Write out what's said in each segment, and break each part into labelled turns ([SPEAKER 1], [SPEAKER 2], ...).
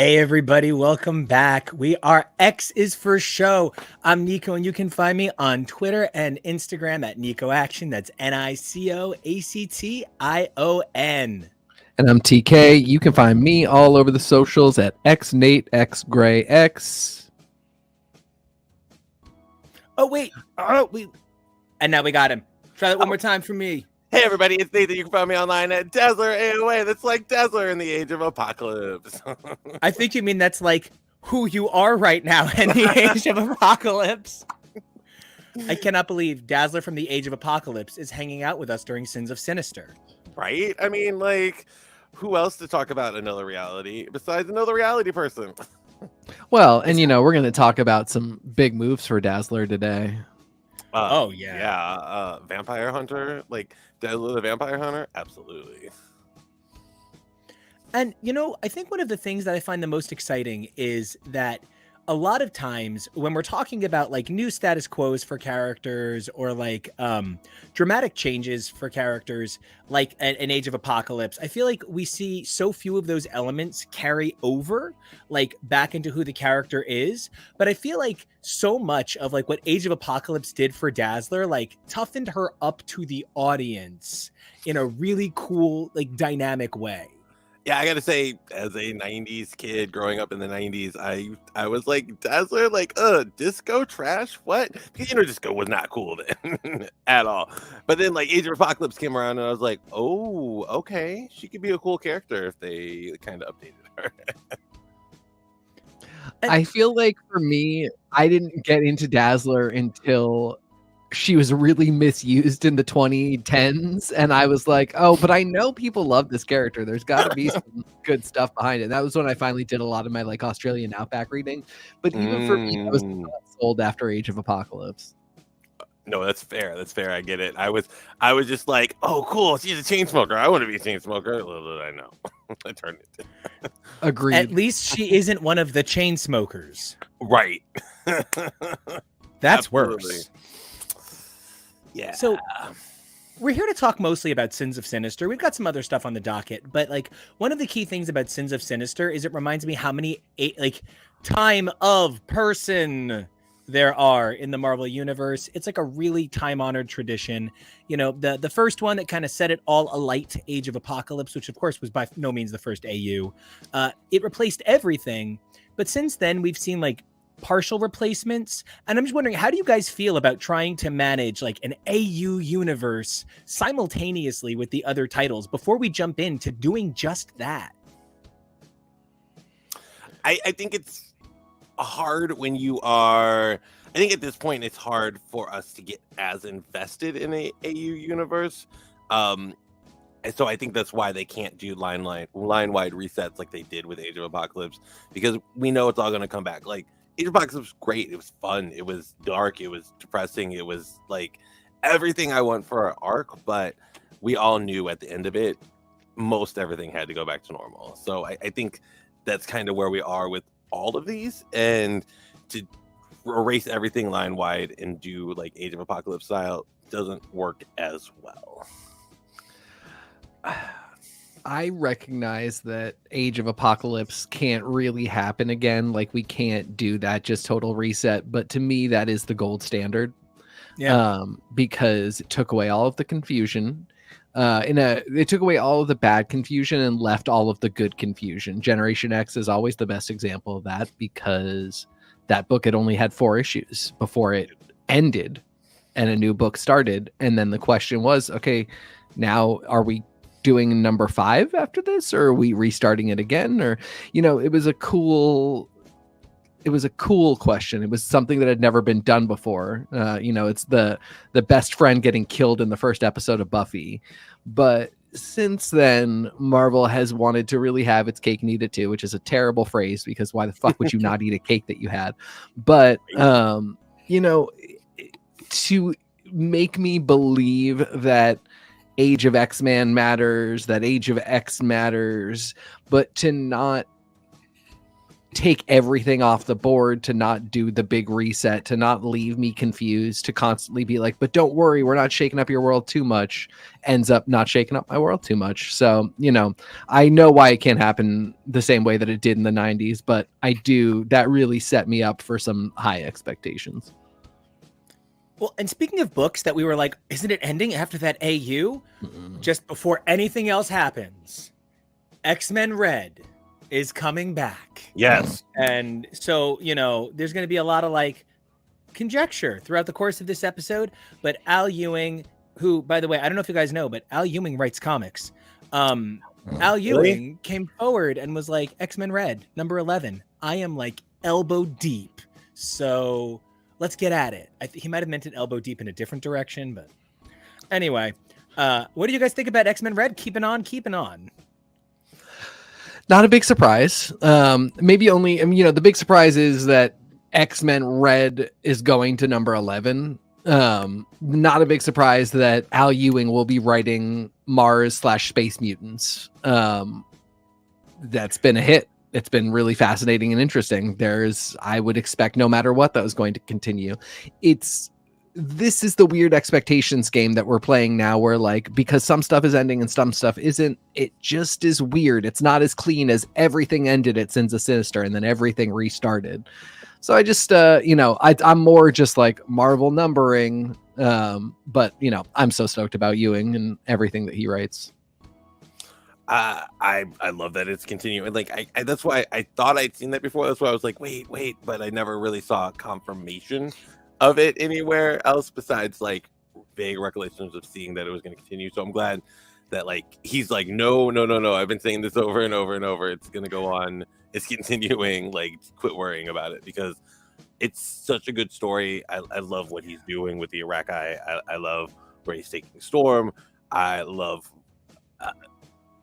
[SPEAKER 1] Hey everybody, welcome back. We are X is for Show. I'm Nico and you can find me on Twitter and Instagram at Nico Action. That's NICOACTION.
[SPEAKER 2] And I'm TK. You can find me all over the socials at XNateXGrayX.
[SPEAKER 1] Oh wait. And now we got him. Try that one more time for me.
[SPEAKER 3] Hey everybody, it's Nathan. You can find me online at Dazzler AOA. That's like Dazzler in the Age of Apocalypse.
[SPEAKER 1] I think you mean that's like who you are right now in the Age of Apocalypse. I cannot believe Dazzler from the Age of Apocalypse is hanging out with us during Sins of Sinister.
[SPEAKER 3] Right? I mean, like, who else to talk about another reality besides another reality person?
[SPEAKER 2] Well, and we're going to talk about some big moves for Dazzler today.
[SPEAKER 3] Vampire Hunter, like Dazzler the Vampire Hunter, absolutely.
[SPEAKER 1] And I think one of the things that I find the most exciting is that a lot of times when we're talking about like new status quos for characters or like dramatic changes for characters like an Age of Apocalypse, I feel like we see so few of those elements carry over like back into who the character is. But I feel like so much of like what Age of Apocalypse did for Dazzler like toughened her up to the audience in a really cool like dynamic way.
[SPEAKER 3] Yeah, I gotta say, as a 90s kid growing up in the 90s, I was like, Dazzler, like, disco trash? What? Because, disco was not cool then at all. But then, like, Age of Apocalypse came around, and I was like, oh, okay. She could be a cool character if they kind of updated her.
[SPEAKER 2] I feel like for me, I didn't get into Dazzler until she was really misused in the 2010s, and I was like, oh, but I know people love this character. There's got to be some good stuff behind it. And that was when I finally did a lot of my like Australian Outback reading. But even for me, I was not sold after Age of Apocalypse.
[SPEAKER 3] No, that's fair. That's fair. I get it. I was just like, oh, cool. She's a chain smoker. I want to be a chain smoker. Little did I know. I turned it.
[SPEAKER 2] Agreed.
[SPEAKER 1] At least she isn't one of the chain smokers.
[SPEAKER 3] Right.
[SPEAKER 1] That's
[SPEAKER 3] Absolutely.
[SPEAKER 1] worse.
[SPEAKER 3] Yeah.
[SPEAKER 1] So we're here to talk mostly about Sins of Sinister. We've got some other stuff on the docket, but like one of the key things about Sins of Sinister is it reminds me how many time of person there are in the Marvel universe. It's like a really time-honored tradition. The first one that kind of set it all alight, Age of Apocalypse, which of course was by no means the first AU. It replaced everything, but since then we've seen like partial replacements, and I'm just wondering, how do you guys feel about trying to manage like an AU universe simultaneously with the other titles before we jump into doing just that?
[SPEAKER 3] I think it's hard when you are. I think at this point it's hard for us to get as invested in a AU universe. And so I think that's why they can't do line-wide resets like they did with Age of Apocalypse, because we know it's all going to come back. Like Age of Apocalypse was great. It was fun. It was dark. It was depressing. It was like everything I want for an arc. But we all knew at the end of it, most everything had to go back to normal. So I think that's kind of where we are with all of these. And to erase everything line wide and do like Age of Apocalypse style doesn't work as well.
[SPEAKER 2] I recognize that Age of Apocalypse can't really happen again. Like we can't do that just total reset. But to me, that is the gold standard.
[SPEAKER 1] Yeah.
[SPEAKER 2] Because it took away all of the confusion. It took away all of the bad confusion and left all of the good confusion. Generation X is always the best example of that, because that book had only had 4 issues before it ended and a new book started. And then the question was, okay, now are we doing number 5 after this, or are we restarting it again? Or it was a cool question. It was something that had never been done before. It's the best friend getting killed in the first episode of Buffy. But since then, Marvel has wanted to really have its cake and eat it too, which is a terrible phrase, because why the fuck would you not eat a cake that you had? But to make me believe that Age of X-Men matters, that Age of X matters, but to not take everything off the board, to not do the big reset, to not leave me confused, to constantly be like, but don't worry, we're not shaking up your world too much, ends up not shaking up my world too much. So, I know why it can't happen the same way that it did in the 90s, but that really set me up for some high expectations.
[SPEAKER 1] Well, and speaking of books that we were like, isn't it ending after that AU? Just before anything else happens, X-Men Red is coming back.
[SPEAKER 3] Yes.
[SPEAKER 1] And so, there's going to be a lot of like conjecture throughout the course of this episode. But Al Ewing, who, by the way, I don't know if you guys know, but Al Ewing writes comics. Al Ewing came forward and was like, X-Men Red, number 11. I am like elbow deep. So let's get at it. He might have meant it elbow deep in a different direction. But anyway, what do you guys think about X-Men Red? Keeping on.
[SPEAKER 2] Not a big surprise. Maybe only, the big surprise is that X-Men Red is going to number 11. Not a big surprise that Al Ewing will be writing Mars/Space Mutants. That's been a hit. It's been really fascinating and interesting. I would expect no matter what, that was going to continue. This is the weird expectations game that we're playing now, where like, because some stuff is ending and some stuff isn't, it just is weird. It's not as clean as everything ended at Sins of Sinister and then everything restarted. So I just, I'm more just like Marvel numbering. But I'm so stoked about Ewing and everything that he writes.
[SPEAKER 3] I love that it's continuing. Like I that's why I thought I'd seen that before. That's why I was like, wait, but I never really saw confirmation of it anywhere else besides like vague recollections of seeing that it was going to continue. So I'm glad that like he's like, no, I've been saying this over and over and over. It's going to go on. It's continuing. Like, quit worrying about it, because it's such a good story. I love what he's doing with the Iraqi. I love where he's taking Storm. I love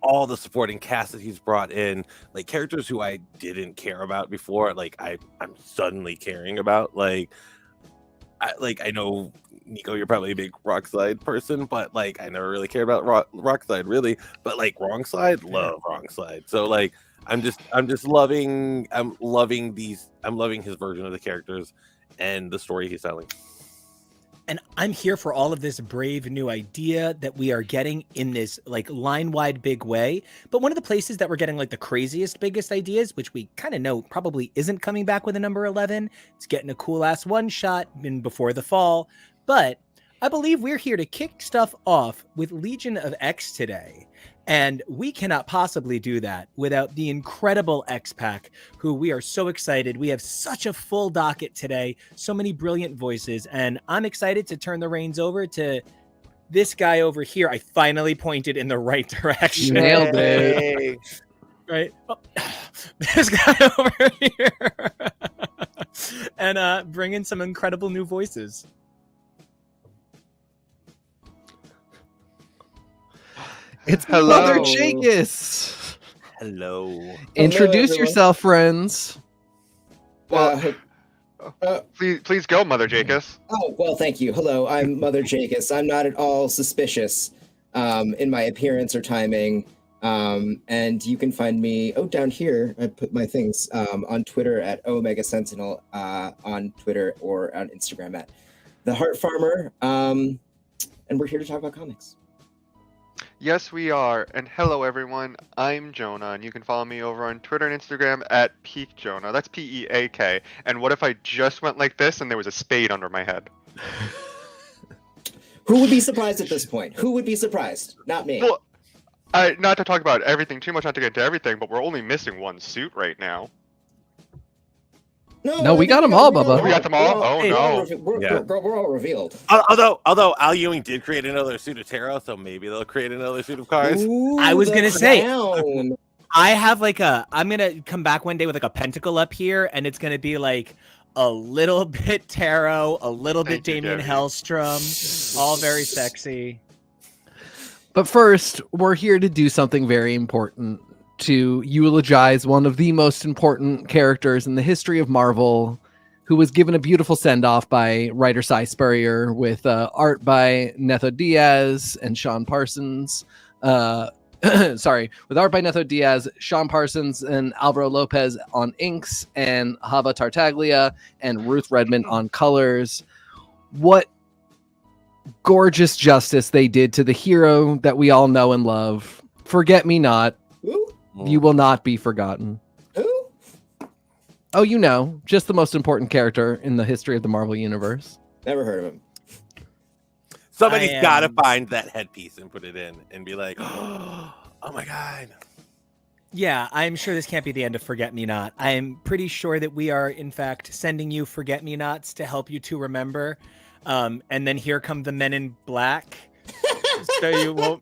[SPEAKER 3] all the supporting cast that he's brought in, like characters who I didn't care about before. Like I'm suddenly caring about. I know, Nico, you're probably a big Rockslide person, but like I never really cared about Rockslide really. But like Wrongslide, love Wrongslide. So like I'm loving his version of the characters and the story he's telling.
[SPEAKER 1] And I'm here for all of this brave new idea that we are getting in this like line-wide big way. But one of the places that we're getting like the craziest, biggest ideas, which we kind of know probably isn't coming back with a number 11, it's getting a cool ass one shot in Before the Fall. But I believe we're here to kick stuff off with Legion of X today. And we cannot possibly do that without the incredible X-Pack, who we are so excited. We have such a full docket today, so many brilliant voices, and I'm excited to turn the reins over to this guy over here. I finally pointed in the right direction.
[SPEAKER 2] Nailed it.
[SPEAKER 1] Right? Oh, this guy over here. And bring in some incredible new voices.
[SPEAKER 2] It's Mother Jagus.
[SPEAKER 3] Hello.
[SPEAKER 2] Introduce yourself, friends.
[SPEAKER 4] Well,
[SPEAKER 5] please go, Mother Jagus.
[SPEAKER 4] Oh, well, thank you. Hello, I'm Mother Jagus. I'm not at all suspicious in my appearance or timing. And you can find me, down here, I put my things on Twitter at Omega Sentinel, on Twitter, or on Instagram at The Heart Farmer. And we're here to talk about comics.
[SPEAKER 5] Yes, we are. And hello, everyone. I'm Jonah, and you can follow me over on Twitter and Instagram at Peak Jonah. That's Peak. And what if I just went like this and there was a spade under my head?
[SPEAKER 4] Who would be surprised at this point? Who would be surprised? Not me.
[SPEAKER 5] Well, not to talk about everything too much, not to get into everything, but we're only missing one suit right now.
[SPEAKER 2] No, we got them all, Bubba.
[SPEAKER 5] We got them all? Oh, no.
[SPEAKER 4] We're all revealed.
[SPEAKER 3] Although Al Ewing did create another suit of tarot, so maybe they'll create another suit of cards.
[SPEAKER 4] Ooh,
[SPEAKER 1] I was going to say,
[SPEAKER 4] crown.
[SPEAKER 1] I have I'm going to come back one day with like a pentacle up here, and it's going to be like a little bit tarot, a little bit Damien Hellstrom, all very sexy.
[SPEAKER 2] But first, we're here to do something very important, to eulogize one of the most important characters in the history of Marvel, who was given a beautiful send-off by writer Cy Spurrier with art by Netho Diaz and Sean Parsons. sorry, with art by Netho Diaz, Sean Parsons and Alvaro Lopez on inks, and Hava Tartaglia and Ruth Redmond on colors. What gorgeous justice they did to the hero that we all know and love. Forget Me Not.
[SPEAKER 4] Who?
[SPEAKER 2] You will not be forgotten.
[SPEAKER 4] Who?
[SPEAKER 2] Oh, you know, just the most important character in the history of the Marvel Universe.
[SPEAKER 4] Never heard of him.
[SPEAKER 3] Somebody's got to find that headpiece and put it in and be like, oh my God.
[SPEAKER 1] Yeah, I'm sure this can't be the end of Forget Me Not. I'm pretty sure that we are, in fact, sending you Forget Me Nots to help you to remember. And then here come the Men in Black. So you won't...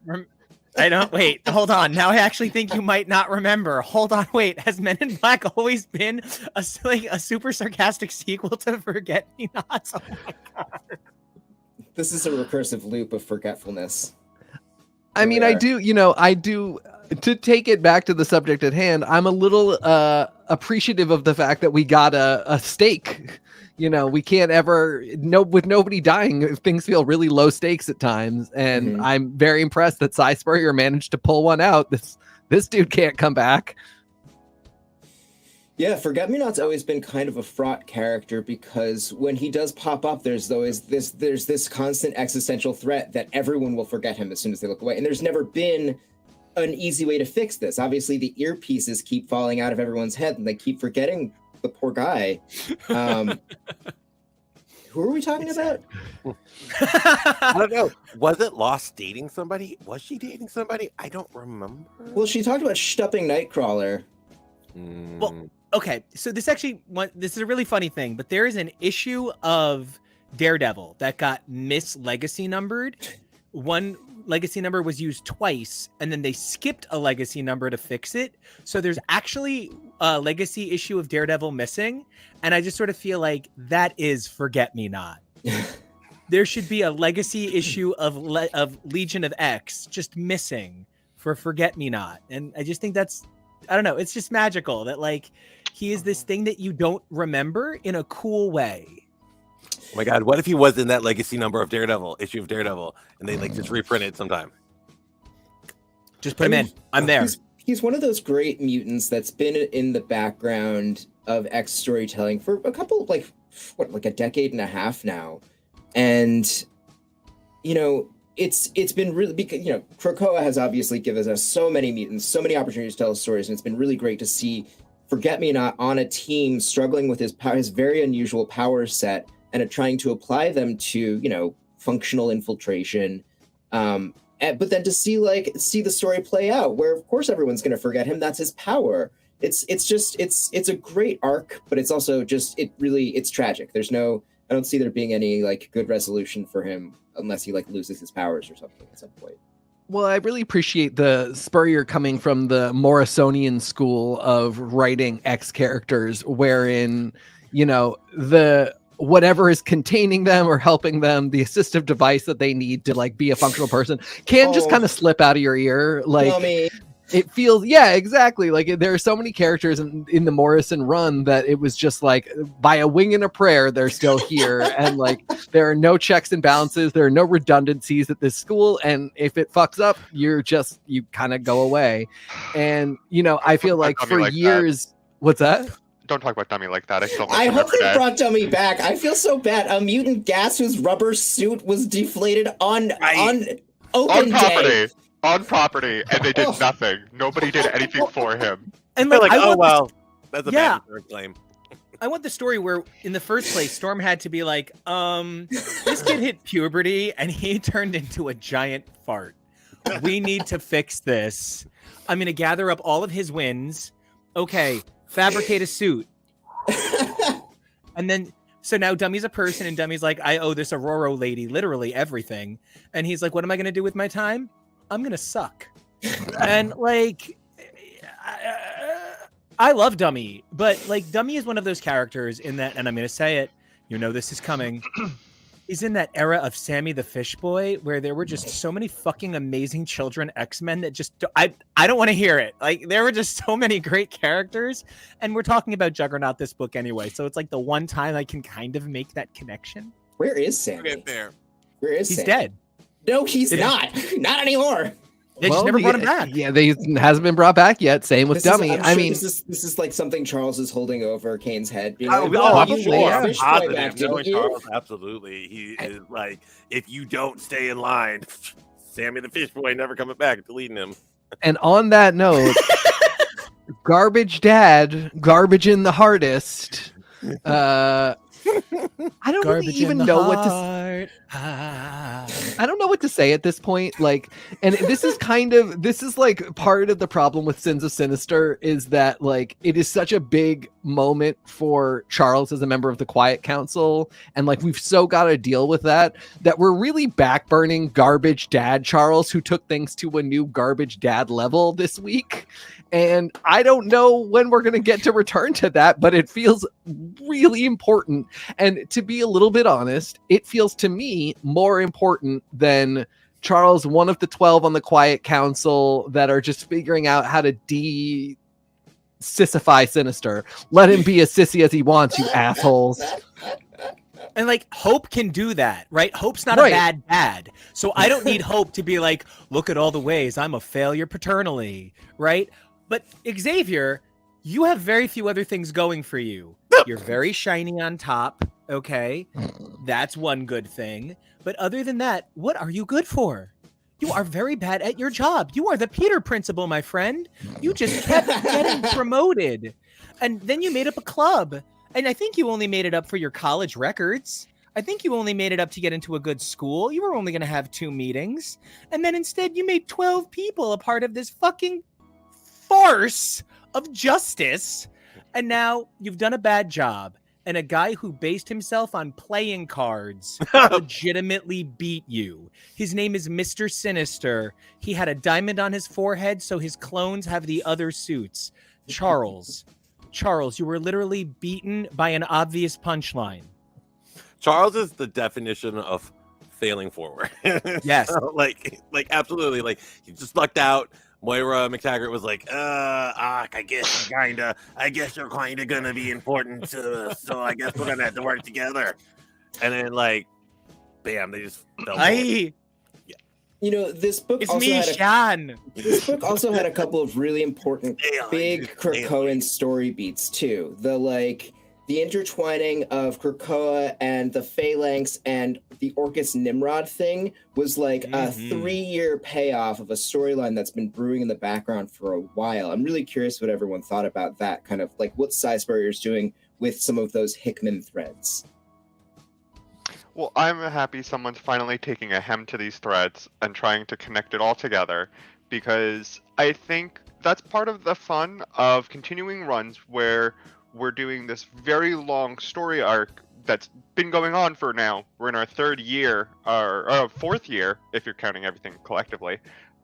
[SPEAKER 1] wait, hold on. Now I actually think you might not remember. Hold on, wait. Has Men in Black always been a super sarcastic sequel to Forget Me Nots? Oh my God.
[SPEAKER 4] This is a recursive loop of forgetfulness.
[SPEAKER 2] I mean, I do, to take it back to the subject at hand, I'm a little appreciative of the fact that we got a stake. We can't ever, with nobody dying, things feel really low stakes at times. And I'm very impressed that Cy Spurrier managed to pull one out. This dude can't come back.
[SPEAKER 4] Yeah, Forget Me Not's always been kind of a fraught character because when he does pop up, there's always this constant existential threat that everyone will forget him as soon as they look away. And there's never been an easy way to fix this. Obviously, the earpieces keep falling out of everyone's head and they keep forgetting the poor guy. Who are we talking about?
[SPEAKER 3] I don't know. Was it Lost dating somebody? Was she dating somebody? I don't remember.
[SPEAKER 4] Well, she talked about stupping Nightcrawler.
[SPEAKER 1] Well, okay, so this is a really funny thing, but there is an issue of Daredevil that got legacy numbered. One legacy number was used twice, and then they skipped a legacy number to fix it. So there's actually a legacy issue of Daredevil missing, and I just sort of feel like that is Forget Me Not. There should be a legacy issue of Legion of X just missing for Forget Me Not, and I just think that's, I don't know, it's just magical that like he is this thing that you don't remember in a cool way.
[SPEAKER 3] Oh my God, what if he was in that legacy number of Daredevil, issue of Daredevil, and they like just reprint it sometime?
[SPEAKER 1] Just put him in. I'm there.
[SPEAKER 4] He's one of those great mutants that's been in the background of X storytelling for a couple, like a decade and a half now. And, it's been really, because, Krakoa has obviously given us so many mutants, so many opportunities to tell stories, and it's been really great to see Forget Me Not on a team struggling with his very unusual power set and trying to apply them to, functional infiltration. But then to see the story play out, where of course everyone's going to forget him. That's his power. It's a great arc, but it's also it's tragic. I don't see there being any good resolution for him unless he loses his powers or something at some point.
[SPEAKER 2] Well, I really appreciate the Spurrier coming from the Morrisonian school of writing X characters, wherein, the whatever is containing them or helping them, the assistive device that they need to be a functional person can just kind of slip out of your ear. It feels, yeah, exactly. There are so many characters in the Morrison run that it was just by a wing and a prayer, they're still here. And there are no checks and balances. There are no redundancies at this school. And if it fucks up, you kind of go away. And, I feel like for years, what's that?
[SPEAKER 5] Don't talk about Dummy like that.
[SPEAKER 4] I hope they brought Dummy back. I feel so bad. A mutant gas whose rubber suit was deflated on open day.
[SPEAKER 5] On property, and they did nothing. Nobody did anything for him.
[SPEAKER 1] And
[SPEAKER 3] that's a bad claim.
[SPEAKER 1] I want the story where, in the first place, Storm had to be like, this kid hit puberty and he turned into a giant fart. We need to fix this. I'm going to gather up all of his wins. Okay, fabricate a suit. And then, so now Dummy's a person, and Dummy's like, I owe this Aurora lady literally everything. And he's like, what am I going to do with my time? I'm going to suck. And I love Dummy, but Dummy is one of those characters in that, and I'm going to say it, this is coming. He's in that era of Sammy the Fish Boy where there were just so many fucking amazing children X-Men that just, I don't want to hear it. There were just so many great characters, and we're talking about Juggernaut this book anyway. So it's the one time I can kind of make that connection.
[SPEAKER 4] Where is Sammy?
[SPEAKER 3] Okay, fair.
[SPEAKER 4] Where is
[SPEAKER 1] He's
[SPEAKER 4] Sammy?
[SPEAKER 1] dead.
[SPEAKER 4] No, he's not. Not anymore.
[SPEAKER 1] They just never brought him back.
[SPEAKER 2] Yeah, they hasn't been brought back yet. Same with Dummy.
[SPEAKER 4] I'm sure this is like something Charles is holding over Kane's head. Being like,
[SPEAKER 2] probably,
[SPEAKER 4] you
[SPEAKER 2] yeah.
[SPEAKER 4] fish fry back, didn't you?
[SPEAKER 3] Charles, absolutely. He is like, if you don't stay in line, Sammy the Fish Boy never coming back, deleting him.
[SPEAKER 2] And on that note, garbage dad, garbage in the hardest. I don't really even know what to. I don't know what to say at this point. Like, and this is like part of the problem with Sins of Sinister is that like it is such a big moment for Charles as a member of the Quiet Council, and like we've so got to deal with that we're really backburning garbage dad Charles, who took things to a new garbage dad level this week. And I don't know when we're going to get to return to that, but it feels really important. And to be a little bit honest, it feels to me more important than Charles, one of the 12 on the Quiet Council that are just figuring out how to sissify Sinister. Let him be as sissy as he wants, you assholes.
[SPEAKER 1] And like Hope can do that, right? Hope's not a bad dad. So I don't need Hope to be like, look at all the ways I'm a failure paternally, right? But Xavier, you have very few other things going for you. You're very shiny on top, okay? That's one good thing. But other than that, what are you good for? You are very bad at your job. You are the Peter principal, my friend. You just kept getting promoted. And then you made up a club. And I think you only made it up for your college records. I think you only made it up to get into a good school. You were only going to have 2 meetings. And then instead you made 12 people a part of this fucking farce of justice. And now you've done a bad job. And a guy who based himself on playing cards legitimately beat you. His name is Mr. Sinister. He had a diamond on his forehead, so his clones have the other suits. Charles, you were literally beaten by an obvious punchline.
[SPEAKER 3] Charles is the definition of failing forward.
[SPEAKER 1] Yes.
[SPEAKER 3] So, like absolutely. Like, he just lucked out. Moira McTaggart was like, I guess you're kinda gonna be important to us, so I guess we're gonna have to work together. And then like, bam, they just fell forward.
[SPEAKER 4] You know, this book
[SPEAKER 1] It's
[SPEAKER 4] also
[SPEAKER 1] me,
[SPEAKER 4] had
[SPEAKER 1] Sean.
[SPEAKER 4] this book also had a couple of really important big Krakoan story beats too. The intertwining of Krakoa and the Phalanx and the Orcus Nimrod thing was like a 3-year payoff of a storyline that's been brewing in the background for a while. I'm really curious what everyone thought about that, kind of like what Sizemore doing with some of those Hickman threads.
[SPEAKER 5] Well, I'm happy someone's finally taking a hem to these threads and trying to connect it all together, because I think that's part of the fun of continuing runs where we're doing this very long story arc that's been going on for now. We're in our 3rd year, or 4th year, if you're counting everything collectively,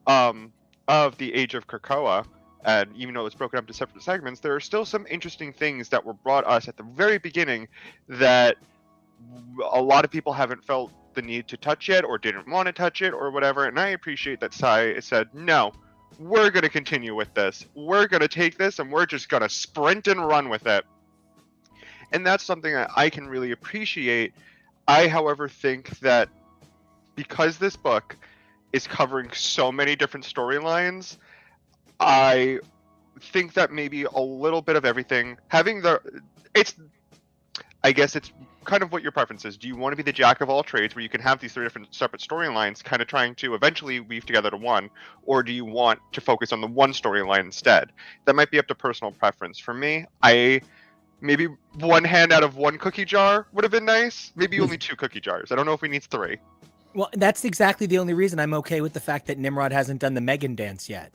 [SPEAKER 5] of the Age of Krakoa. And even though it's broken up into separate segments, there are still some interesting things that were brought us at the very beginning that a lot of people haven't felt the need to touch yet, or didn't want to touch it, or whatever. And I appreciate that Sai said, no, we're going to continue with this. We're going to take this and we're just going to sprint and run with it. And that's something that I can really appreciate. I, however, think that because this book is covering so many different storylines, I think that maybe a little bit of everything, I guess it's kind of what your preference is. Do you want to be the jack of all trades where you can have these 3 different separate storylines kind of trying to eventually weave together to one, or do you want to focus on the one storyline instead? That might be up to personal preference. For me, maybe one hand out of one cookie jar would have been nice. Maybe only 2 cookie jars. I don't know if we need 3.
[SPEAKER 1] Well, that's exactly the only reason I'm okay with the fact that Nimrod hasn't done the Megan dance yet.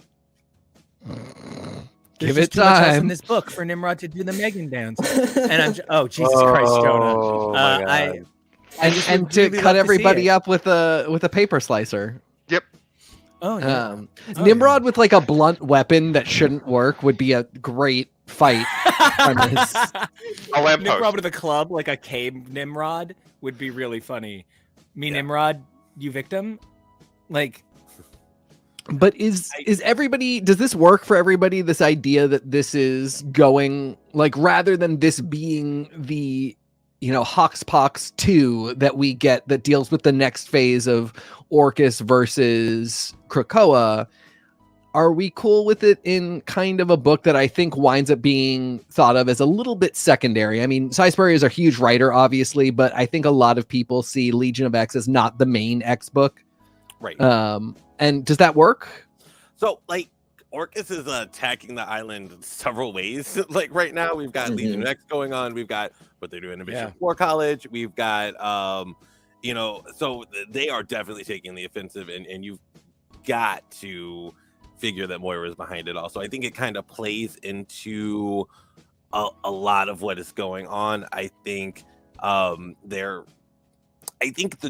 [SPEAKER 2] Give
[SPEAKER 1] There's
[SPEAKER 2] it
[SPEAKER 1] just too much else
[SPEAKER 2] time.
[SPEAKER 1] in this book for Nimrod to do the Megan dance. And I'm Jesus Christ, Jonah.
[SPEAKER 3] Oh, my God.
[SPEAKER 2] And to cut everybody up with a paper slicer.
[SPEAKER 5] Yep.
[SPEAKER 1] Oh yeah.
[SPEAKER 2] Nimrod with like a blunt weapon that shouldn't work would be a great fight. premise.
[SPEAKER 5] A lamppost.
[SPEAKER 1] Nimrod with a club, like a cave Nimrod, would be really funny. Nimrod, you victim? Like,
[SPEAKER 2] but is everybody, does this work for everybody, this idea that this is going, like, rather than this being the, Hoxpox 2 that we get that deals with the next phase of Orcus versus Krakoa, are we cool with it in kind of a book that I think winds up being thought of as a little bit secondary? I mean, Cy Spurrier is a huge writer, obviously, but I think a lot of people see Legion of X as not the main X book.
[SPEAKER 3] Right.
[SPEAKER 2] And does that work?
[SPEAKER 3] So, like, Orcus is attacking the island several ways. Like, right now, we've got Legion of X going on. We've got what they're doing in Bishop War College. We've got, so they are definitely taking the offensive, and you've got to figure that Moira is behind it all. So I think it kind of plays into a lot of what is going on. I think the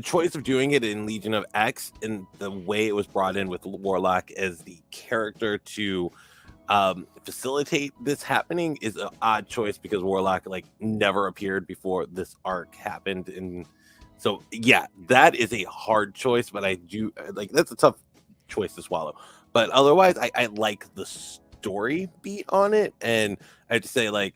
[SPEAKER 3] choice of doing it in Legion of X and the way it was brought in with Warlock as the character to facilitate this happening is an odd choice, because Warlock like never appeared before this arc happened. And so yeah, that is a hard choice, but I do like, that's a tough choice to swallow. But otherwise, I like the story beat on it. And I have to say, like,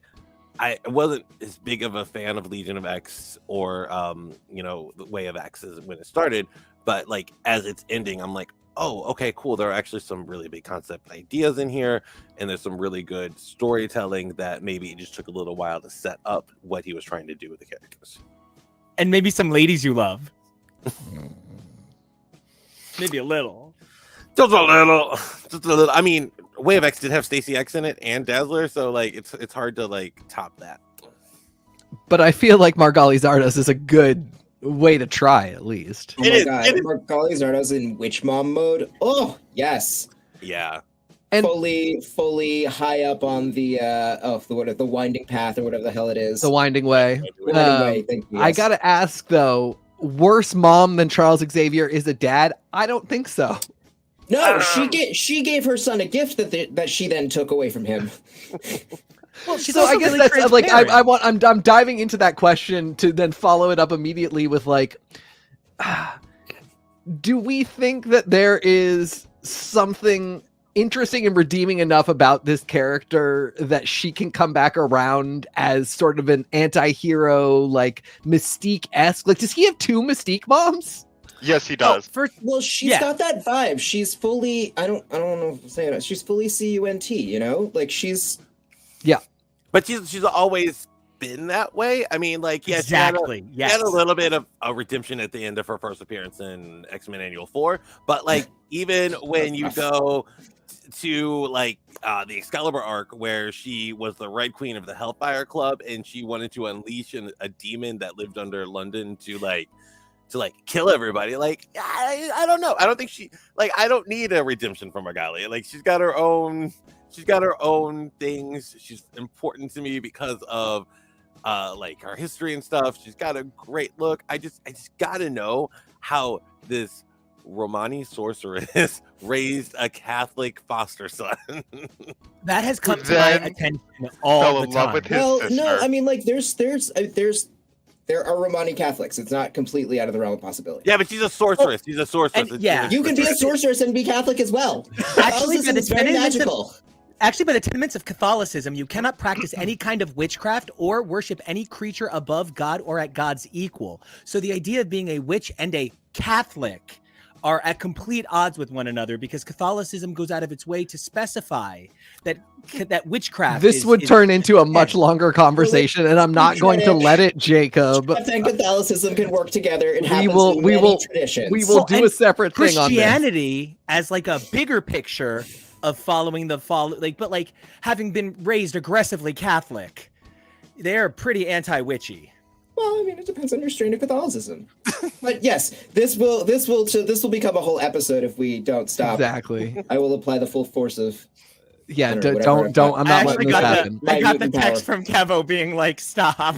[SPEAKER 3] I wasn't as big of a fan of Legion of X or, the Way of X as when it started. But, like, as it's ending, I'm like, oh, okay, cool. There are actually some really big concept ideas in here. And there's some really good storytelling that maybe it just took a little while to set up what he was trying to do with the characters.
[SPEAKER 1] And maybe some ladies you love. Maybe a little.
[SPEAKER 3] Just a little. I mean, Way of X did have Stacy X in it and Dazzler, so like it's hard to like top that.
[SPEAKER 2] But I feel like Margali Zardos is a good way to try, at least.
[SPEAKER 4] Oh my god, Margali Zardos in Witch Mom mode. Oh yes,
[SPEAKER 3] yeah,
[SPEAKER 2] and
[SPEAKER 4] fully high up on the the winding path or whatever the hell it is.
[SPEAKER 2] The winding way.
[SPEAKER 4] Thank you, yes.
[SPEAKER 2] I gotta ask though, worse mom than Charles Xavier is a dad? I don't think so.
[SPEAKER 4] No, she gave her son a gift that she then took away from him.
[SPEAKER 1] Well, she's
[SPEAKER 2] so
[SPEAKER 1] also
[SPEAKER 2] I guess
[SPEAKER 1] really
[SPEAKER 2] that's like I'm diving into that question to then follow it up immediately with like, do we think that there is something interesting and redeeming enough about this character that she can come back around as sort of an anti-hero, like Mystique-esque? Like, does he have two Mystique moms?
[SPEAKER 5] Yes, he does.
[SPEAKER 4] Well, she's got that vibe. She's fully, I don't know if I'm saying it. She's fully CUNT, you know? Like she's
[SPEAKER 3] but she's always been that way. I mean, like, yeah,
[SPEAKER 1] exactly.
[SPEAKER 3] She had a little bit of a redemption at the end of her first appearance in X-Men Annual 4, but like even when you go to like the Excalibur arc where she was the Red Queen of the Hellfire Club and she wanted to unleash a demon that lived under London to kill everybody. Like, I don't know. I don't think I don't need a redemption from Margali. Like, she's got her own things. She's important to me because of like her history and stuff. She's got a great look. I just gotta know how this Romani sorceress raised a Catholic foster son.
[SPEAKER 1] That has come to my attention all the time.
[SPEAKER 4] Well, no, I mean, like, there are Romani Catholics. It's not completely out of the realm of possibility.
[SPEAKER 3] Yeah, but she's a sorceress. She's a sorceress.
[SPEAKER 1] Yeah,
[SPEAKER 4] you can be a sorceress and be Catholic as well.
[SPEAKER 1] Actually,
[SPEAKER 4] it's very magical.
[SPEAKER 1] Actually, by the tenets of Catholicism, you cannot practice any kind of witchcraft or worship any creature above God or at God's equal. So the idea of being a witch and a Catholic are at complete odds with one another, because Catholicism goes out of its way to specify that witchcraft.
[SPEAKER 2] This would turn into a much longer conversation, and I'm not going to let it, Jacob.
[SPEAKER 4] I think Catholicism can work together. It happens in
[SPEAKER 2] we
[SPEAKER 4] many
[SPEAKER 2] will
[SPEAKER 4] traditions.
[SPEAKER 2] We will do a separate thing on this.
[SPEAKER 1] Christianity as like a bigger picture of following but having been raised aggressively Catholic, they're pretty anti-witchy.
[SPEAKER 4] Well, I mean, it depends on your strain of Catholicism. But yes, this will become a whole episode if we don't stop.
[SPEAKER 2] Exactly.
[SPEAKER 4] I will apply the full force of.
[SPEAKER 2] Yeah, don't. I'm not letting this happen.
[SPEAKER 1] I got the text from Kevo being like, "Stop."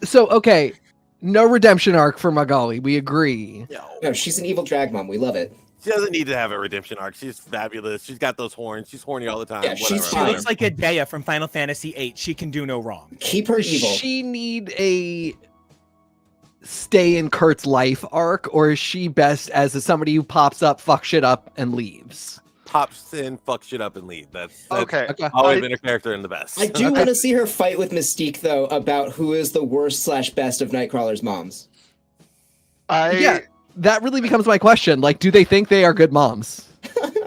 [SPEAKER 2] So okay, no redemption arc for Magali. We agree.
[SPEAKER 4] No, she's an evil drag mom. We love it.
[SPEAKER 3] She doesn't need to have a redemption arc. She's fabulous. She's got those horns. She's horny all the time.
[SPEAKER 4] Yeah, she's
[SPEAKER 1] She looks like a Dea from Final Fantasy VIII. She can do no wrong.
[SPEAKER 4] Keep her evil.
[SPEAKER 2] Does she need a stay in Kurt's life arc, or is she best as somebody who pops up, fucks shit up, and leaves?
[SPEAKER 3] Pops in, fucks shit up, and leaves. That's
[SPEAKER 5] okay.
[SPEAKER 3] Always been a character in the best.
[SPEAKER 4] I do want to see her fight with Mystique, though, about who is the worst / best of Nightcrawler's moms.
[SPEAKER 2] that really becomes my question. Like, do they think they are good moms?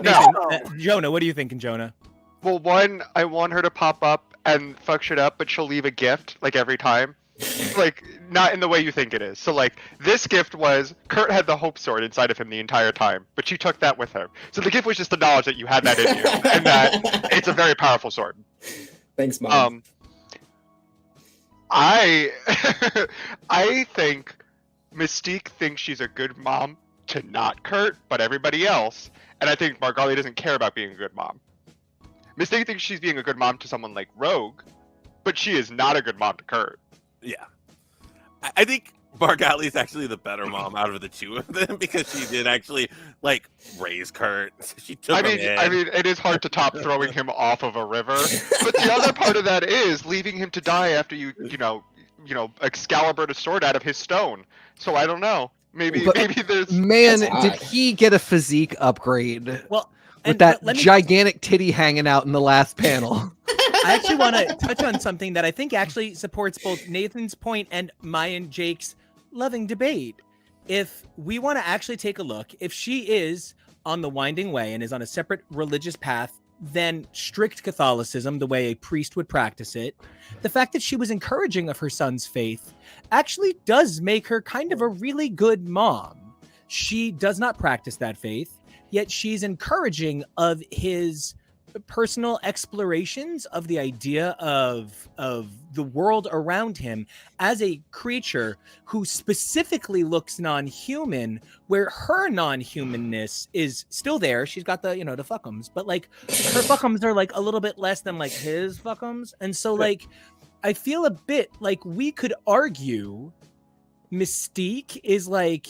[SPEAKER 1] Nathan, Jonah, what are you thinking, Jonah?
[SPEAKER 5] Well, one, I want her to pop up and fuck shit up, but she'll leave a gift like every time. Like, not in the way you think it is. So, like, this gift was Kurt had the Hope Sword inside of him the entire time, but she took that with her. So the gift was just the knowledge that you had that in you, and that it's a very powerful sword.
[SPEAKER 4] Thanks, Mom.
[SPEAKER 5] I I think Mystique thinks she's a good mom to not Kurt, but everybody else, and I think Margali doesn't care about being a good mom. Mystique thinks she's being a good mom to someone like Rogue, but she is not a good mom to Kurt.
[SPEAKER 3] Yeah. I think Margali is actually the better mom out of the two of them because she did actually like raise Kurt. She took him in.
[SPEAKER 5] I mean, it is hard to top throwing him off of a river, but the other part of that is leaving him to die after you Excalibur a sword out of his stone. So I don't know. Maybe there's
[SPEAKER 2] Man, did he get a physique upgrade?
[SPEAKER 1] Well,
[SPEAKER 2] with that gigantic titty hanging out in the last panel.
[SPEAKER 1] I actually want to touch on something that I think actually supports both Nathan's point and my and Jake's loving debate. If we want to actually take a look, if she is on the winding way and is on a separate religious path than strict Catholicism, the way a priest would practice it, the fact that she was encouraging of her son's faith actually does make her kind of a really good mom. She does not practice that faith, yet she's encouraging of his personal explorations of the idea of the world around him as a creature who specifically looks non-human, where her non-humanness is still there. She's got the, the fuckums, but like her fuckums are like a little bit less than like his fuckums. And so like, I feel a bit like we could argue Mystique is like,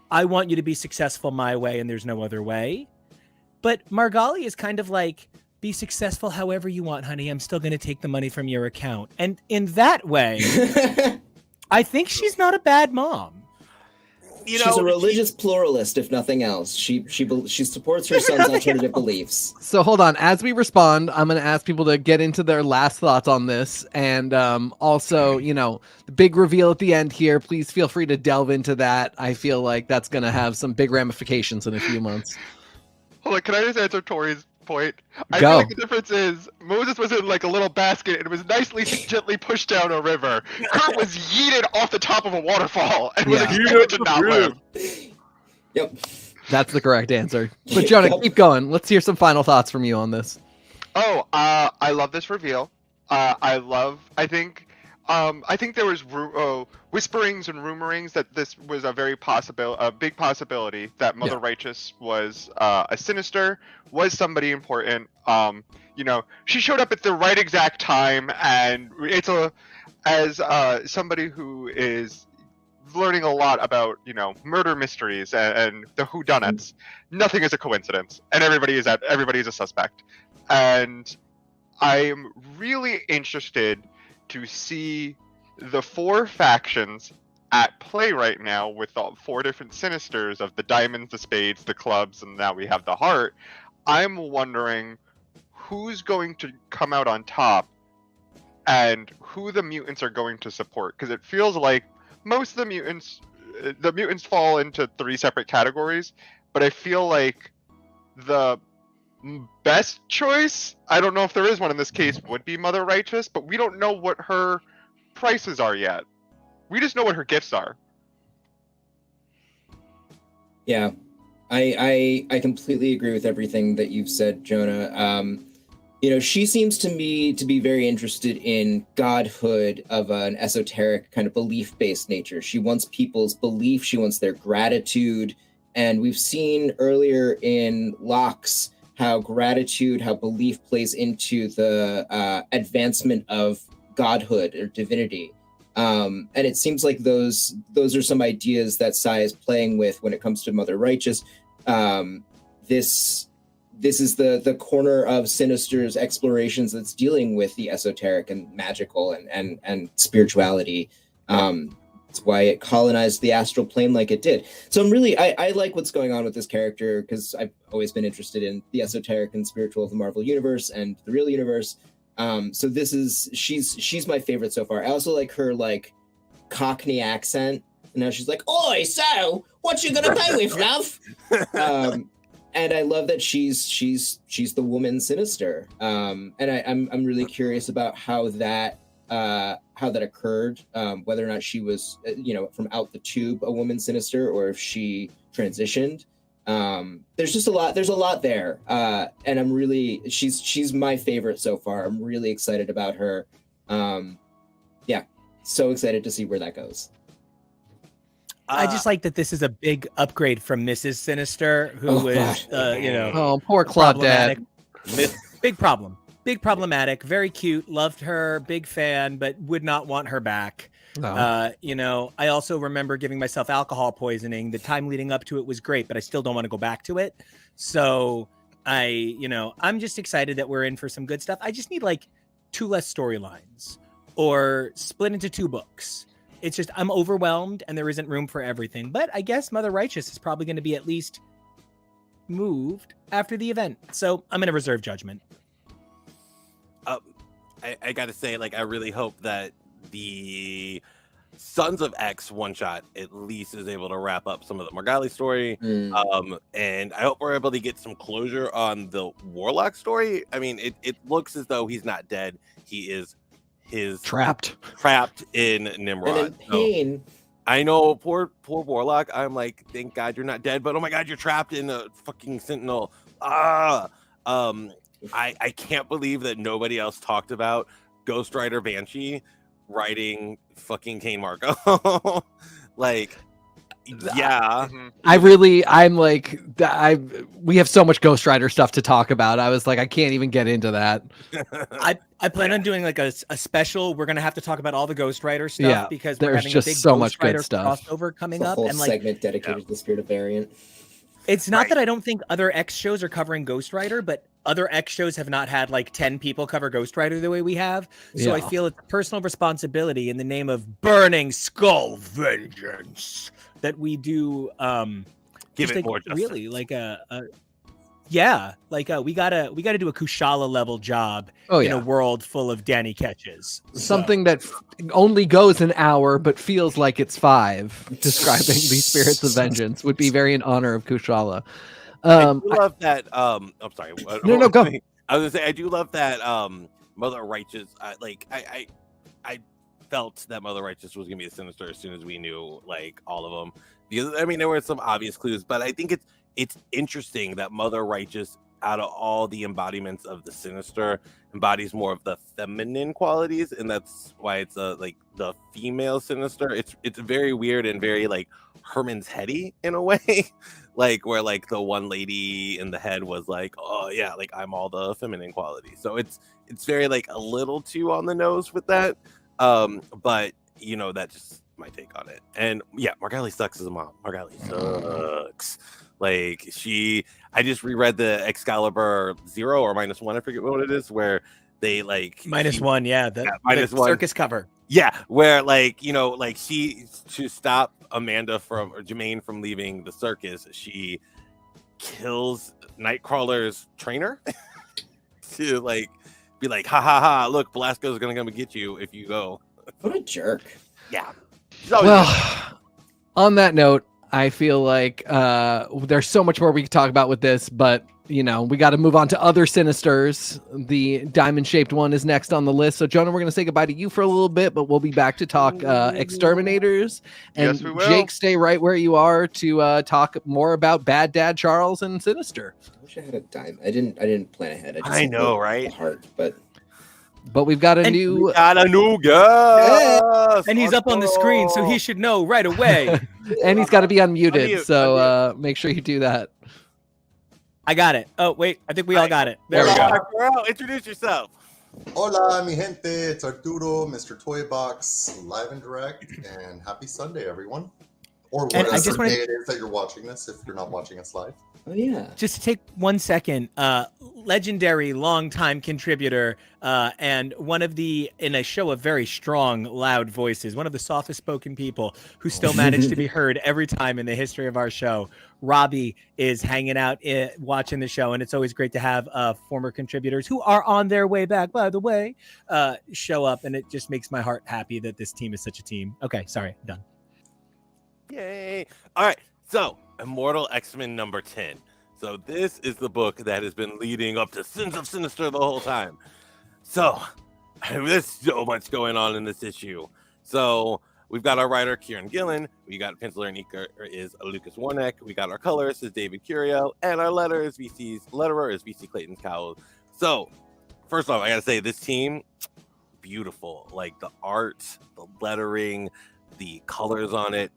[SPEAKER 1] I want you to be successful my way and there's no other way. But Margali is kind of like, be successful however you want, honey. I'm still going to take the money from your account. And in that way, I think she's not a bad mom.
[SPEAKER 4] She's a religious pluralist, if nothing else. She supports her son's alternative beliefs.
[SPEAKER 2] So hold on. As we respond, I'm going to ask people to get into their last thoughts on this. And also, the big reveal at the end here, please feel free to delve into that. I feel like that's going to have some big ramifications in a few months.
[SPEAKER 5] Hold on, can I just answer Tori's point? I
[SPEAKER 2] Go.
[SPEAKER 5] feel like the difference is Moses was in like a little basket and was nicely gently pushed down a river. Kurt was yeeted off the top of a waterfall and was expected to not live.
[SPEAKER 4] Yep.
[SPEAKER 2] That's the correct answer. But Jonah, keep going. Let's hear some final thoughts from you on this.
[SPEAKER 5] I love this reveal. I think there was whisperings and rumorings that this was a big possibility that Mother Righteous was a Sinister, was somebody important. She showed up at the right exact time, and as somebody who is learning a lot about murder mysteries and the whodunits, nothing is a coincidence, and everybody is a suspect, and I am really interested to see the 4 factions at play right now with the 4 different Sinisters of the diamonds, the spades, the clubs, and now we have the heart. I'm wondering who's going to come out on top and who the mutants are going to support, because it feels like most of the mutants fall into 3 separate categories, but I feel like the best choice, I don't know if there is one in this case, would be Mother Righteous, but we don't know what her prices are yet. We just know what her gifts are.
[SPEAKER 4] Yeah, I completely agree with everything that you've said, Jonah. She seems to me to be very interested in godhood of an esoteric kind of belief-based nature. She wants people's belief, she wants their gratitude, and we've seen earlier in Locke's how gratitude, how belief plays into the advancement of godhood or divinity. And it seems like those are some ideas that Sai is playing with when it comes to Mother Righteous. This is the corner of Sinister's explorations that's dealing with the esoteric and magical and spirituality. It's why it colonized the astral plane like it did. So I like what's going on with this character, because I've always been interested in the esoteric and spiritual of the Marvel universe and the real universe. So she's my favorite so far. I also like her Cockney accent. And now she's like, "Oi, so what you gonna play with, love?" And I love that she's the woman Sinister. And I'm really curious about how that occurred, whether or not she was, from out the tube a woman Sinister, or if she transitioned. There's a lot there, and I'm really she's my favorite so far. I'm really excited about her. So excited to see where that goes.
[SPEAKER 1] I just like that this is a big upgrade from Mrs. Sinister, who was,
[SPEAKER 2] Oh, poor Claudette.
[SPEAKER 1] Big problematic, very cute, loved her, big fan, but would not want her back.
[SPEAKER 2] No.
[SPEAKER 1] I also remember giving myself alcohol poisoning. The time leading up to it was great, but I still don't want to go back to it. So I'm just excited that we're in for some good stuff. I just need like 2 less storylines or split into 2 books. It's just I'm overwhelmed and there isn't room for everything. But I guess Mother Righteous is probably going to be at least moved after the event. So I'm going to reserve judgment.
[SPEAKER 3] I got to say, like, I really hope that the Sons of X one-shot at least is able to wrap up some of the Margali story. And I hope we're able to get some closure on the Warlock story. I mean, it looks as though he's not dead. He is trapped in Nimrod.
[SPEAKER 4] And in pain.
[SPEAKER 3] So, I know, poor Warlock. I'm like, thank God you're not dead, but oh my God, you're trapped in a fucking Sentinel. I can't believe that nobody else talked about Ghost Rider Banshee writing fucking Kane Marco. Like, yeah.
[SPEAKER 2] We have so much Ghost Rider stuff to talk about. I was like, I can't even get into that.
[SPEAKER 1] I plan on doing like a special. We're gonna have to talk about all the Ghost Rider stuff because we're
[SPEAKER 2] there's
[SPEAKER 1] having
[SPEAKER 2] just
[SPEAKER 1] a big
[SPEAKER 2] so
[SPEAKER 1] Ghost
[SPEAKER 2] much
[SPEAKER 1] Rider
[SPEAKER 2] good stuff
[SPEAKER 1] crossover coming
[SPEAKER 4] a
[SPEAKER 1] up,
[SPEAKER 4] whole
[SPEAKER 1] and like
[SPEAKER 4] segment dedicated to the Spirit of Variant.
[SPEAKER 1] It's not that I don't think other X shows are covering Ghost Rider, but other X shows have not had like 10 people cover Ghost Rider the way we have. So I feel it's a personal responsibility in the name of Burning Skull Vengeance that we do
[SPEAKER 3] Give it more justice.
[SPEAKER 1] really like we gotta do a Kushala level job in a world full of Danny Ketches.
[SPEAKER 2] Something that only goes an hour but feels like it's 5. Describing the Spirits of Vengeance would be very in honor of Kushala.
[SPEAKER 3] I do love that. I'm sorry.
[SPEAKER 2] No, go.
[SPEAKER 3] I was gonna say I do love that. Mother Righteous. I felt that Mother Righteous was gonna be a Sinister as soon as we knew like all of them. Because I mean there were some obvious clues, but I think it's interesting that Mother Righteous, out of all the embodiments of the Sinister, embodies more of the feminine qualities, and that's why it's like the female Sinister. It's very weird and very like Herman's Heady in a way, like where like the one lady in the head was like, oh yeah, like I'm all the feminine qualities. So it's very like a little too on the nose with that, but that's just my take on it. And yeah, Margali sucks as a mom. Margali sucks. Like I just reread the Excalibur 0 or -1, I forget what it is, where they like
[SPEAKER 1] -1, the
[SPEAKER 3] -1
[SPEAKER 1] circus cover.
[SPEAKER 3] Yeah, where she, to stop Amanda or Jermaine from leaving the circus, she kills Nightcrawler's trainer to like be like, ha ha ha, look, Belasco's gonna come and get you if you go.
[SPEAKER 4] What a jerk.
[SPEAKER 3] Yeah.
[SPEAKER 2] Well, on that note, I feel like there's so much more we could talk about with this, but we got to move on to other Sinisters. The diamond-shaped one is next on the list. So, Jonah, we're going to say goodbye to you for a little bit, but we'll be back to talk X-Terminators. And
[SPEAKER 5] yes, we will.
[SPEAKER 2] Jake, stay right where you are to talk more about Bad Dad Charles and Sinister.
[SPEAKER 4] I wish I had a dime. I didn't plan ahead.
[SPEAKER 3] I know, right?
[SPEAKER 4] Heart, but
[SPEAKER 2] we got a new
[SPEAKER 3] guest,
[SPEAKER 1] and he's up on the screen, so he should know right away.
[SPEAKER 2] And he's got to be unmuted, so make sure you do that.
[SPEAKER 1] I got it. Oh wait, I think we all got it. There we go.
[SPEAKER 3] Arturo, introduce yourself.
[SPEAKER 6] Hola, mi gente. It's Arturo, Mr. Toybox, live and direct, and happy Sunday, everyone. Or whatever day it is that you're watching this, if you're not watching us live.
[SPEAKER 4] Oh yeah.
[SPEAKER 1] Just to take 1 second, legendary longtime contributor, and one of in a show of very strong, loud voices, one of the softest spoken people who still managed to be heard every time in the history of our show. Robbie is hanging out, watching the show, and it's always great to have former contributors who are on their way back, by the way, show up, and it just makes my heart happy that this team is such a team. Okay, sorry, I'm done.
[SPEAKER 3] Yay! All right, so Immortal X-Men number 10. So this is the book that has been leading up to Sins of Sinister the whole time. So there's so much going on in this issue. So we've got our writer Kieran Gillen, we got penciler and inker is Lucas Warneck, we got our colorist is David Curiel, and our letterer is VC Clayton Cowell. So first off, I gotta say this team, beautiful. Like the art, the lettering, the colors on it,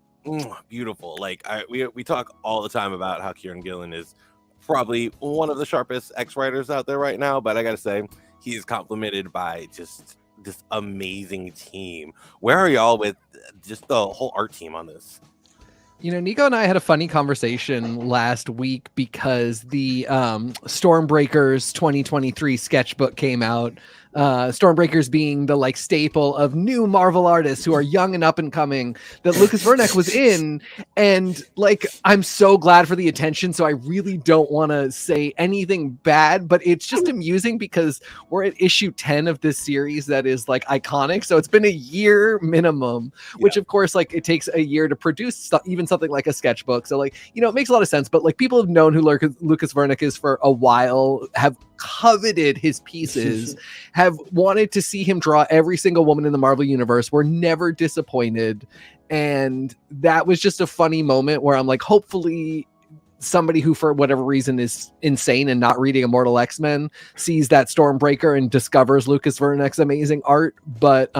[SPEAKER 3] beautiful. Like we talk all the time about how Kieran Gillen is probably one of the sharpest X writers out there right now, but I gotta say he is complimented by just this amazing team. Where are y'all with just the whole art team on this?
[SPEAKER 2] You know, Nico and I had a funny conversation last week because the Stormbreakers 2023 sketchbook came out. Stormbreakers being the like staple of new Marvel artists who are young and up and coming that Lucas Verneck was in. And like, I'm so glad for the attention. So I really don't want to say anything bad, but it's just amusing because we're at issue 10 of this series that is like iconic. So it's been a year minimum, which of course, like it takes a year to produce even something like a sketchbook. So like, you know, it makes a lot of sense, but like people have known who Lucas Verneck is for a while, have coveted his pieces, have wanted to see him draw every single woman in the Marvel universe. We're never disappointed. And that was just a funny moment where I'm like, hopefully somebody who for whatever reason is insane and not reading Immortal X-Men sees that Stormbreaker and discovers Lucas Verneck's amazing art. But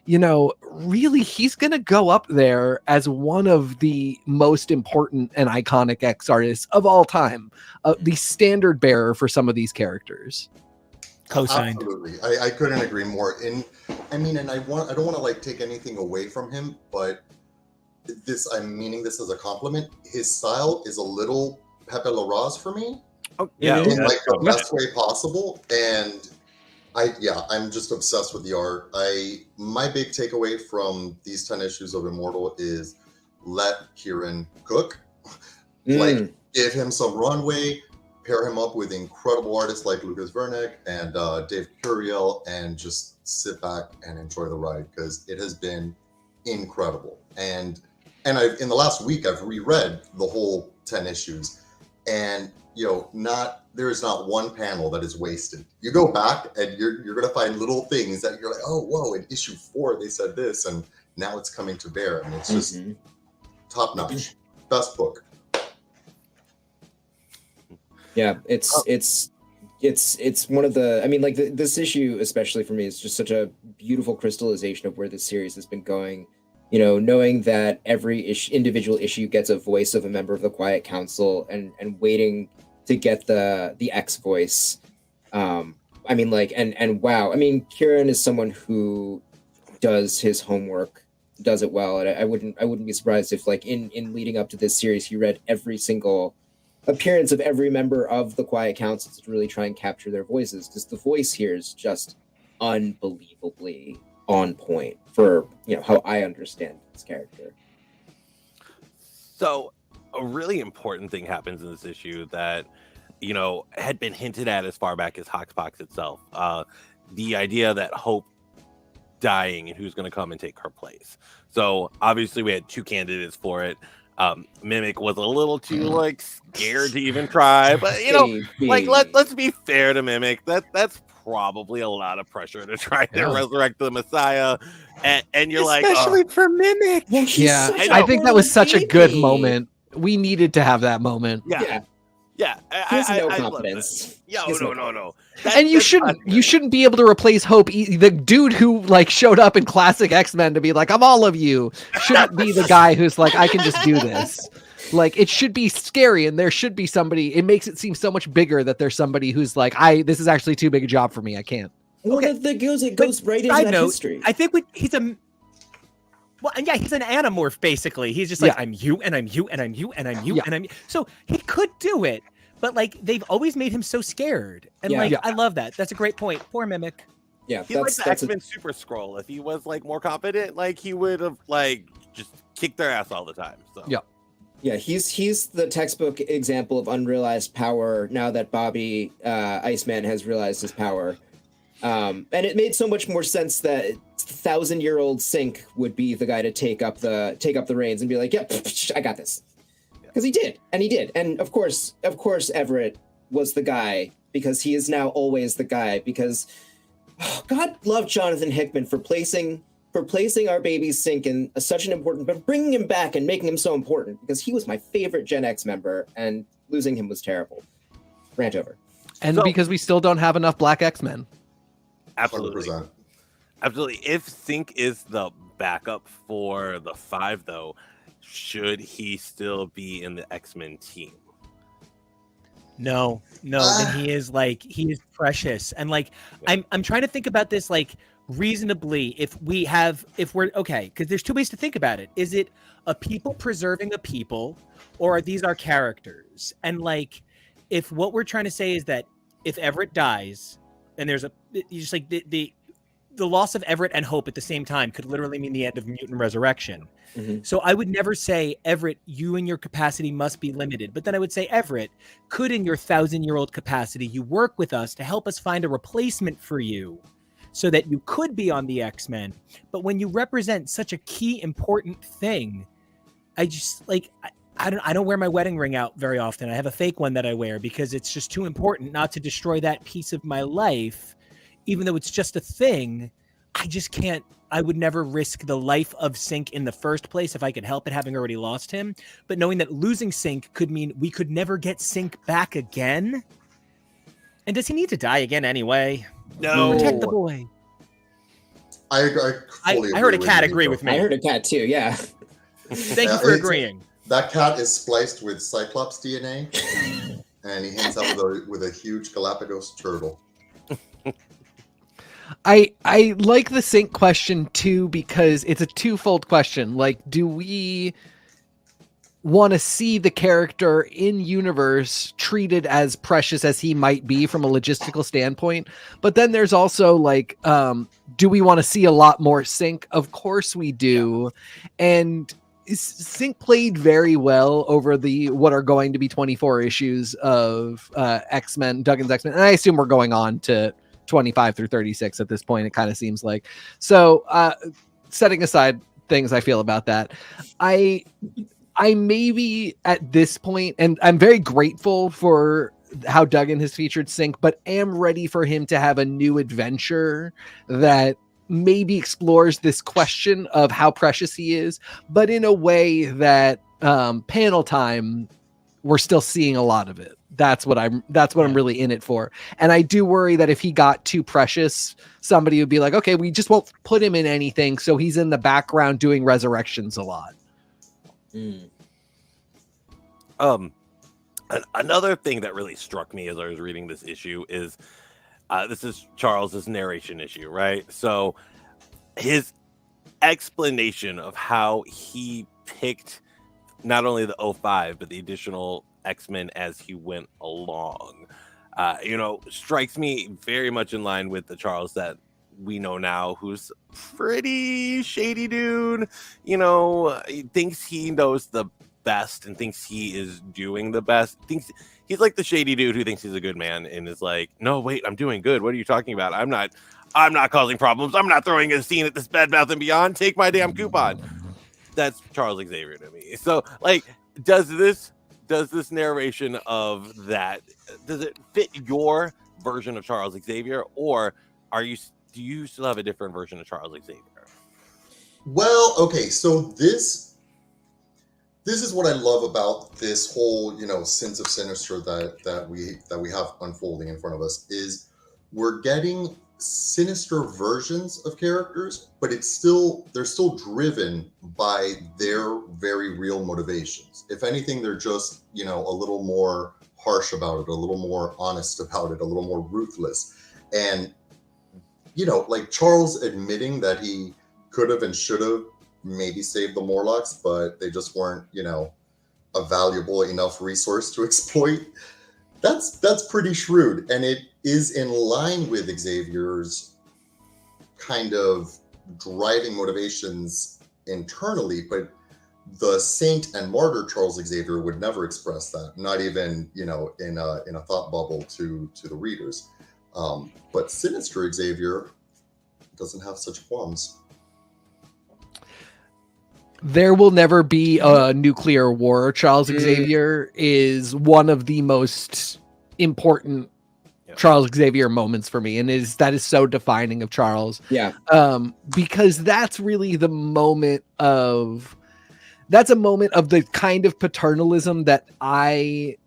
[SPEAKER 2] you know, really, he's going to go up there as one of the most important and iconic X artists of all time, the standard bearer for some of these characters.
[SPEAKER 1] Co-signed.
[SPEAKER 6] Absolutely, I couldn't agree more. And I don't want to like take anything away from him, but I'm meaning this as a compliment. His style is a little Pepe Larraz for me.
[SPEAKER 3] Oh yeah,
[SPEAKER 6] in like the best way possible, and I'm just obsessed with the art. My big takeaway from these 10 issues of Immortal is let Kieran cook. Like, give him some runway, pair him up with incredible artists like Lucas Verneck and Dave Curiel, and just sit back and enjoy the ride, because it has been incredible. And in the last week, I've reread the whole 10 issues, and there is not one panel that is wasted. You go back and you're going to find little things that you're like, oh, whoa, in issue 4 they said this, and now it's coming to bear, and it's just top notch. Best book.
[SPEAKER 4] Yeah, it's one of the, I mean, like this issue, especially for me, is just such a beautiful crystallization of where this series has been going. You know, knowing that every individual issue gets a voice of a member of the Quiet Council, and waiting to get the X voice. I mean, like, and wow, I mean, Kieran is someone who does his homework, does it well, and I wouldn't be surprised if, like, in leading up to this series, he read every single appearance of every member of the Quiet Council to really try and capture their voices, because the voice here is just unbelievably on point for, how I understand this character.
[SPEAKER 3] So a really important thing happens in this issue that, had been hinted at as far back as Hoxpox itself. The idea that Hope dying and who's going to come and take her place. So obviously we had 2 candidates for it. Mimic was a little too scared to even try, but let's be fair to Mimic. That's probably a lot of pressure to try to resurrect the Messiah, and you're
[SPEAKER 1] especially for Mimic.
[SPEAKER 2] Yeah, I think that was such a good moment. We needed to have that moment.
[SPEAKER 3] Yeah.
[SPEAKER 4] He has no confidence.
[SPEAKER 3] No.
[SPEAKER 2] And you shouldn't be able to replace Hope. The dude who showed up in classic X-Men to be like, I'm all of you, shouldn't be the guy who's like, I can just do this. Like, it should be scary, and there should be somebody. It makes it seem so much bigger that there's somebody who's like, this is actually too big a job for me. I can't.
[SPEAKER 4] Okay. It goes right into that history.
[SPEAKER 1] I think he's an anamorph, basically. He's just like, I'm you, and I'm you, and I'm you, and I'm you, and I'm you. So he could do it, but they've always made him so scared. And I love that. That's a great point. Poor Mimic.
[SPEAKER 3] Yeah, he's like the X-Men Super Skrull. If he was more confident, he would have just kicked their ass all the time. So
[SPEAKER 4] yeah, he's the textbook example of unrealized power now that Bobby Iceman has realized his power. And it made so much more sense that 1,000-year-old Sync would be the guy to take up the reins and be like, "Yep, I got this," because he did, and of course, Everett was the guy because he is now always the guy because God love Jonathan Hickman for placing our baby Sync in such an important, but bringing him back and making him so important because he was my favorite Gen X member and losing him was terrible. Rant over.
[SPEAKER 2] And because we still don't have enough Black X-Men.
[SPEAKER 3] Absolutely.
[SPEAKER 6] 100%.
[SPEAKER 3] Absolutely. If Sync is the backup for the 5, though, should he still be in the X-Men team?
[SPEAKER 1] No, then he is precious. And like I'm trying to think about this like reasonably if we're okay, because there's 2 ways to think about it. Is it a people preserving a people, or are these our characters? And like if what we're trying to say is that if Everett dies, and there's just like the loss of Everett and Hope at the same time could literally mean the end of mutant resurrection.
[SPEAKER 4] Mm-hmm.
[SPEAKER 1] So I would never say, Everett, you and your capacity must be limited. But then I would say, Everett, could in your 1,000-year-old capacity, you work with us to help us find a replacement for you so that you could be on the X-Men. But when you represent such a key, important thing, I just like, I don't wear my wedding ring out very often. I have a fake one that I wear because it's just too important not to destroy that piece of my life, even though it's just a thing. I just can't. I would never risk the life of Sync in the first place if I could help it, having already lost him. But knowing that losing Sync could mean we could never get Sync back again. And does he need to die again anyway?
[SPEAKER 3] No.
[SPEAKER 1] Protect the boy.
[SPEAKER 6] I
[SPEAKER 1] heard a cat agree with me.
[SPEAKER 4] I heard a cat too. Yeah.
[SPEAKER 1] Thank you for agreeing.
[SPEAKER 6] That cat is spliced with Cyclops DNA, and he hangs out with a huge Galapagos turtle.
[SPEAKER 2] I like the Sync question too because it's a twofold question. Like, do we want to see the character in universe treated as precious as he might be from a logistical standpoint? But then there's also like, do we want to see a lot more Sync? Of course we do. Yeah. And Sync played very well over the what are going to be 24 issues of X-Men, Duggan's X-Men. And I assume we're going on to 25 through 36 at this point, it kind of seems like. So setting aside things I feel about that, I maybe at this point, and I'm very grateful for how Duggan has featured Sync, but am ready for him to have a new adventure that maybe explores this question of how precious he is, but in a way that panel time, we're still seeing a lot of it. That's what I'm really in it for. And I do worry that if he got too precious, somebody would be like, okay, we just won't put him in anything. So he's in the background doing resurrections a lot.
[SPEAKER 3] Another thing that really struck me as I was reading this issue is this is Charles's narration issue, right? So his explanation of how he picked not only the 05, but the additional X-Men as he went along, strikes me very much in line with the Charles that we know now, who's pretty shady dude, he thinks he knows the best and thinks he is doing the best. Thinks he's like the shady dude who thinks he's a good man and is like, no, wait, I'm doing good. What are you talking about? I'm not causing problems. I'm not throwing a scene at this Bed Bath and Beyond. Take my damn coupon. That's Charles Xavier to me. So, like, does this narration of that, does it fit your version of Charles Xavier, or do you still have a different version of Charles Xavier?
[SPEAKER 6] Well, okay, so this is what I love about this whole, Sins of Sinister that we have unfolding in front of us, is we're getting sinister versions of characters, but they're still driven by their very real motivations. If anything, they're just, a little more harsh about it, a little more honest about it, a little more ruthless. And, like Charles admitting that he could have and should have maybe saved the Morlocks, but they just weren't, a valuable enough resource to exploit. That's pretty shrewd, and it is in line with Xavier's kind of driving motivations internally, but the Saint and Martyr Charles Xavier would never express that, not even in a thought bubble to the readers. But Sinister Xavier doesn't have such qualms.
[SPEAKER 2] There will never be a nuclear war. Charles Xavier is one of the most important Charles Xavier moments for me, and that is so defining of Charles.
[SPEAKER 4] Yeah.
[SPEAKER 2] Because that's really the moment of the kind of paternalism that I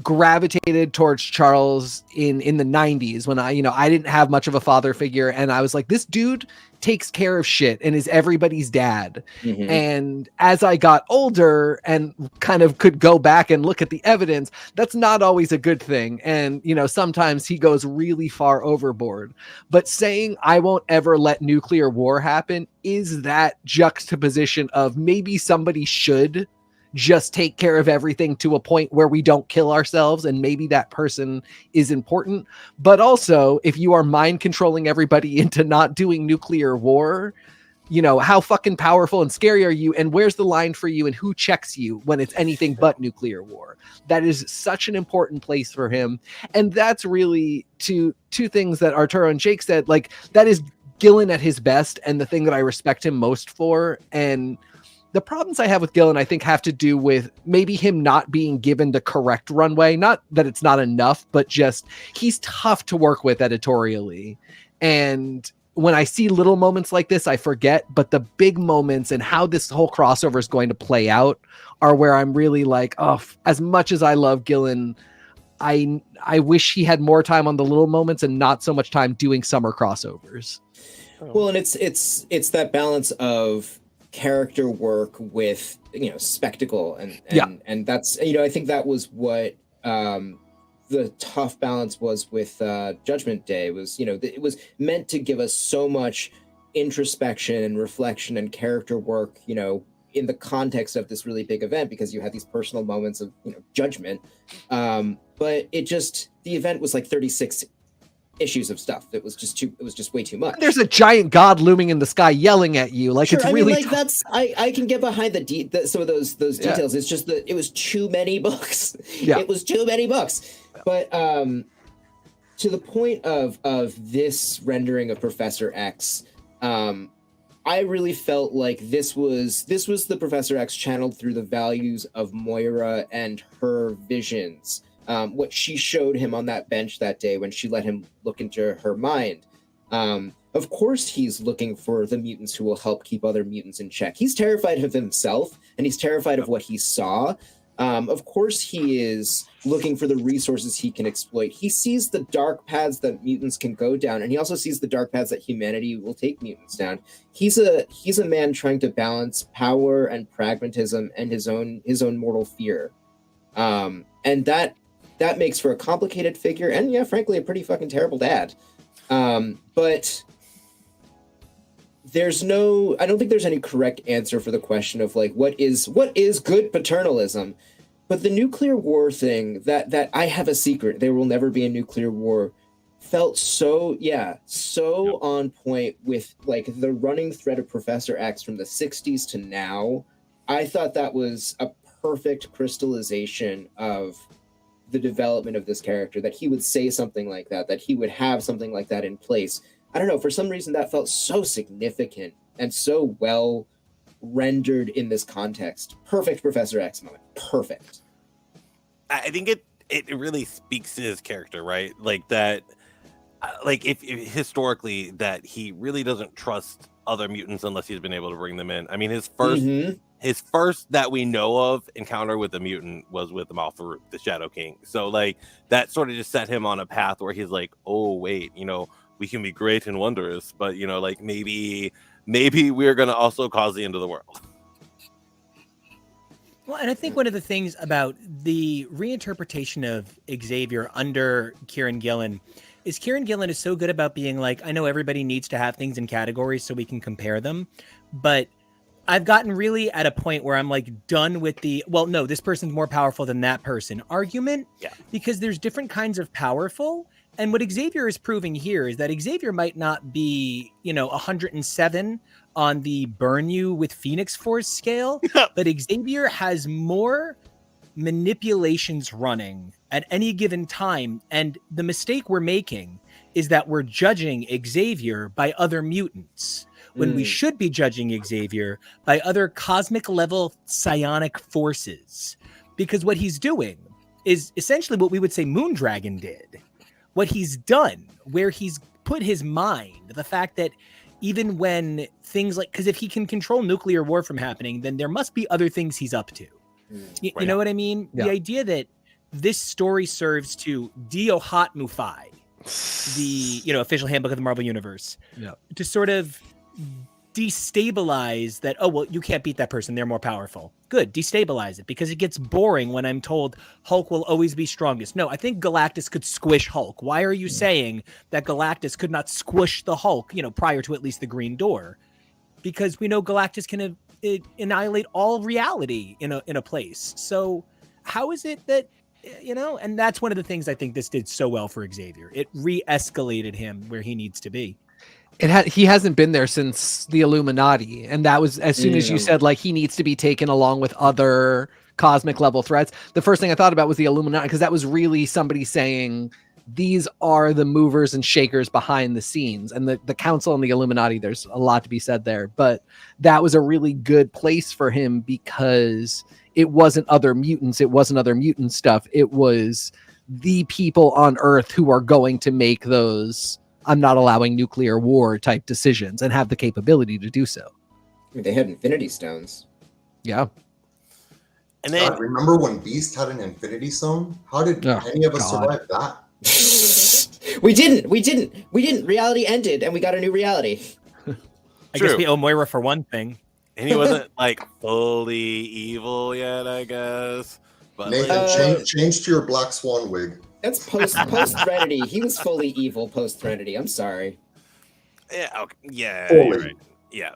[SPEAKER 2] gravitated towards Charles in the 90s when I didn't have much of a father figure, and I was like, this dude takes care of shit and is everybody's dad.
[SPEAKER 4] Mhm.
[SPEAKER 2] And as I got older and kind of could go back and look at the evidence, that's not always a good thing. And sometimes he goes really far overboard. But saying I won't ever let nuclear war happen is that juxtaposition of maybe somebody should just take care of everything to a point where we don't kill ourselves, and maybe that person is important. But also, if you are mind controlling everybody into not doing nuclear war, how fucking powerful and scary are you, and where's the line for you, and who checks you when it's anything but nuclear war? That is such an important place for him. And that's really two things that Arturo and Jake said, like, that is Gillen at his best, and the thing that I respect him most for. And the problems I have with Gillen, I think, have to do with maybe him not being given the correct runway. Not that it's not enough, but just he's tough to work with editorially. And when I see little moments like this, I forget. But the big moments and how this whole crossover is going to play out are where I'm really like, oh, as much as I love Gillen, I wish he had more time on the little moments and not so much time doing summer crossovers.
[SPEAKER 4] Well, and it's that balance of character work with spectacle and that's I think that was what the tough balance was with Judgment Day. Was it was meant to give us so much introspection and reflection and character work in the context of this really big event, because you had these personal moments of judgment, but the event was like 36 issues of stuff. It was just way too much.
[SPEAKER 2] There's a giant god looming in the sky yelling at you. Like, sure, it's really
[SPEAKER 4] that's I can get behind some of those details. It's just that it was too many books.
[SPEAKER 2] Yeah.
[SPEAKER 4] It was too many books. But to the point of this rendering of Professor X, I really felt like this was the Professor X channeled through the values of Moira and her visions. What she showed him on that bench that day when she let him look into her mind. Of course he's looking for the mutants who will help keep other mutants in check. He's terrified of himself, and he's terrified of what he saw. Of course he is looking for the resources he can exploit. He sees the dark paths that mutants can go down, and he also sees the dark paths that humanity will take mutants down. He's a man trying to balance power and pragmatism and his own mortal fear. And that makes for a complicated figure, and frankly, a pretty fucking terrible dad. But I don't think there's any correct answer for the question of like, what is good paternalism? But the nuclear war thing, that I have a secret, there will never be a nuclear war, felt so on point with like the running thread of Professor X from the 60s to now. I thought that was a perfect crystallization of the development of this character, that he would say something like that he would have something like that in place. I don't know, for some reason that felt so significant and so well rendered in this context. Perfect Professor X moment. Perfect.
[SPEAKER 3] I think it really speaks to his character, right? Like that, like if historically that he really doesn't trust other mutants unless he's been able to bring them in. I mean, his first that we know of encounter with a mutant was with Malfarouk, the Shadow King. So like that sort of just set him on a path where he's like, oh wait, we can be great and wondrous, but like maybe we're gonna also cause the end of the world.
[SPEAKER 1] Well, and I think one of the things about the reinterpretation of Xavier under Kieran Gillen is Kieran Gillen is so good about being like, I know everybody needs to have things in categories so we can compare them, but I've gotten really at a point where I'm like done with this person's more powerful than that person argument.
[SPEAKER 3] Yeah. Because
[SPEAKER 1] there's different kinds of powerful. And what Xavier is proving here is that Xavier might not be, 107 on the burn you with Phoenix Force scale, but Xavier has more manipulations running at any given time. And the mistake we're making is that we're judging Xavier by other mutants when we should be judging Xavier by other cosmic level psionic forces. Because what he's doing is essentially what we would say Moondragon did. What he's done, where he's put his mind, the fact that even when things like, because if he can control nuclear war from happening, then there must be other things he's up to. You know what I mean? Yeah. The idea that this story serves to Dio-Hot-Mufai, the official handbook of the Marvel Universe, to sort of destabilize that. Oh, well, you can't beat that person, they're more powerful. Good, destabilize it, because it gets boring when I'm told Hulk will always be strongest. No, I think Galactus could squish Hulk. Why are you saying that Galactus could not squish the Hulk, prior to at least the Green Door? Because we know Galactus can annihilate all reality in a place. So how is it that, and that's one of the things I think this did so well for Xavier. It re-escalated him where he needs to be.
[SPEAKER 2] He hasn't been there since the Illuminati, and that was as soon as you said like he needs to be taken along with other cosmic level threats. The first thing I thought about was the Illuminati, because that was really somebody saying these are the movers and shakers behind the scenes, and the Council and the Illuminati. There's a lot to be said there, but that was a really good place for him because it wasn't other mutants, it wasn't other mutant stuff. It was the people on Earth who are going to make those I'm not allowing nuclear war type decisions and have the capability to do so.
[SPEAKER 4] I mean, they had Infinity Stones.
[SPEAKER 2] Yeah.
[SPEAKER 6] And then remember when Beast had an Infinity Stone? How did any of us survive that?
[SPEAKER 4] We didn't. Reality ended and we got a new reality.
[SPEAKER 1] I guess we owe Moira for one thing.
[SPEAKER 3] And he wasn't like fully evil yet, I guess. But
[SPEAKER 6] Nathan, change to your Black Swan wig.
[SPEAKER 4] That's post Threnody. He was fully evil post Threnody. I'm sorry.
[SPEAKER 3] Yeah. Okay, yeah. You're right. Yeah.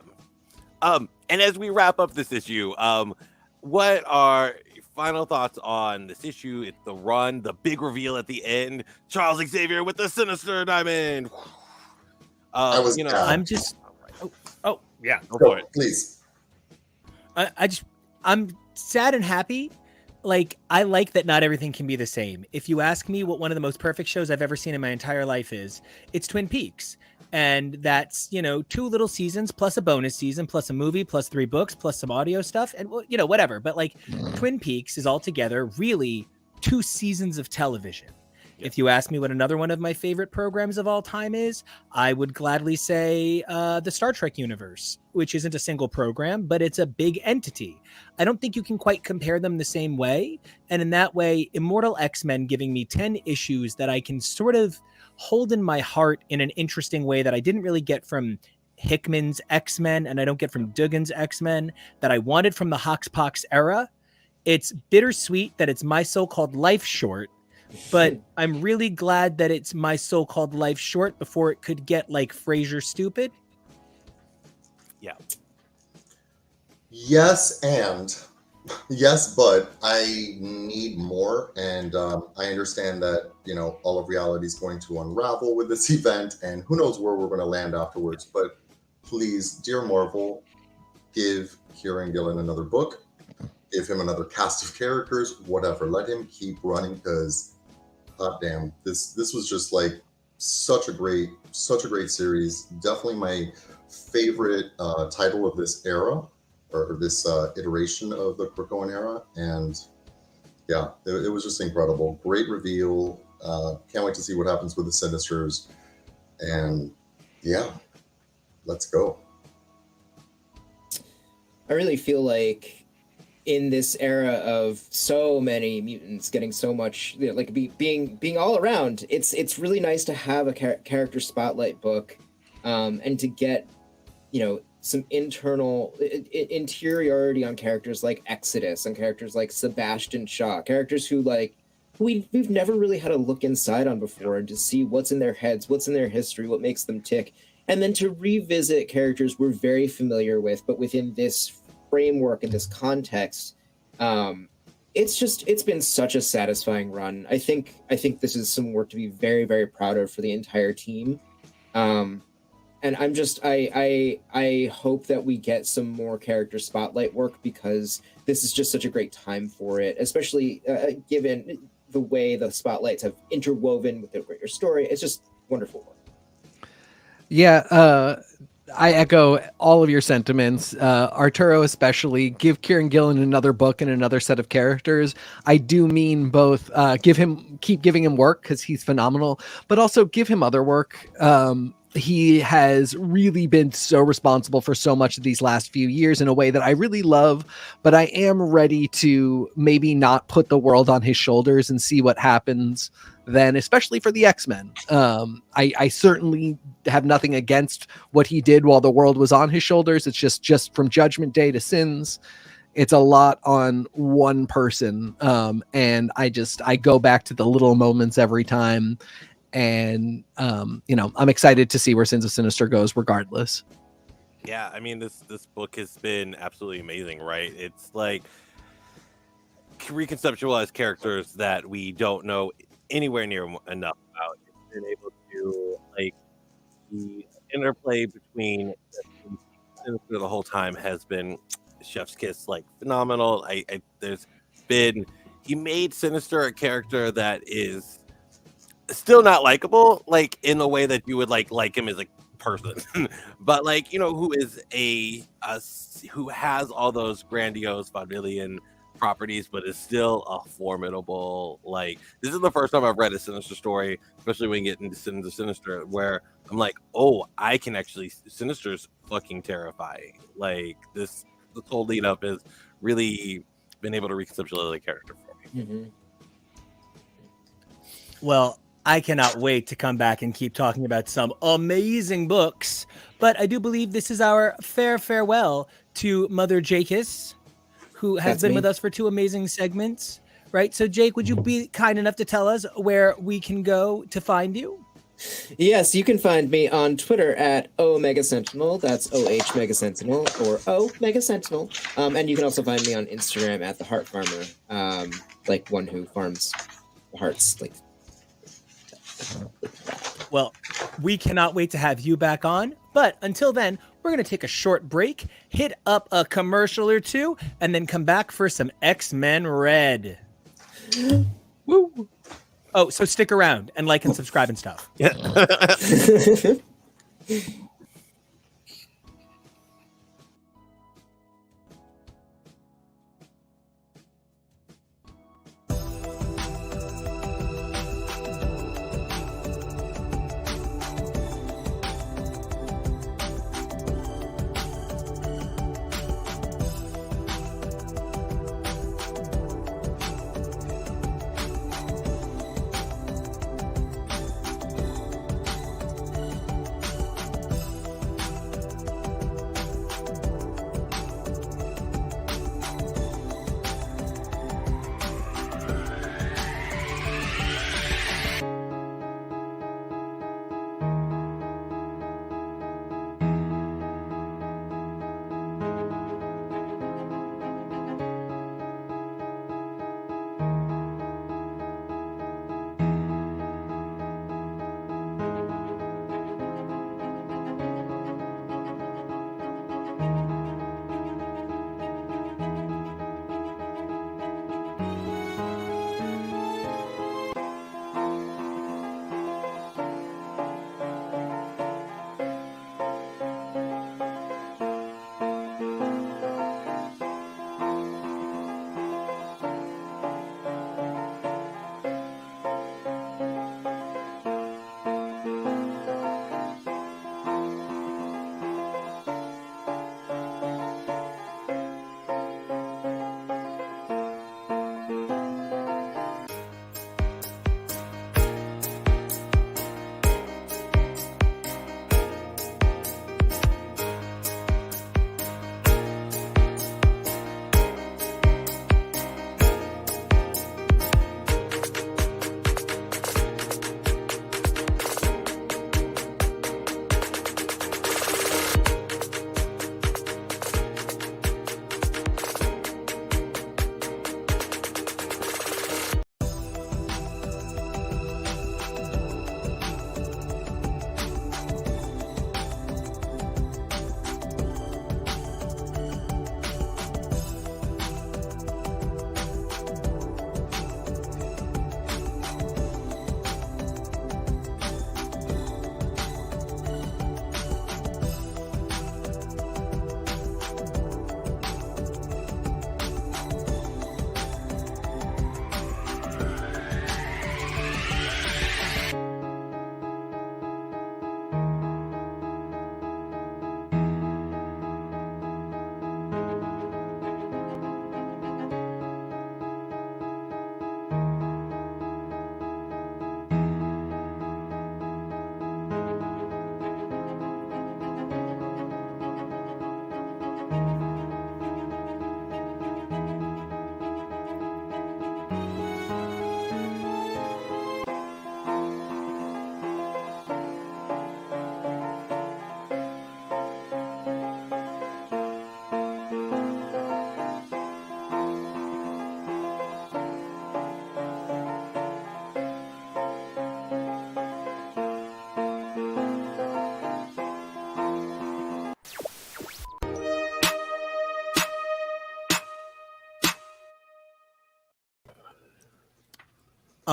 [SPEAKER 3] And as we wrap up this issue, what are your final thoughts on this issue? It's the run, the big reveal at the end. Charles Xavier with the Sinister Diamond.
[SPEAKER 1] I'm just. Oh yeah.
[SPEAKER 3] Go for it,
[SPEAKER 6] please.
[SPEAKER 1] I'm sad and happy. Like, I like that not everything can be the same. If you ask me what one of the most perfect shows I've ever seen in my entire life is, it's Twin Peaks. And that's, 2 little seasons plus a bonus season plus a movie plus 3 books plus some audio stuff and, whatever. But like Twin Peaks is altogether really 2 seasons of television. If you ask me what another one of my favorite programs of all time is, I would gladly say the Star Trek universe, which isn't a single program, but it's a big entity. I don't think you can quite compare them the same way. And in that way, Immortal X-Men giving me 10 issues that I can sort of hold in my heart in an interesting way that I didn't really get from Hickman's X-Men and I don't get from Duggan's X-Men, that I wanted from the Hoxpox era. It's bittersweet that it's my so-called life short, but I'm really glad that it's my so-called life short before it could get like Frasier stupid.
[SPEAKER 3] Yeah.
[SPEAKER 6] Yes, but I need more, and I understand that all of reality is going to unravel with this event, and who knows where we're going to land afterwards. But please, dear Marvel, give Kieran Gillen another book, give him another cast of characters, whatever. Let him keep running because. God damn, this was just like such a great series. Definitely my favorite title of this era or this iteration of the Krakoan era, and yeah, it was just incredible. Great reveal. Can't wait to see what happens with the Sinisters, and yeah, let's go.
[SPEAKER 4] I really feel like in this era of so many mutants getting so much, being all around, it's really nice to have a character spotlight book, and to get, some interiority on characters like Exodus, and characters like Sebastian Shaw, characters who we've never really had a look inside on before, and to see what's in their heads, what's in their history, what makes them tick, and then to revisit characters we're very familiar with, but within this framework and this context. It's been such a satisfying run. I think this is some work to be very, very proud of for the entire team. And I'm just I hope that we get some more character spotlight work, because this is just such a great time for it, especially given the way the spotlights have interwoven with the greater story. It's just wonderful book.
[SPEAKER 2] Yeah, I echo all of your sentiments. Arturo especially, give Kieran Gillen another book and another set of characters. I do mean both keep giving him work because he's phenomenal, but also give him other work. He has really been so responsible for so much of these last few years in a way that I really love, but I am ready to maybe not put the world on his shoulders and see what happens then, especially for the X-Men. I certainly have nothing against what he did while the world was on his shoulders. It's just from Judgment Day to Sins, it's a lot on one person. And I go back to the little moments every time. And, I'm excited to see where Sins of Sinister goes regardless.
[SPEAKER 3] Yeah, I mean, this book has been absolutely amazing, right? It's like reconceptualized characters that we don't know anywhere near enough about. It's been able to, like, the interplay between Sinister the whole time has been chef's kiss, like, phenomenal. He made Sinister a character that is still not likable, like in the way that you would like him as a person, but like, who is who has all those grandiose vaudevillian properties, but is still a formidable, like, this is the first time I've read a Sinister story, especially when you get into Sins of Sinister, where I'm like, oh, I can actually, Sinister's fucking terrifying. Like, this whole lead up has really been able to reconceptualize the character for me.
[SPEAKER 4] Mm-hmm.
[SPEAKER 1] Well, I cannot wait to come back and keep talking about some amazing books, but I do believe this is our farewell to Mother Jakis, who has
[SPEAKER 4] That's
[SPEAKER 1] been
[SPEAKER 4] me.
[SPEAKER 1] with us for 2 amazing segments, right? So Jake, would you be kind enough to tell us where we can go to find you?
[SPEAKER 4] Yes, you can find me on Twitter at Omega Sentinel. That's OH Mega Sentinel or O Mega Sentinel. And you can also find me on Instagram at the Heart Farmer, like one who farms the hearts. Like,
[SPEAKER 1] Well, we cannot wait to have you back on. But until then, we're going to take a short break, hit up a commercial or two, and then come back for some X-Men Red. Woo! Oh, so stick around and like and subscribe and stuff.
[SPEAKER 3] Yeah.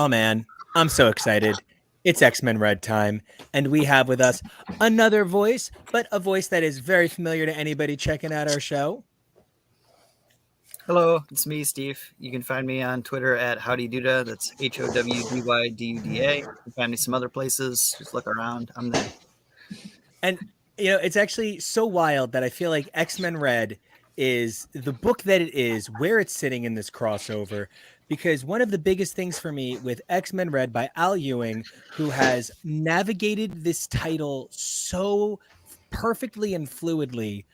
[SPEAKER 1] Oh man, I'm so excited. It's X-Men Red time, and we have with us another voice, but a voice that is very familiar to anybody checking out our show.
[SPEAKER 7] Hello, it's me, Steve. You can find me on Twitter at HowdyDuda. That's HOWDYDUDA. You can find me some other places. Just look around. I'm there.
[SPEAKER 1] And it's actually so wild that I feel like X-Men Red is the book that it is, where it's sitting in this crossover. Because one of the biggest things for me with X-Men Red by Al Ewing, who has navigated this title so perfectly and fluidly,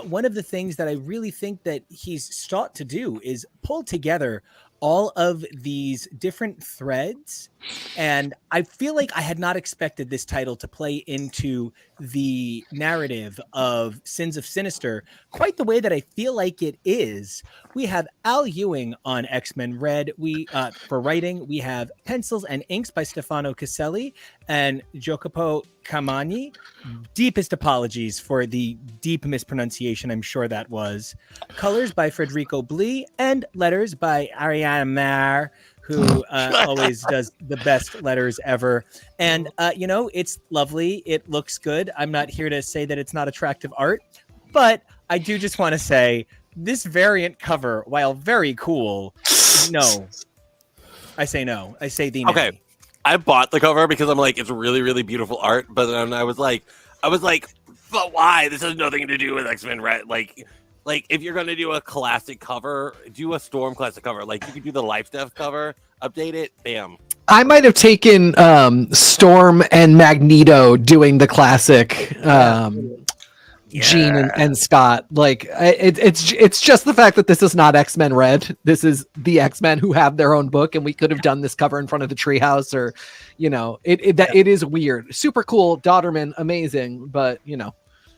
[SPEAKER 1] one of the things that I really think that he's sought to do is pull together all of these different threads. And I feel like I had not expected this title to play into the narrative of Sins of Sinister quite the way that I feel like it is. We have Al Ewing on X-Men Red. For writing, we have pencils and inks by Stefano Caselli and Jacopo Camagni. Deepest apologies for the deep mispronunciation, I'm sure that was. Colors by Federico Blee and letters by Ariana Mar, who always does the best letters ever. And, it's lovely. It looks good. I'm not here to say that it's not attractive art, but I do just want to say this variant cover, while very cool, no. I say no. I say the
[SPEAKER 3] Okay.
[SPEAKER 1] nay.
[SPEAKER 3] I bought the cover because I'm like, it's really, really beautiful art. But then I was like, but why? This has nothing to do with X-Men Red. Like if you're gonna do a classic cover, do a Storm classic cover. Like you could do the Life Death cover, update it, bam.
[SPEAKER 2] I might have taken Storm and Magneto doing the classic Jean and Scott. Like it's just the fact that this is not X-Men Red. This is the X-Men who have their own book, and we could have done this cover in front of the treehouse, or it is weird. Super cool, Dodderman, amazing, but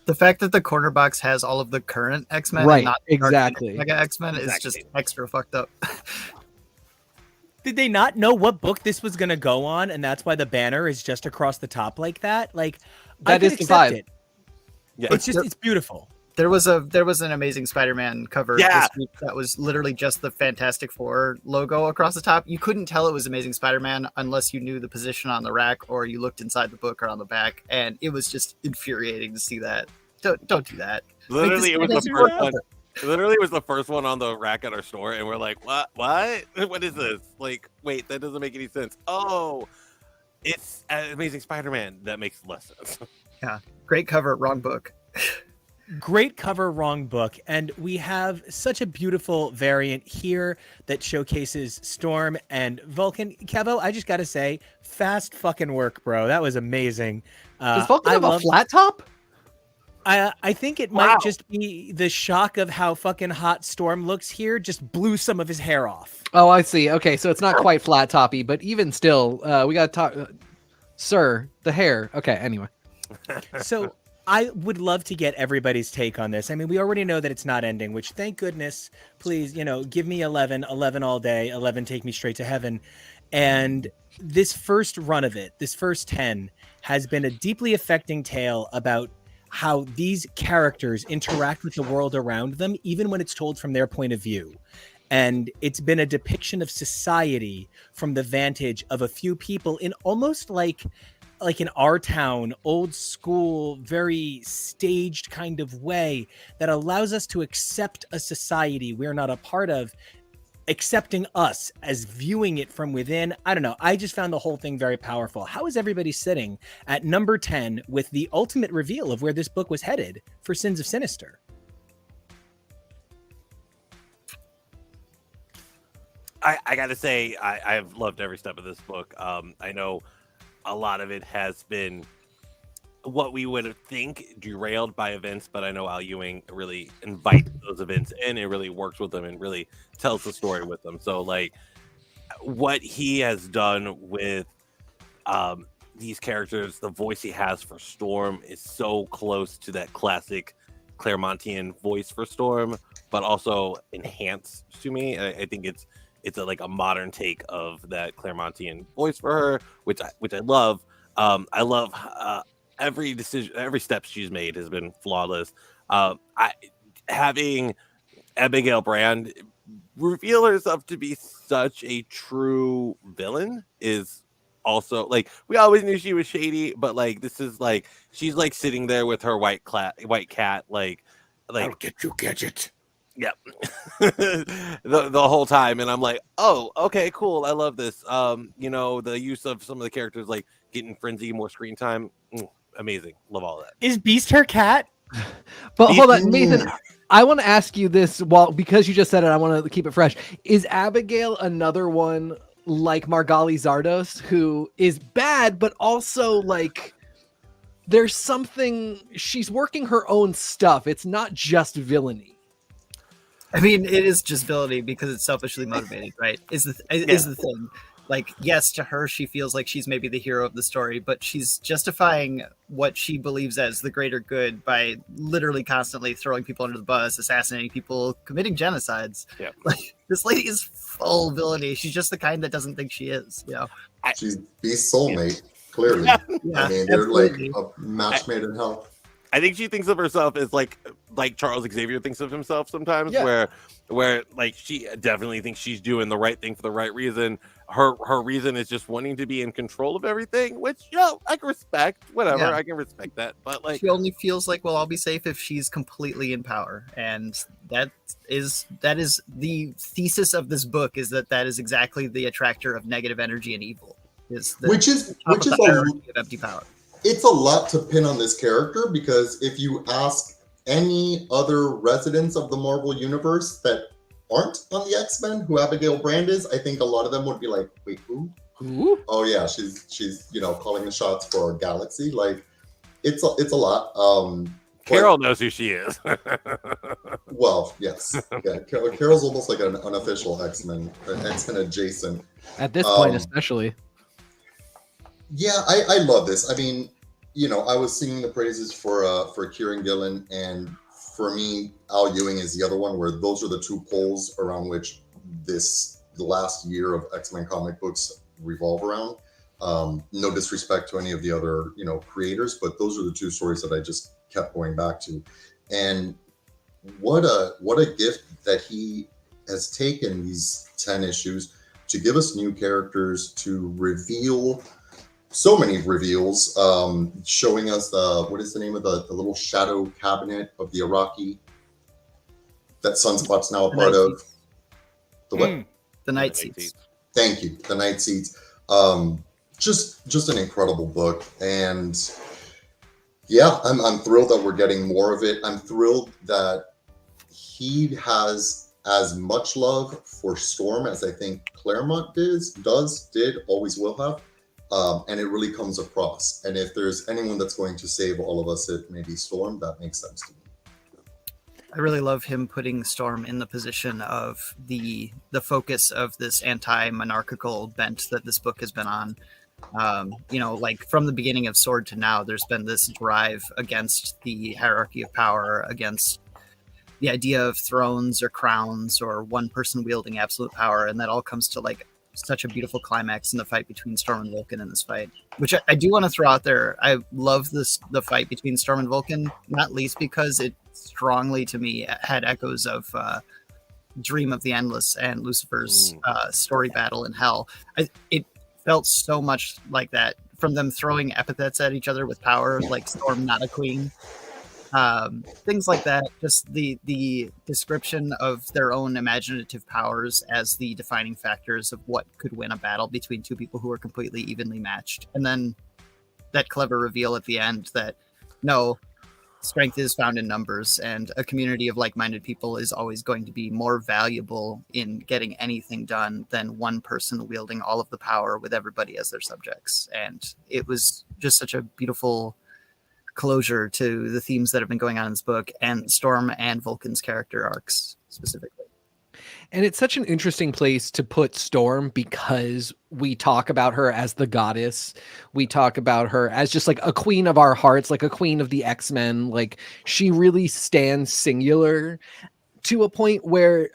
[SPEAKER 7] The fact that the corner box has all of the current X-Men,
[SPEAKER 2] Right,
[SPEAKER 7] and not
[SPEAKER 2] exactly.
[SPEAKER 7] Mega X-Men, is
[SPEAKER 1] Exactly.
[SPEAKER 7] just extra fucked up.
[SPEAKER 1] Did they not know what book this was going to go on, and that's why the banner is just across the top like that? Like, I
[SPEAKER 2] That
[SPEAKER 1] could
[SPEAKER 2] is the
[SPEAKER 1] accept
[SPEAKER 2] vibe.
[SPEAKER 1] it.
[SPEAKER 3] Yeah.
[SPEAKER 1] It's beautiful.
[SPEAKER 7] There was an Amazing Spider-Man cover
[SPEAKER 3] Yeah.
[SPEAKER 7] this week that was literally just the Fantastic Four logo across the top. You couldn't tell it was Amazing Spider-Man unless you knew the position on the rack or you looked inside the book or on the back, and it was just infuriating to see that. Don't do that.
[SPEAKER 3] Literally, it was the
[SPEAKER 1] Make this
[SPEAKER 3] first
[SPEAKER 1] cover.
[SPEAKER 3] one. Literally, it was the first one on the rack at our store, and we're like, "What? What? What is this? Like, wait, that doesn't make any sense." Oh, it's Amazing Spider-Man. That makes less sense.
[SPEAKER 7] Great cover, wrong book.
[SPEAKER 1] Great cover, wrong book. And we have such a beautiful variant here that showcases Storm and Vulcan. Kevo, I just got to say, fast fucking work, bro. That was amazing.
[SPEAKER 2] Does Vulcan
[SPEAKER 1] I
[SPEAKER 2] have a
[SPEAKER 1] love-
[SPEAKER 2] flat top?
[SPEAKER 1] I think it might just be the shock of how fucking hot Storm looks here just blew some of his hair off.
[SPEAKER 2] Oh, I see. Okay, so it's not quite flat toppy, but even still, we got to talk. Sir, the hair. Okay, anyway.
[SPEAKER 1] So I would love to get everybody's take on this. I mean, we already know that it's not ending, which thank goodness, please, give me 11 all day, 11 take me straight to heaven. And this first run of it, this first 10 has been a deeply affecting tale about how these characters interact with the world around them, even when it's told from their point of view. And it's been a depiction of society from the vantage of a few people in almost like in our town, old school, very staged kind of way that allows us to accept a society we're not a part of, accepting us as viewing it from within. I don't know. I just found the whole thing very powerful. How is everybody sitting at number 10 with the ultimate reveal of where this book was headed for Sins of Sinister?
[SPEAKER 3] I gotta say, I've loved every step of this book. I know a lot of it has been what we would think derailed by events, but I know Al Ewing really invites those events in and really works with them and really tells the story with them. So like what he has done with these characters, the voice he has for Storm is so close to that classic Claremontian voice for Storm, but also enhanced to me. I think it's like a modern take of that Claremontian voice for her, which I love. I love every decision, every step she's made has been flawless. Having Abigail Brand reveal herself to be such a true villain is also like we always knew she was shady, but like this is like she's like sitting there with her white cat, like
[SPEAKER 1] I'll get you, Gadget.
[SPEAKER 3] yep, the whole time, and I'm like, oh, okay, cool, I love this. You know, the use of some of the characters like getting frenzy, more screen time, amazing, love all of that.
[SPEAKER 1] Is Beast her cat?
[SPEAKER 2] But hold on, Nathan. I want to ask you this, because you just said it, I want to keep it fresh. Is Abigail another one like Margali Zardos, who is bad, but also like there's something, she's working her own stuff. It's not just villainy.
[SPEAKER 7] I mean, it is just villainy because it's selfishly motivated, right? Is the thing. Like, yes, to her, she feels like she's maybe the hero of the story, but she's justifying what she believes as the greater good by literally constantly throwing people under the bus, assassinating people, committing genocides.
[SPEAKER 3] Yeah.
[SPEAKER 7] Like, this lady is full villainy. She's just the kind that doesn't think she is, you know?
[SPEAKER 6] She's Beast's soulmate, clearly.
[SPEAKER 7] Yeah,
[SPEAKER 6] I mean, they're
[SPEAKER 7] absolutely.
[SPEAKER 6] like a match made in hell.
[SPEAKER 3] I think she thinks of herself as like Charles Xavier thinks of himself sometimes,
[SPEAKER 2] Yeah.
[SPEAKER 3] where like she definitely thinks she's doing the right thing for the right reason. Her reason is just wanting to be in control of everything, which I can respect. Whatever,
[SPEAKER 7] Yeah.
[SPEAKER 3] I can respect that. But like
[SPEAKER 7] She only feels like, well, I'll be safe if she's completely in power, and that is the thesis of this book, is that is exactly the attractor of negative energy and evil.
[SPEAKER 6] Which is
[SPEAKER 7] the hierarchy of empty power.
[SPEAKER 6] It's a lot to pin on this character, because if you ask any other residents of the Marvel universe that aren't on the X-Men who Abigail Brand is, I think a lot of them would be like, wait, who?
[SPEAKER 2] Who?
[SPEAKER 6] Oh yeah, she's calling the shots for our galaxy. Like it's a lot.
[SPEAKER 3] Carol knows who she is.
[SPEAKER 6] Well, yes. Yeah, Carol's almost like an unofficial X-Men adjacent.
[SPEAKER 2] At this point, especially.
[SPEAKER 6] Yeah, I love this. I mean, I was singing the praises for Kieran Gillen, and for me, Al Ewing is the other one, where those are the two poles around which the last year of X-Men comic books revolve around. No disrespect to any of the other, creators, but those are the two stories that I just kept going back to. And what a gift that he has taken these 10 issues to give us new characters, to reveal so many reveals, showing us what is the name of the little shadow cabinet of the Iraqi that Sunspot's now a part of. The what?
[SPEAKER 7] The Night Seats.
[SPEAKER 6] Thank you. The Night Seats. Just an incredible book, and yeah, I'm thrilled that we're getting more of it. I'm thrilled that he has as much love for Storm as I think Claremont did, always will have. And it really comes across. And if there's anyone that's going to save all of us, it may be Storm. That makes sense to me.
[SPEAKER 7] I really love him putting Storm in the position of the focus of this anti-monarchical bent that this book has been on. Like from the beginning of Sword to now, there's been this drive against the hierarchy of power, against the idea of thrones or crowns or one person wielding absolute power. And that all comes to like such a beautiful climax in the fight between Storm and Vulcan in this fight, which I do want to throw out there. I love the fight between Storm and Vulcan, not least because it strongly to me had echoes of Dream of the Endless and Lucifer's story battle in Hell. It felt so much like that, from them throwing epithets at each other with power, like Storm not a queen. Things like that, just the description of their own imaginative powers as the defining factors of what could win a battle between two people who are completely evenly matched. And then that clever reveal at the end that no, strength is found in numbers, and a community of like-minded people is always going to be more valuable in getting anything done than one person wielding all of the power with everybody as their subjects. And it was just such a beautiful closure to the themes that have been going on in this book, and Storm and Vulcan's character arcs specifically.
[SPEAKER 2] And it's such an interesting place to put Storm, because we talk about her as the goddess. We talk about her as just like a queen of our hearts, like a queen of the X-Men. Like she really stands singular to a point where,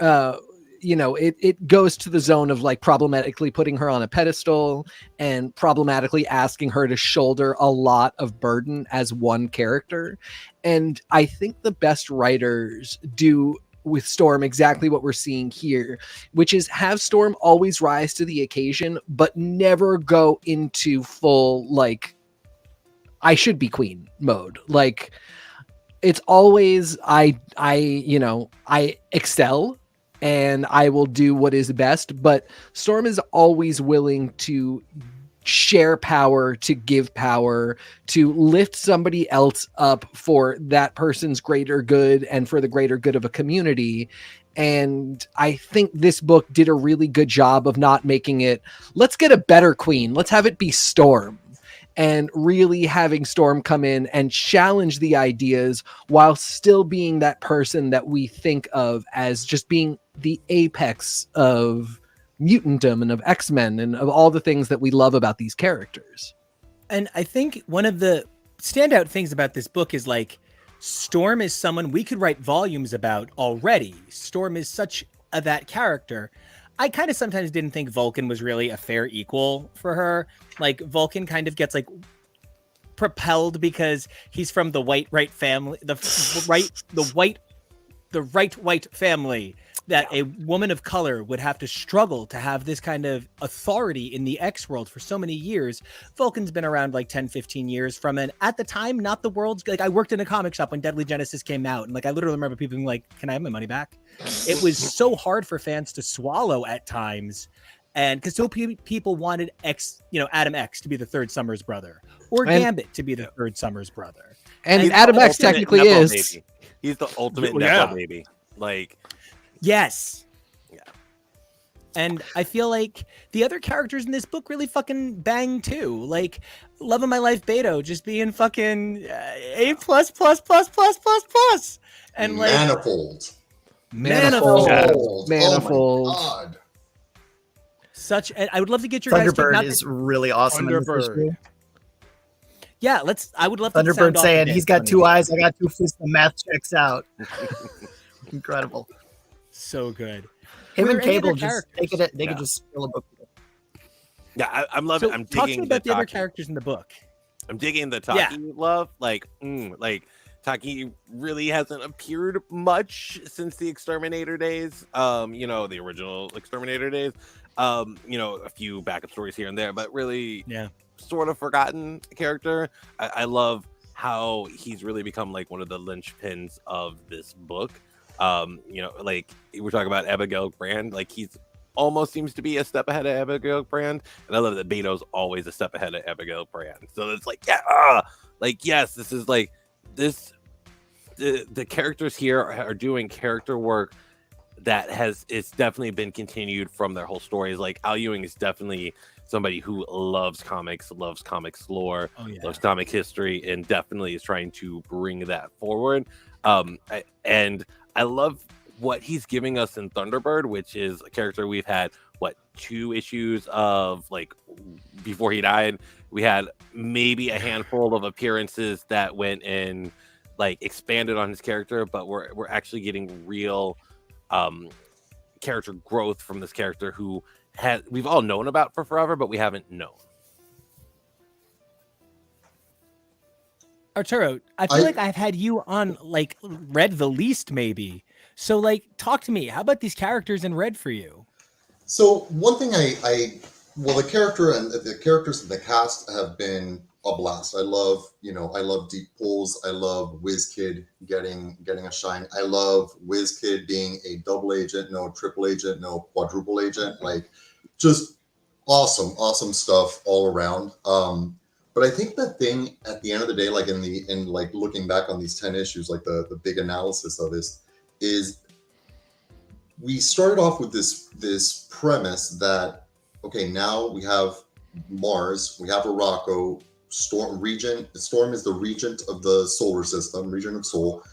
[SPEAKER 2] it goes to the zone of like problematically putting her on a pedestal and problematically asking her to shoulder a lot of burden as one character. And I think the best writers do with Storm exactly what we're seeing here, which is have Storm always rise to the occasion, but never go into full, like, I should be queen mode. Like, it's always, I excel and I will do what is best, but Storm is always willing to share power, to give power, to lift somebody else up for that person's greater good and for the greater good of a community. And I think this book did a really good job of not making it, let's get a better queen, let's have it be Storm, and really having Storm come in and challenge the ideas while still being that person that we think of as just being the apex of mutantdom and of X-Men and of all the things that we love about these characters.
[SPEAKER 1] And I think one of the standout things about this book is, like, Storm is someone we could write volumes about already. Storm is such that character. I kind of sometimes didn't think Vulcan was really a fair equal for her. Like, Vulcan kind of gets, like, propelled because he's from the white family, the right white family, that a woman of color would have to struggle to have this kind of authority in the X world for so many years. Vulcan's been around like 10, 15 years from an, at the time, not the world's, like, I worked in a comic shop when Deadly Genesis came out. And, like, I literally remember people being like, can I have my money back? It was so hard for fans to swallow at times. And because so people wanted Adam X to be the third Summers brother, or Gambit to be the third Summers brother.
[SPEAKER 2] And Adam X technically is.
[SPEAKER 3] Baby. He's the ultimate
[SPEAKER 1] Yeah.
[SPEAKER 3] Nepo baby. Like,
[SPEAKER 1] yes.
[SPEAKER 3] Yeah.
[SPEAKER 1] And I feel like the other characters in this book really fucking bang too. Like, Love of My Life Beto just being fucking A+++++++. And like
[SPEAKER 6] Manifold.
[SPEAKER 1] Manifold.
[SPEAKER 6] Oh
[SPEAKER 2] Manifold.
[SPEAKER 6] my God.
[SPEAKER 1] Such, and I would love to get your guys' take,
[SPEAKER 7] Thunderbird
[SPEAKER 1] not
[SPEAKER 7] is
[SPEAKER 1] that-
[SPEAKER 7] really awesome. In this
[SPEAKER 1] Thunderbird.
[SPEAKER 7] issue.
[SPEAKER 1] Yeah, I would love to sound
[SPEAKER 7] Thunderbird
[SPEAKER 1] off
[SPEAKER 7] saying
[SPEAKER 1] a
[SPEAKER 7] he's
[SPEAKER 1] bit
[SPEAKER 7] got
[SPEAKER 1] on
[SPEAKER 7] two
[SPEAKER 1] it.
[SPEAKER 7] eyes, I got two fists, the math checks out. Incredible.
[SPEAKER 1] So good.
[SPEAKER 7] Him
[SPEAKER 1] Were
[SPEAKER 7] and
[SPEAKER 1] there any
[SPEAKER 7] Cable
[SPEAKER 1] other
[SPEAKER 7] just
[SPEAKER 1] characters?
[SPEAKER 7] they could just steal a book.
[SPEAKER 3] yeah, I'm loving.
[SPEAKER 1] So
[SPEAKER 3] I'm
[SPEAKER 1] talk to
[SPEAKER 3] digging
[SPEAKER 1] me about the other
[SPEAKER 3] Taki.
[SPEAKER 1] characters in the book.
[SPEAKER 3] I'm digging the Taki love. Like Taki really hasn't appeared much since the Exterminator days. The original Exterminator days. A few backup stories here and there, but really, sort of forgotten character. I love how he's really become like one of the linchpins of this book. Like we're talking about Abigail Brand, like he's almost seems to be a step ahead of Abigail Brand, and I love that Beto's always a step ahead of Abigail Brand. So it's like, yes, this is like this. The characters here are doing character work that it's definitely been continued from their whole stories. Like Al Ewing is definitely somebody who loves comics lore, loves comic history, and definitely is trying to bring that forward. And I love what he's giving us in Thunderbird, which is a character we've had 2 issues of. Like before he died, we had maybe a handful of appearances that went and like expanded on his character, but we're actually getting real character growth from this character who we've all known about for forever, but we haven't known.
[SPEAKER 1] Arturo, I feel like I've had you on like Red the least, maybe. So like, talk to me. How about these characters in Red for you?
[SPEAKER 6] So one thing the character and the characters in the cast have been a blast. I love Deep Pulls. I love WizKid getting a shine. I love WizKid being a double agent, no triple agent, no quadruple agent. Like, just awesome stuff all around. But I think the thing at the end of the day, like in looking back on these 10 issues, like the big analysis of this is we started off with this premise that, okay, now we have Mars, we have Arakko, Storm is the regent of the solar system, regent of Sol,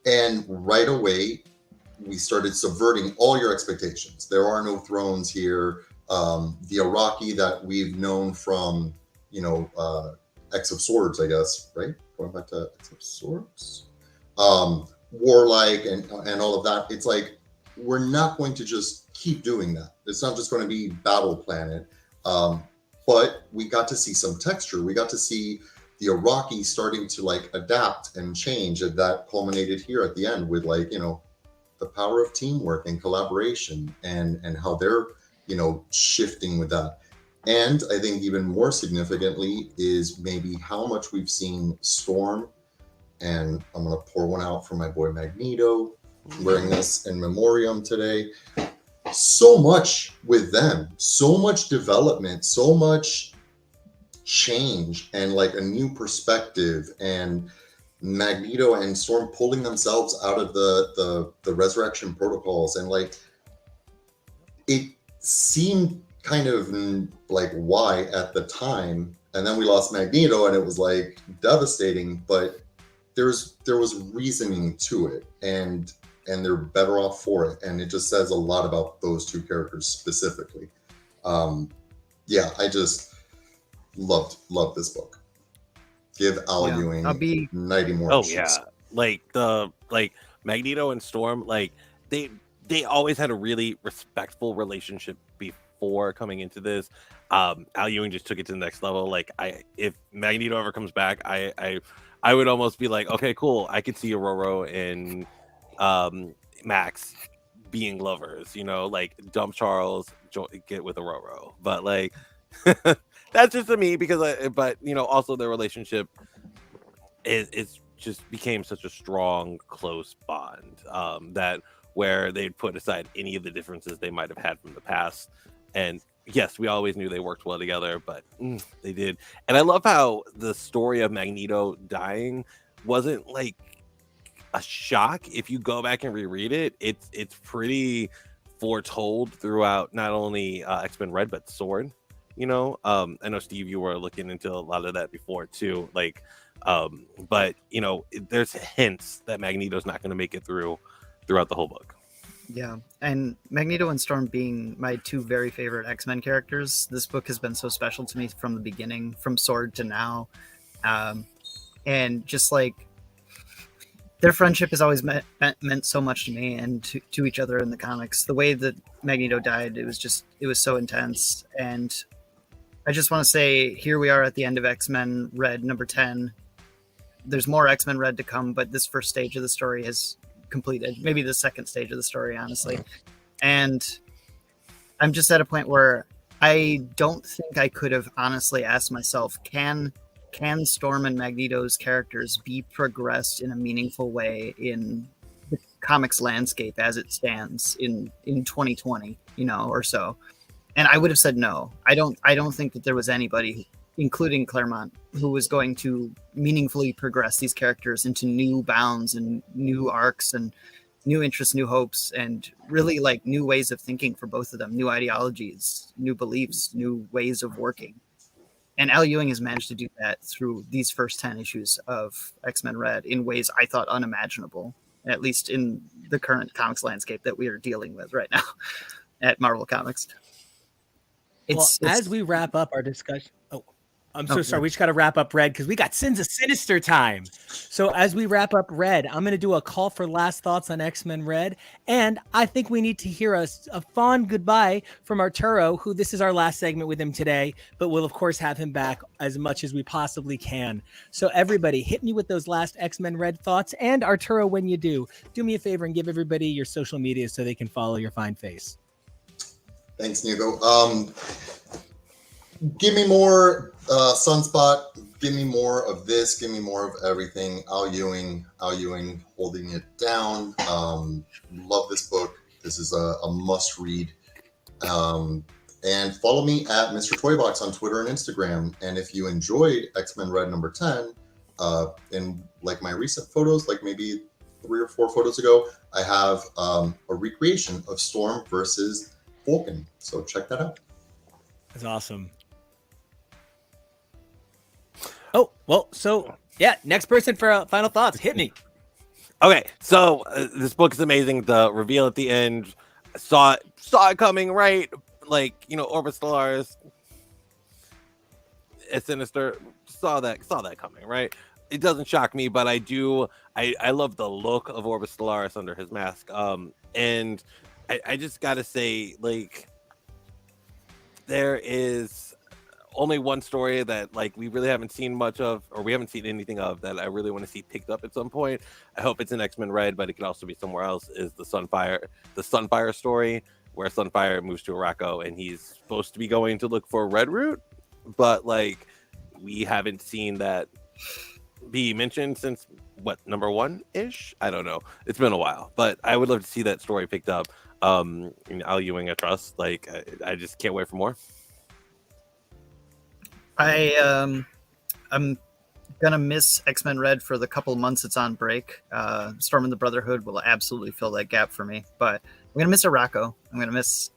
[SPEAKER 6] and right away we started subverting all your expectations. There are no thrones here. The Iraqi that we've known from X of Swords, I guess, right? Going back to X of Swords, warlike and all of that. It's like, we're not going to just keep doing that. It's not just going to be Battle Planet. But we got to see some texture. We got to see the Iraqi starting to like adapt and change, and that culminated here at the end with the power of teamwork and collaboration, and how they're, you know, shifting with that. And I think even more significantly is maybe how much we've seen Storm, and I'm gonna pour one out for my boy Magneto, wearing this in memoriam today. So much with them, so much development, so much change, and like a new perspective, and Magneto and Storm pulling themselves out of the resurrection protocols, and like it seemed kind of like why at the time, and then we lost Magneto and it was like devastating, but there was reasoning to it, and they're better off for it, and it just says a lot about those two characters specifically. Yeah, I just loved this book. Give Al Ewing
[SPEAKER 7] I'll be
[SPEAKER 6] 90 more
[SPEAKER 3] Oh
[SPEAKER 6] issues.
[SPEAKER 3] yeah, like Magneto and Storm, like they always had a really respectful relationship before coming into this. Al Ewing just took it to the next level. Like if Magneto ever comes back, I would almost be like, okay, cool, I could see Aurora and Max being lovers, you know, like dump Charles, get with Aurora. But like that's just to me, because but you know, also their relationship is just became such a strong, close bond, that where they'd put aside any of the differences they might have had from the past. And yes, we always knew they worked well together, but they did. And I love how the story of Magneto dying wasn't like a shock. If you go back and reread it, it's pretty foretold throughout not only X-Men Red but Sword. You know, I know Steve, you were looking into a lot of that before too. Like, but you know, there's hints that Magneto's not going to make it throughout the whole book.
[SPEAKER 7] Yeah, and Magneto and Storm being my two very favorite X-Men characters, this book has been so special to me from the beginning, from Sword to now. And just like their friendship has always meant so much to me and to each other in the comics. The way that Magneto died, it was so intense. And I just want to say, here we are at the end of X-Men Red number 10. There's more X-Men Red to come, but this first stage of the story has completed. Maybe the second stage of the story, honestly. And I'm just at a point where I don't think I could have honestly asked myself, can Storm and Magneto's characters be progressed in a meaningful way in the comics landscape as it stands in 2020, you know, or so? And I would have said no. I don't think that there was anybody, including Claremont, who was going to meaningfully progress these characters into new bounds and new arcs and new interests, new hopes, and really like new ways of thinking for both of them, new ideologies, new beliefs, new ways of working. And Al Ewing has managed to do that through these first 10 issues of X-Men Red in ways I thought unimaginable, at least in the current comics landscape that we are dealing with right now at Marvel Comics.
[SPEAKER 1] As we wrap up our discussion, I'm so sorry. We just got to wrap up Red because we got Sins of Sinister time. So as we wrap up Red, I'm going to do a call for last thoughts on X-Men Red. And I think we need to hear a fond goodbye from Arturo, who this is our last segment with him today, but we'll of course have him back as much as we possibly can. So everybody hit me with those last X-Men Red thoughts. And Arturo, when you do me a favor and give everybody your social media so they can follow your fine face.
[SPEAKER 6] Thanks, Nico. Give me more Sunspot. Give me more of this. Give me more of everything. Al Ewing holding it down. Love this book. This is a must read. And follow me at Mr. Toybox on Twitter and Instagram. And if you enjoyed X-Men Red number 10, in like my recent photos, like maybe 3 or 4 photos ago, I have a recreation of Storm versus Vulcan. So check that out.
[SPEAKER 1] That's awesome. Oh, well, so yeah, next person for final thoughts. Hit me.
[SPEAKER 3] Okay, so this book is amazing. The reveal at the end, saw it coming, right? Like, you know, Orbit Stellaris, Sinister, saw that coming, right? It doesn't shock me, but I love the look of Orbit Stellaris under his mask. And I just gotta say, like, there is only one story that like we really haven't seen much of, or we haven't seen anything of, that I really want to see picked up at some point. I hope it's in X-Men Red, but it could also be somewhere else. Is the Sunfire story, where Sunfire moves to Araco and he's supposed to be going to look for Red Root, but like we haven't seen that be mentioned since what, number 1-ish? I don't know. It's been a while, but I would love to see that story picked up. Al Ewing, I trust. Like I just can't wait for more.
[SPEAKER 7] I'm gonna miss X-Men Red for the couple months it's on break. Storm and the Brotherhood will absolutely fill that gap for me, but I'm gonna miss Araco. I'm gonna miss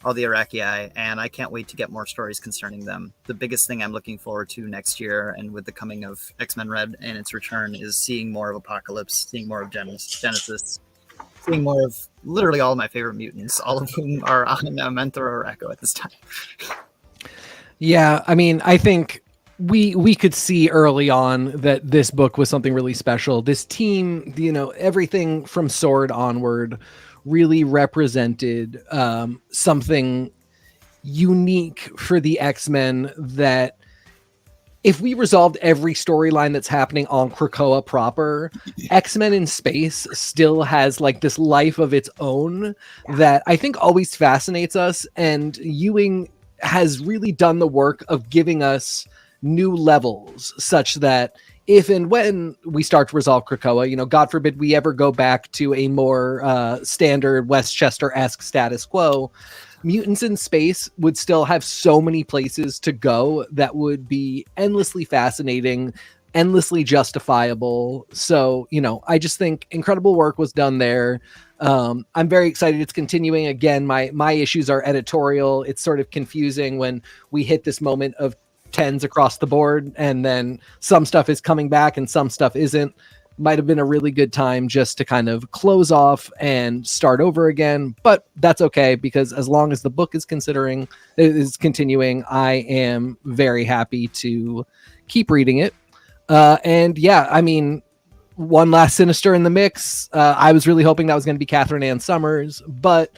[SPEAKER 7] all the Arachii, and I can't wait to get more stories concerning them. The biggest thing I'm looking forward to next year, and with the coming of X-Men Red and its return, is seeing more of Apocalypse, seeing more of Genesis, seeing more of literally all of my favorite mutants, all of whom are on Mentor or Araco at this time.
[SPEAKER 2] Yeah, I mean, I think we could see early on that this book was something really special. This team, everything from Sword onward really represented something unique for the X-Men, that if we resolved every storyline that's happening on Krakoa proper, X-Men in space still has like this life of its own that I think always fascinates us. And Ewing has really done the work of giving us new levels, such that if and when we start to resolve Krakoa, God forbid we ever go back to a more standard Westchester-esque status quo, mutants in space would still have so many places to go that would be endlessly fascinating, endlessly justifiable. So, I just think incredible work was done there. I'm very excited it's continuing. Again, my issues are editorial. It's sort of confusing when we hit this moment of 10s across the board, and then some stuff is coming back and some stuff isn't. Might have been a really good time just to kind of close off and start over again, but that's okay, because as long as the book is continuing, I am very happy to keep reading it. And yeah, I mean, one last Sinister in the mix. I was really hoping that was going to be Catherine Ann Summers, but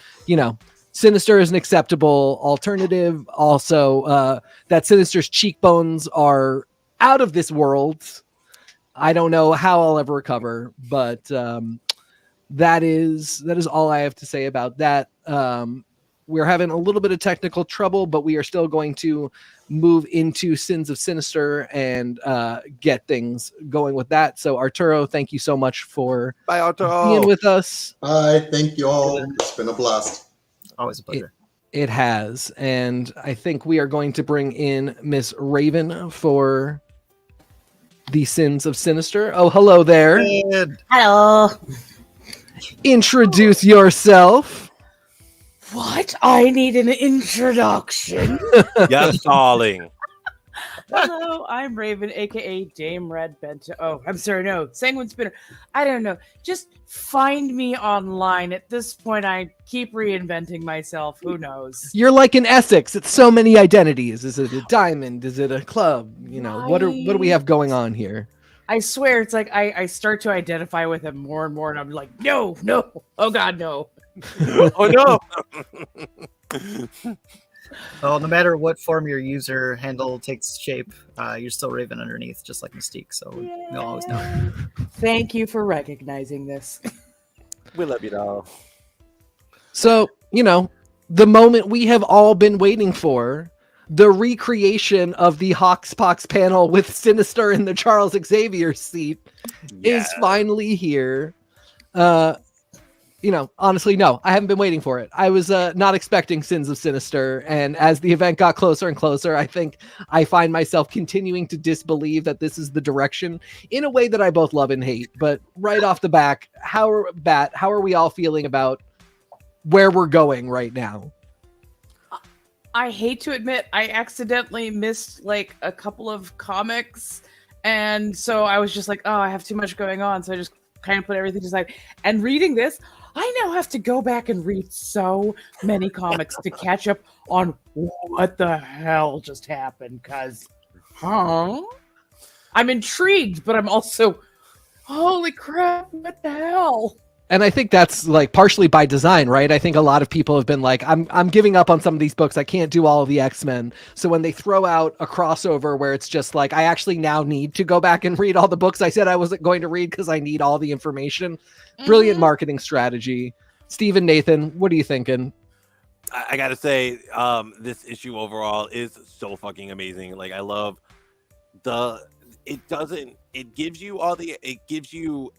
[SPEAKER 2] Sinister is an acceptable alternative. Also, that Sinister's cheekbones are out of this world. I don't know how I'll ever recover, but that is all I have to say about that. We're having a little bit of technical trouble, but we are still going to move into Sins of Sinister and get things going with that. So Arturo, thank you so much for being with us.
[SPEAKER 6] Bye. Thank you all. It's been a blast.
[SPEAKER 7] Always a pleasure.
[SPEAKER 2] It has. And I think we are going to bring in Miss Raven for the Sins of Sinister. Oh, hello there.
[SPEAKER 8] Hello.
[SPEAKER 2] Introduce yourself.
[SPEAKER 8] What? I need an introduction.
[SPEAKER 3] Yes, darling.
[SPEAKER 8] Hello, I'm Raven, aka Dame Red Bento. Oh, I'm sorry, no, Sanguine Spinner. I don't know. Just find me online. At this point, I keep reinventing myself. Who knows?
[SPEAKER 2] You're like an Essex. It's so many identities. Is it a diamond? Is it a club? What do we have going on here?
[SPEAKER 8] I swear, it's like I start to identify with him more and more, and I'm like, no, oh God, no.
[SPEAKER 3] Oh no.
[SPEAKER 7] Well, no matter what form your user handle takes shape, you're still Raven underneath, just like Mystique. So you'll always know.
[SPEAKER 8] Thank you for recognizing this.
[SPEAKER 3] We love you, doll.
[SPEAKER 2] So, the moment we have all been waiting for, the recreation of the Hoxpox panel with Sinister in the Charles Xavier seat is finally here. Honestly, no, I haven't been waiting for it. I was not expecting Sins of Sinister, and as the event got closer and closer, I think I find myself continuing to disbelieve that this is the direction, in a way that I both love and hate. But right off the back, how are we all feeling about where we're going right now?
[SPEAKER 8] I hate to admit, I accidentally missed like a couple of comics, and so I was just like, oh, I have too much going on, so I just kind of put everything aside. And reading this, I now have to go back and read so many comics to catch up on what the hell just happened, because, I'm intrigued, but I'm also, holy crap, what the hell?
[SPEAKER 2] And I think that's like partially by design, right? I think a lot of people have been like, I'm giving up on some of these books. I can't do all of the X-Men. So when they throw out a crossover where it's just like, I actually now need to go back and read all the books I said I wasn't going to read because I need all the information. Brilliant marketing strategy. Stephen, Nathan, what are you thinking?
[SPEAKER 3] I gotta say, this issue overall is so fucking amazing. Like, I love it gives you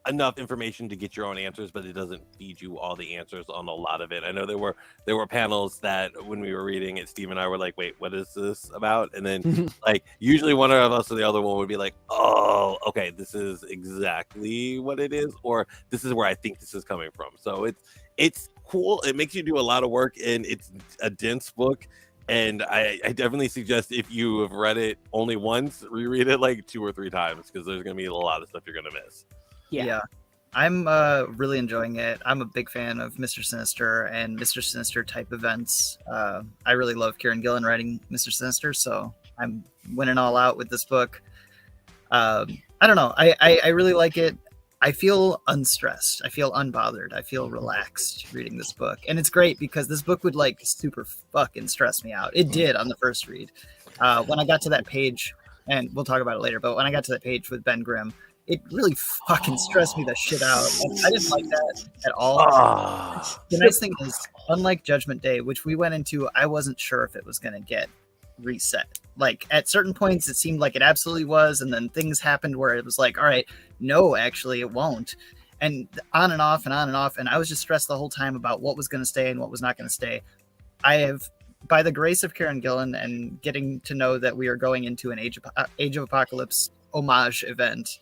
[SPEAKER 3] enough information to get your own answers, but it doesn't feed you all the answers on a lot of it. I know there were panels that when we were reading it, Steve and I were like, wait, what is this about? And then like usually one of us or the other one would be like, oh, okay, this is exactly what it is, or this is where I think this is coming from. So it's cool. It makes you do a lot of work, and it's a dense book. And I definitely suggest, if you have read it only once, reread it like 2 or 3 times, because there's going to be a lot of stuff you're going to miss.
[SPEAKER 7] Yeah. I'm really enjoying it. I'm a big fan of Mr. Sinister and Mr. Sinister type events. I really love Kieran Gillen writing Mr. Sinister, so I'm winning all out with this book. I don't know. I really like it. I feel unstressed. I feel unbothered. I feel relaxed reading this book. And it's great because this book would like super fucking stress me out. It did on the first read. When I got to that page, and we'll talk about it later, but when I got to that page with Ben Grimm, it really fucking stressed me the shit out. I didn't like that at all. The nice thing is, unlike Judgment Day, which we went into, I wasn't sure if it was going to get reset. Like at certain points, it seemed like it absolutely was, and then things happened where it was like, all right, no, actually it won't. And on and off and on and off. And I was just stressed the whole time about what was going to stay and what was not going to stay. I have, by the grace of Kieran Gillen and getting to know that we are going into an Age of Apocalypse homage event,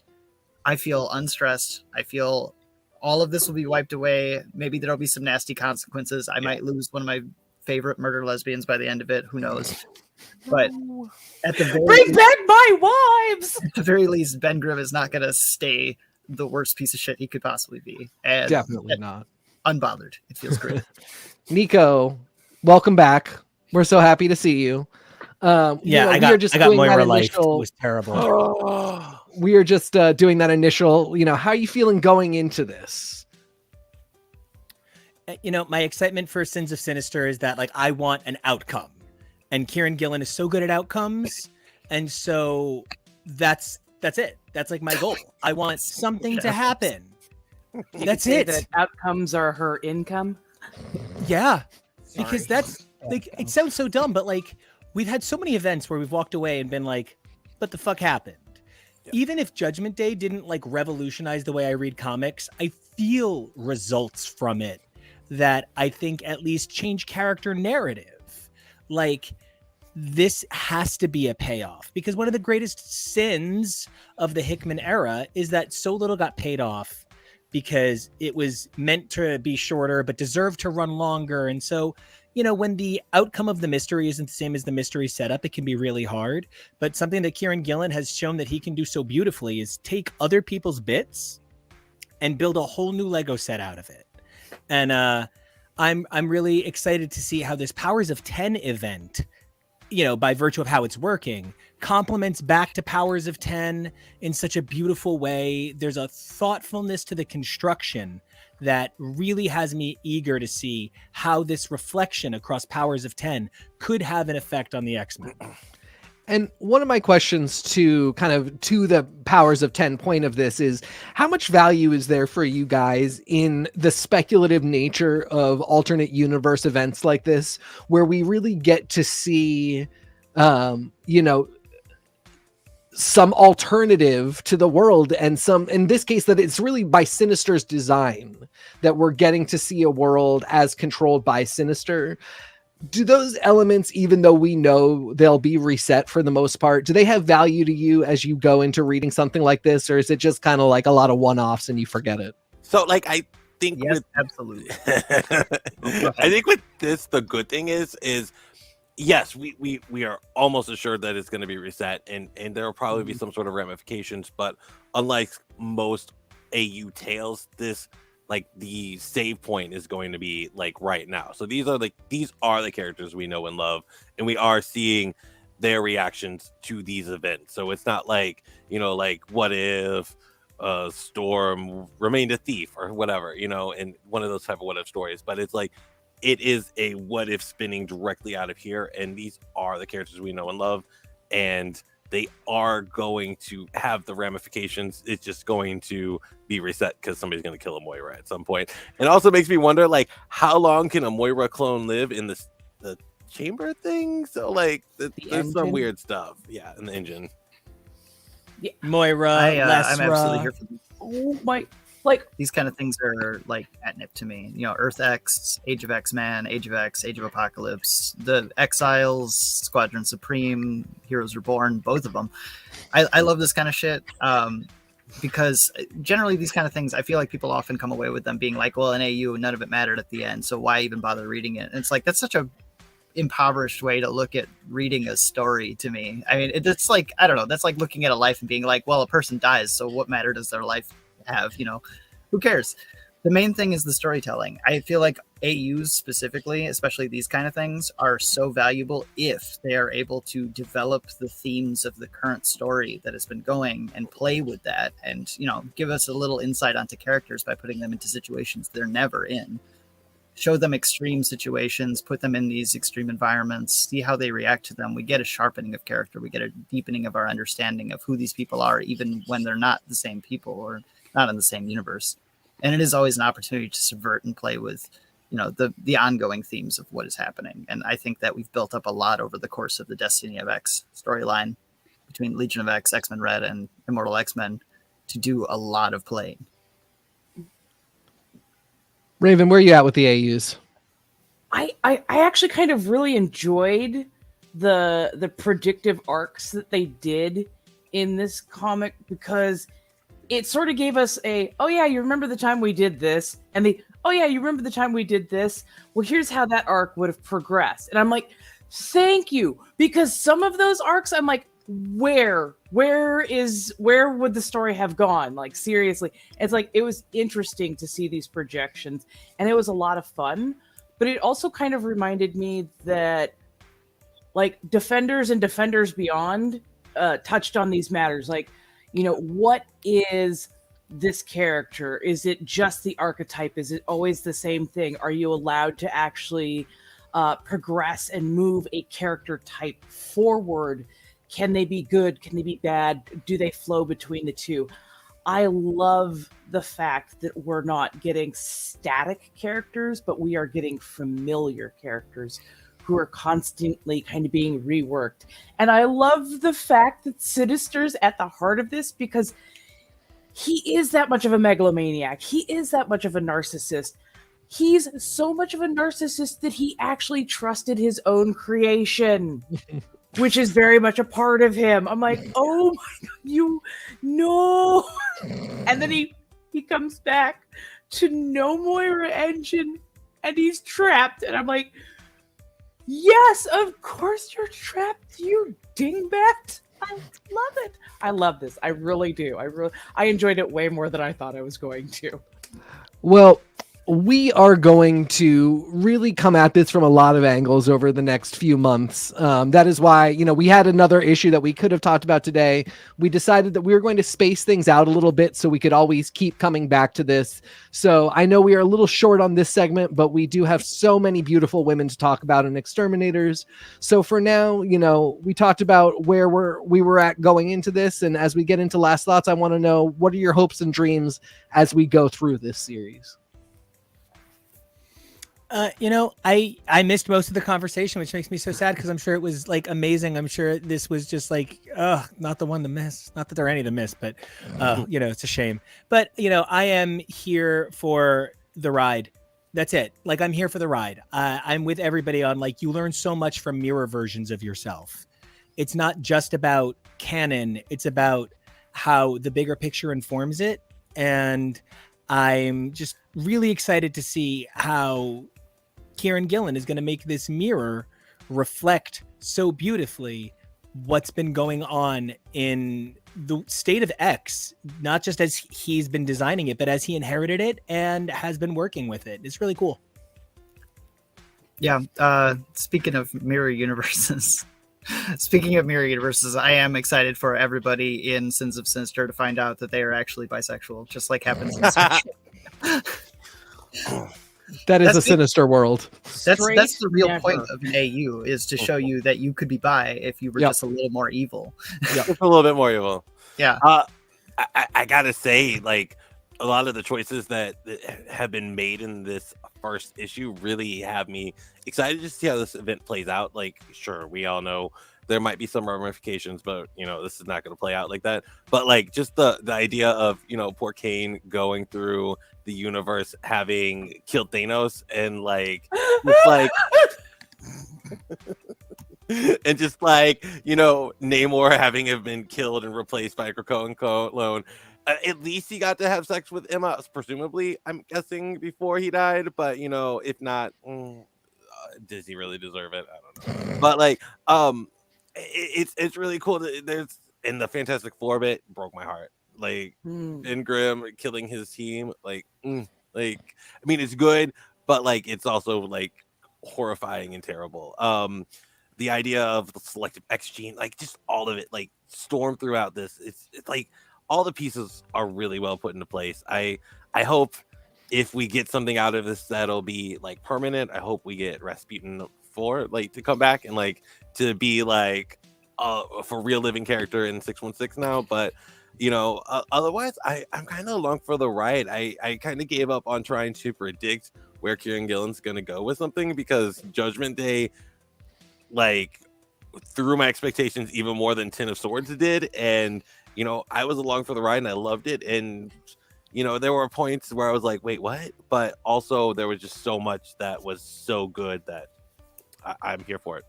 [SPEAKER 7] I feel unstressed. I feel all of this will be wiped away. Maybe there'll be some nasty consequences. I might lose one of my favorite murder lesbians by the end of it. Who knows? But at the very
[SPEAKER 8] bring back my wives.
[SPEAKER 7] At the very least, Ben Grimm is not going to stay the worst piece of shit he could possibly be. And
[SPEAKER 2] Definitely not.
[SPEAKER 7] Unbothered. It feels great.
[SPEAKER 2] Nico, welcome back. We're so happy to see you.
[SPEAKER 1] I got Moira Life. It was terrible.
[SPEAKER 2] We are just doing that initial, how are you feeling going into this?
[SPEAKER 1] My excitement for Sins of Sinister is that, like, I want an outcome. And Kieran Gillen is so good at outcomes. And so that's it. That's like my goal. I want something to happen. That's it.
[SPEAKER 8] That outcomes are her income.
[SPEAKER 1] Yeah. Sorry. Because that's like, it sounds so dumb, but like we've had so many events where we've walked away and been like, what the fuck happened? Yeah. Even if Judgment Day didn't like revolutionize the way I read comics, I feel results from it that I think at least change character narrative. Like, this has to be a payoff, because one of the greatest sins of the Hickman era is that so little got paid off because it was meant to be shorter but deserved to run longer. And so, when the outcome of the mystery isn't the same as the mystery setup, it can be really hard. But something that Kieran Gillen has shown that he can do so beautifully is take other people's bits and build a whole new Lego set out of it. And I'm really excited to see how this Powers of 10 event, by virtue of how it's working, complements back to Powers of 10 in such a beautiful way. There's a thoughtfulness to the construction that really has me eager to see how this reflection across Powers of 10 could have an effect on the X-Men.
[SPEAKER 2] And one of my questions to the Powers of 10 point of this is, how much value is there for you guys in the speculative nature of alternate universe events like this, where we really get to see, some alternative to the world, and some, in this case, that it's really by Sinister's design that we're getting to see a world as controlled by Sinister. Do those elements, even though we know they'll be reset for the most part, do they have value to you as you go into reading something like this? Or is it just kind of like a lot of one-offs and you forget it?
[SPEAKER 3] So like, I think
[SPEAKER 7] yes, absolutely.
[SPEAKER 3] I think with this, the good thing is yes, we are almost assured that it's going to be reset, and there will probably be some sort of ramifications, but unlike most AU tales, this, like, the save point is going to be like right now. So these are the characters we know and love, and we are seeing their reactions to these events. So it's not like, like what if, Storm remained a thief or whatever, in one of those type of what if stories. But it's like it is a what if spinning directly out of here, and these are the characters we know and love, and they are going to have the ramifications. It's just going to be reset because somebody's going to kill a Moira at some point. It also makes me wonder, like, how long can a Moira clone live in the chamber thing? So, like, there's some weird stuff. Yeah, in the engine.
[SPEAKER 1] Yeah. Moira,
[SPEAKER 7] I'm
[SPEAKER 1] Lesra.
[SPEAKER 7] absolutely here for this.
[SPEAKER 8] Oh my!
[SPEAKER 7] These kind of things are like catnip to me. Earth X, Age of X-Men, Age of X, Age of Apocalypse, the Exiles, Squadron Supreme, Heroes Reborn, both of them. I love this kind of shit because generally these kind of things, I feel like people often come away with them being like, well, in AU, none of it mattered at the end, so why even bother reading it? And it's like, that's such a impoverished way to look at reading a story to me. I mean, it's like, I don't know, that's like looking at a life and being like, well, a person dies, so what matter does their life have? Who cares? The main thing is the storytelling. I feel like AUs specifically, especially these kind of things, are so valuable if they are able to develop the themes of the current story that has been going and play with that, and give us a little insight onto characters by putting them into situations they're never in. Show them extreme situations, put them in these extreme environments, see how they react to them. We get a sharpening of character. We get a deepening of our understanding of who these people are, even when they're not the same people or not in the same universe. And it is always an opportunity to subvert and play with, the ongoing themes of what is happening. And I think that we've built up a lot over the course of the Destiny of X storyline between Legion of X, X-Men Red, and Immortal X-Men to do a lot of playing.
[SPEAKER 2] Raven, where are you at with the AUs?
[SPEAKER 8] I actually kind of really enjoyed the predictive arcs that they did in this comic, because it sort of gave us oh yeah, you remember the time we did this, and oh yeah, you remember the time we did this, well, here's how that arc would have progressed. And I'm like, thank you, because some of those arcs I'm like, where would the story have gone? Like, seriously. It's like, it was interesting to see these projections, and it was a lot of fun, but it also kind of reminded me that, like, Defenders and Defenders Beyond touched on these matters. Like, what is this character? Is it just the archetype? Is it always the same thing? Are you allowed to actually progress and move a character type forward? Can they be good? Can they be bad? Do they flow between the two? I love the fact that we're not getting static characters, but we are getting familiar characters who are constantly kind of being reworked. And I love the fact that Sinister's at the heart of this, because he is that much of a megalomaniac. He is that much of a narcissist. He's so much of a narcissist that he actually trusted his own creation. Which is very much a part of him. I'm like, oh my God, no. And then he comes back to No Moira Engine, and he's trapped. And I'm like, yes, of course you're trapped, you dingbat. I love it. I love this. I really do. I enjoyed it way more than I thought I was going to.
[SPEAKER 2] Well, we are going to really come at this from a lot of angles over the next few months. That is why, we had another issue that we could have talked about today. We decided that we were going to space things out a little bit so we could always keep coming back to this. So I know we are a little short on this segment, but we do have so many beautiful women to talk about in X-Terminators. So for now, we talked about where we were at going into this. And as we get into last thoughts, I want to know, what are your hopes and dreams as we go through this series?
[SPEAKER 1] I missed most of the conversation, which makes me so sad, because I'm sure it was like amazing. I'm sure this was just like, not the one to miss. Not that there are any to miss, but it's a shame. But I am here for the ride. That's it. Like, I'm here for the ride. I'm with everybody on, like, you learn so much from mirror versions of yourself. It's not just about canon. It's about how the bigger picture informs it. And I'm just really excited to see how Kieran Gillen is going to make this mirror reflect so beautifully what's been going on in the state of X, not just as he's been designing it, but as he inherited it and has been working with it. It's really cool.
[SPEAKER 7] Yeah. Speaking of mirror universes, Speaking of mirror universes, I am excited for everybody in Sins of Sinister to find out that they are actually bisexual, just like happens in this game.
[SPEAKER 2] That is
[SPEAKER 7] That's
[SPEAKER 2] a
[SPEAKER 7] it.
[SPEAKER 2] sinister world.
[SPEAKER 7] That's
[SPEAKER 8] Straight
[SPEAKER 7] the real point
[SPEAKER 8] never.
[SPEAKER 7] of an AU, is to show you that you could be bi if you were
[SPEAKER 2] Yep.
[SPEAKER 7] just a little more evil.
[SPEAKER 3] Just a little bit more evil.
[SPEAKER 7] Yeah.
[SPEAKER 3] I gotta say, like, a lot of the choices that have been made in this first issue really have me excited to see how this event plays out. Like, sure, we all know there might be some ramifications, but this is not going to play out like that. But like, just the idea of poor Kane going through the universe, having killed Thanos, and like, just like. And just like Namor having him been killed and replaced by Krakoa Clone, at least he got to have sex with Emma, presumably, I'm guessing, before he died. But if not, does he really deserve it? I don't know. But like, it's really cool that there's in the Fantastic Four bit broke my heart. Like Ben Grimm killing his team, like I mean, it's good, but like it's also like horrifying and terrible. The idea of the selective X gene, like just all of it, like storm throughout this. It's like all the pieces are really well put into place. I hope if we get something out of this that'll be like permanent. I hope we get Rasputin 4 like to come back and like to be like for real living character in 616 now. But otherwise I'm kind of along for the ride. I kind of gave up on trying to predict where Kieran Gillen's gonna go with something, because Judgment Day like threw my expectations even more than Ten of Swords did, and I was along for the ride and I loved it. And there were points where I was like, wait, what? But also there was just so much that was so good that I'm here for it.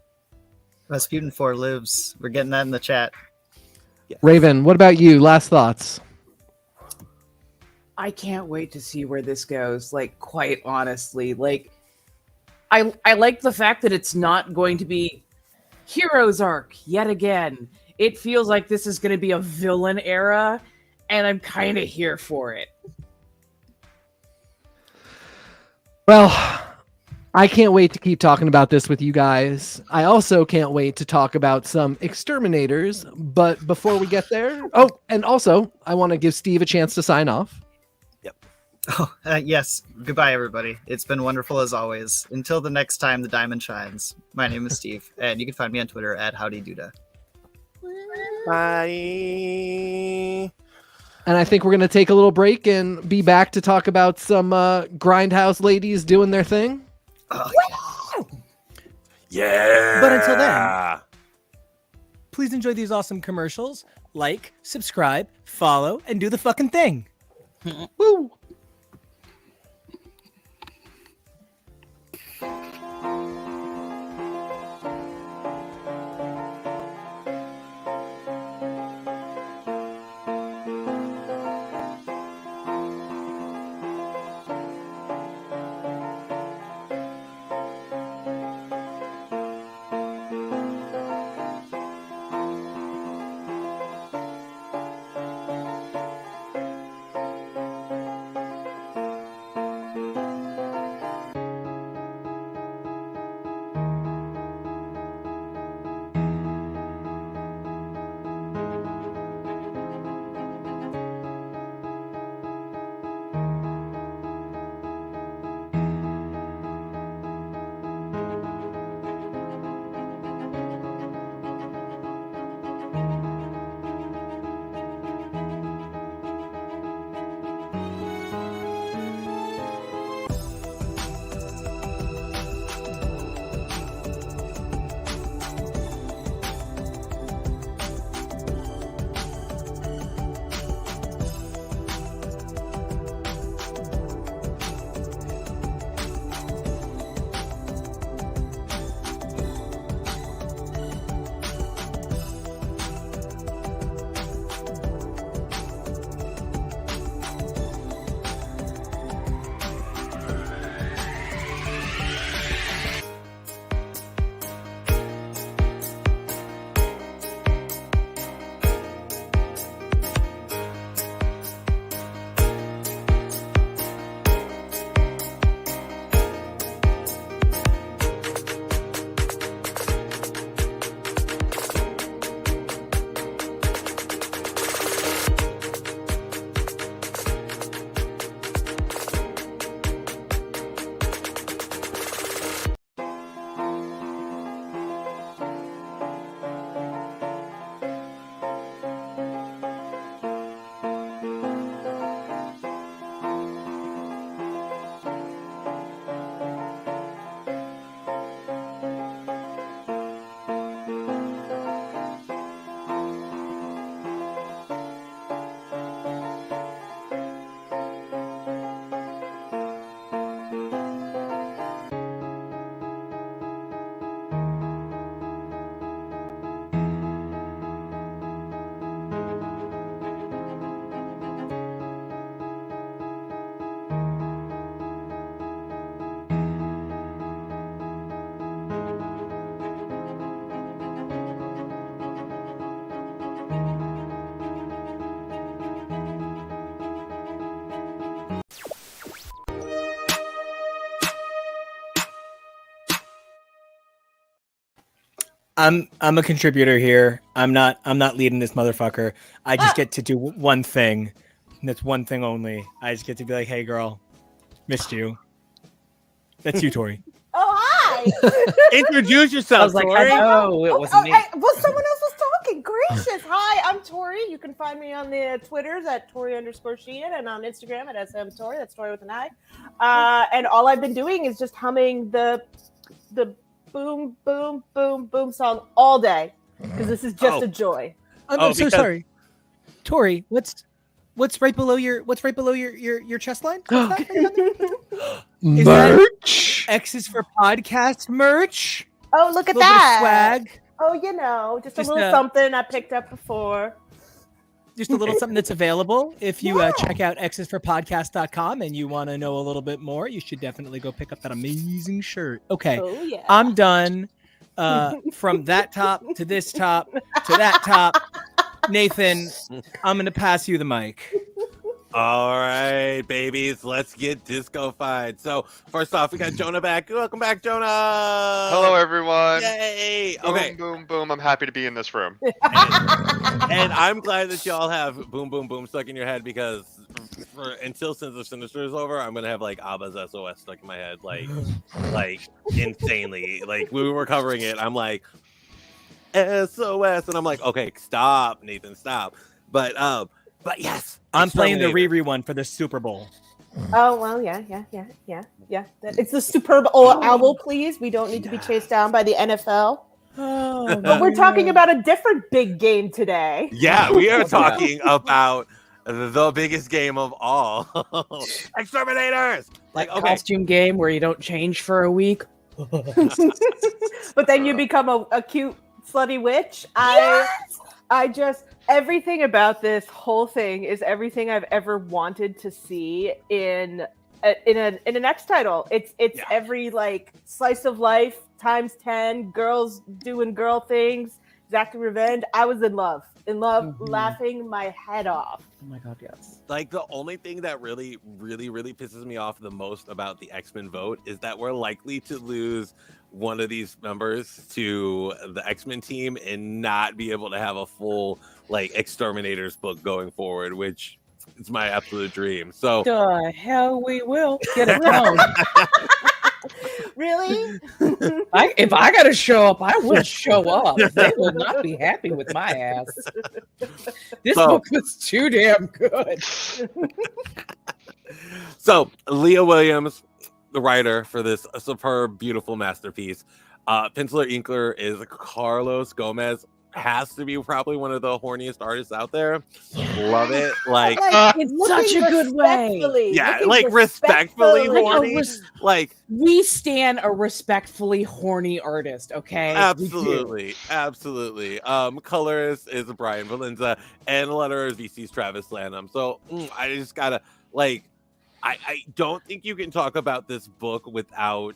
[SPEAKER 7] Rasputin 4 lives. We're getting that in the chat.
[SPEAKER 3] Yes.
[SPEAKER 2] Raven, what about you? Last thoughts?
[SPEAKER 8] I can't wait to see where this goes. Like, quite honestly, like I like the fact that it's not going to be Heroes arc yet again. It feels like this is going to be a villain era, and I'm kind of here for it.
[SPEAKER 2] Well, I can't wait to keep talking about this with you guys. I also can't wait to talk about some X-Terminators. But before we get there, and also I want to give Steve a chance to sign off.
[SPEAKER 7] Oh, yes. Goodbye, everybody. It's been wonderful as always. Until the next time the diamond shines. My name is Steve, and you can find me on Twitter at HowdyDuda.
[SPEAKER 3] Bye.
[SPEAKER 2] And I think we're going to take a little break and be back to talk about some Grindhouse ladies doing their thing.
[SPEAKER 3] Yeah.
[SPEAKER 1] But until then, please enjoy these awesome commercials. Like, subscribe, follow, and do the fucking thing.
[SPEAKER 2] Woo!
[SPEAKER 1] I'm a contributor here. I'm not leading this motherfucker. I just get to do one thing. And that's one thing only. I just get to be like, hey girl, missed you. That's you, Tori.
[SPEAKER 9] Oh, hi.
[SPEAKER 3] Introduce yourself,
[SPEAKER 8] I was like,
[SPEAKER 3] Tori.
[SPEAKER 8] no, it wasn't me.
[SPEAKER 9] Well, someone else was talking. Gracious. Hi, I'm Tori. You can find me on the Twitters at Tori_Sheehan and on Instagram at SMTori. That's Tori with an I. And all I've been doing is just humming the boom, boom, boom, boom song all day because this is just a joy.
[SPEAKER 1] I'm so sorry, Tori. What's right below your chest line? What's that? Is that
[SPEAKER 2] Merch.
[SPEAKER 1] X is for podcast merch?
[SPEAKER 9] Oh, look at
[SPEAKER 1] Little bit of
[SPEAKER 9] that.
[SPEAKER 1] swag.
[SPEAKER 9] Oh, just a
[SPEAKER 1] Just,
[SPEAKER 9] little something I picked up before.
[SPEAKER 1] Just a little something that's available. If you check out xisforpodcast.com and you want to know a little bit more, you should definitely go pick up that amazing shirt. Okay,
[SPEAKER 9] Oh, yeah.
[SPEAKER 1] I'm done. From that top to this top to that top. Nathan, I'm going to pass you the mic.
[SPEAKER 3] All right, babies, let's get disco-fied. So first off, we got Jonah back. Welcome back, Jonah.
[SPEAKER 5] Hello, everyone.
[SPEAKER 3] Yay.
[SPEAKER 5] Boom,
[SPEAKER 3] Okay.
[SPEAKER 5] boom, boom. I'm happy to be in this room.
[SPEAKER 3] And I'm glad that y'all have boom, boom, boom stuck in your head because until Sins of Sinister is over, I'm gonna have like Abba's SOS stuck in my head, like insanely. Like when we were covering it, I'm like SOS, and I'm like, okay, stop, Nathan, stop. But yes,
[SPEAKER 1] I'm playing the
[SPEAKER 3] Exterminator.
[SPEAKER 1] Riri one for the Super Bowl.
[SPEAKER 9] Oh, well, yeah. It's the superb owl, please. We don't need to be chased down by the NFL.
[SPEAKER 1] Oh,
[SPEAKER 9] But we're talking about a different big game today.
[SPEAKER 3] Yeah, we are talking about the biggest game of all, Exterminators.
[SPEAKER 8] Like
[SPEAKER 3] okay.
[SPEAKER 8] costume game where you don't change for a week.
[SPEAKER 9] But then you become a cute, slutty witch. I just everything about this whole thing is everything I've ever wanted to see in an X title. It's every like slice of life times 10, girls doing girl things, exacting revenge. I was in love, laughing my head off.
[SPEAKER 8] Oh my god, yes.
[SPEAKER 3] Like the only thing that really pisses me off the most about the X-Men vote is that we're likely to lose one of these members to the X-Men team and not be able to have a full like Exterminators book going forward, which is my absolute dream. So
[SPEAKER 8] The hell we will get a clone.
[SPEAKER 9] Really?
[SPEAKER 8] If I gotta show up, I will show up. They will not be happy with my ass. This
[SPEAKER 3] So-
[SPEAKER 8] book was too damn good.
[SPEAKER 3] So Leah Williams, the writer for this superb, beautiful masterpiece. Penciler Inkler is Carlos Gomez. Has to be probably one of the horniest artists out there. Love it. Like,
[SPEAKER 8] it's
[SPEAKER 9] looking
[SPEAKER 8] such a good way.
[SPEAKER 9] respectfully,
[SPEAKER 3] yeah,
[SPEAKER 9] looking
[SPEAKER 3] like respectfully
[SPEAKER 8] Like a
[SPEAKER 3] horny. Like,
[SPEAKER 8] We stand a respectfully horny artist, okay? We do.
[SPEAKER 3] absolutely. Colorist is Brian Valenza, and letterer is VC's Travis Lanham. So I just gotta like, I don't think you can talk about this book without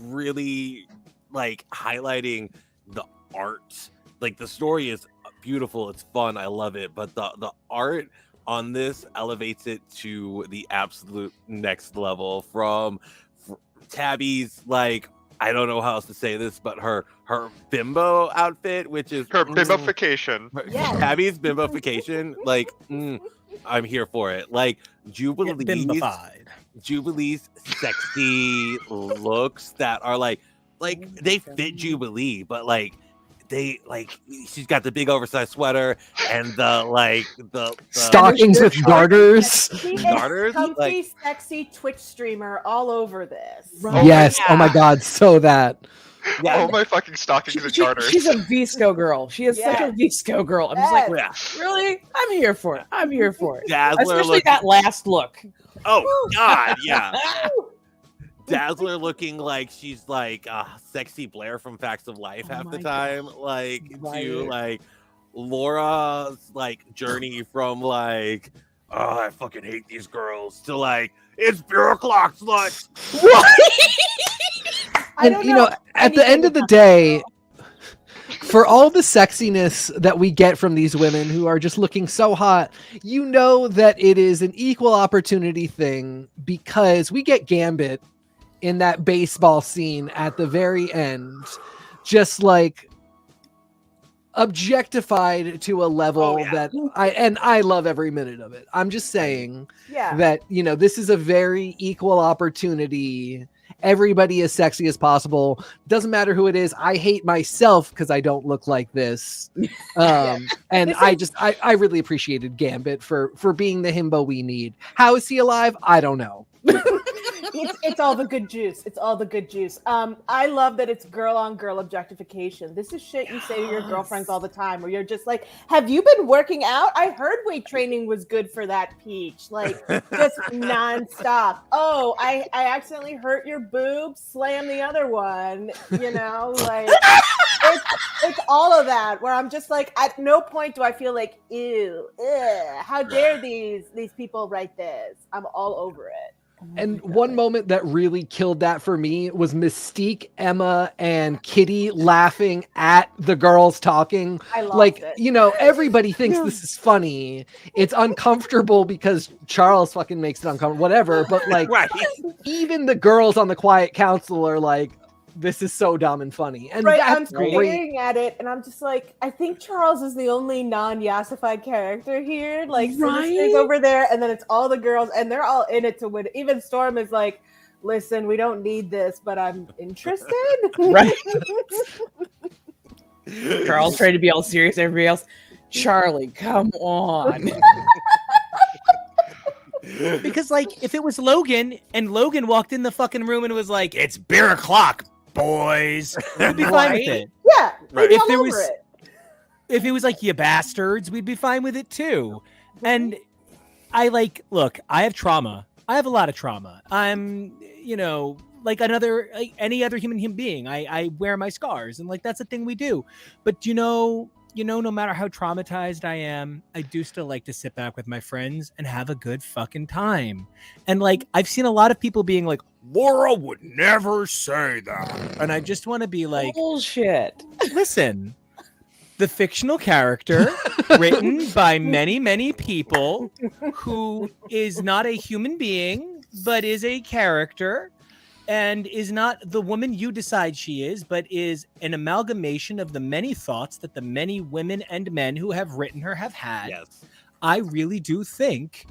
[SPEAKER 3] really like highlighting the art. Like the story is beautiful, it's fun, I love it, but the art on this elevates it to the absolute next level. From Tabby's, like, I don't know how else to say this, but her bimbo outfit, which is
[SPEAKER 5] Her bimbofication.
[SPEAKER 9] Yes.
[SPEAKER 3] Tabby's bimbofication, like I'm here for it. Like Jubilee's sexy looks that are like they fit Jubilee, but like they like she's got the big oversized sweater and the
[SPEAKER 2] Stockings with garters.
[SPEAKER 9] She is
[SPEAKER 3] Garters,
[SPEAKER 9] comfy,
[SPEAKER 3] like-
[SPEAKER 9] sexy Twitch streamer all over this.
[SPEAKER 2] Yes. Oh my god. So that.
[SPEAKER 3] Yeah.
[SPEAKER 5] Oh my fucking stockings and
[SPEAKER 8] She's
[SPEAKER 5] garters.
[SPEAKER 8] a Visco girl. She is such a Visco girl. I'm just like,
[SPEAKER 3] Yeah.
[SPEAKER 8] really? I'm here for it. I'm here for it.
[SPEAKER 3] Dazzler
[SPEAKER 8] Especially
[SPEAKER 3] looking,
[SPEAKER 8] that last look.
[SPEAKER 3] oh god, yeah. Dazzler looking like she's like sexy Blair from Facts of Life half the
[SPEAKER 8] my
[SPEAKER 3] time, like
[SPEAKER 8] Right.
[SPEAKER 3] to like Laura's like journey from like I fucking hate these girls to like it's Bureau Clock slut.
[SPEAKER 9] I
[SPEAKER 2] And
[SPEAKER 9] don't
[SPEAKER 2] you know, at the end of the day, for all the sexiness that we get from these women who are just looking so hot, you know that it is an equal opportunity thing because we get Gambit in that baseball scene at the very end just like objectified to a level that I love every minute of it. I'm just saying that, you know, this is a very equal opportunity. Everybody as sexy as possible. Doesn't matter who it is. I hate myself because I don't look like this. And I really appreciated Gambit for being the himbo we need. How is he alive? I don't know.
[SPEAKER 9] It's all the good juice. It's all the good juice. I love that it's girl on girl objectification. This is shit you say to your girlfriends all the time, where you're just like, have you been working out? I heard weight training was good for that peach. Like, just nonstop. Oh, I accidentally hurt your boob, slam the other one. You know, like it's all of that, where I'm just like, at no point do I feel like, ew, how dare these people write this? I'm all over it.
[SPEAKER 2] And one moment that really killed that for me was Mystique, Emma, and Kitty laughing at the girls talking.
[SPEAKER 9] I loved
[SPEAKER 2] like,
[SPEAKER 9] it.
[SPEAKER 2] you know, everybody thinks this is funny. It's uncomfortable because Charles fucking makes it uncomfortable, whatever. But like, even the girls on the Quiet Council are like, this is so dumb and funny. And
[SPEAKER 9] I'm
[SPEAKER 2] that's great.
[SPEAKER 9] staring at it, and I'm just like, I think Charles is the only non-yassified character here. Like, Sinister's over there, and then it's all the girls, and they're all in it to win. Even Storm is like, listen, we don't need this, but I'm interested.
[SPEAKER 8] Right. Charles trying to be all serious, everybody else, Charlie, come on.
[SPEAKER 1] Because, like, if it was Logan, and Logan walked in the fucking room and was like, it's beer o'clock, boys, we'd be fine with it.
[SPEAKER 9] Yeah,
[SPEAKER 1] If it was like, you bastards, we'd be fine with it too. And I look, I have trauma. I have a lot of trauma. I'm, you know, like any other human being. I wear my scars, and like, that's a thing we do. But you know, no matter how traumatized I am, I do still like to sit back with my friends and have a good fucking time. And like, I've seen a lot of people being like, Laura would never say that. And I just want to be like,
[SPEAKER 8] bullshit.
[SPEAKER 1] Listen, the fictional character written by many, many people who is not a human being, but is a character, and is not the woman you decide she is, but is an amalgamation of the many thoughts that the many women and men who have written her have had.
[SPEAKER 3] Yes.
[SPEAKER 1] I really do think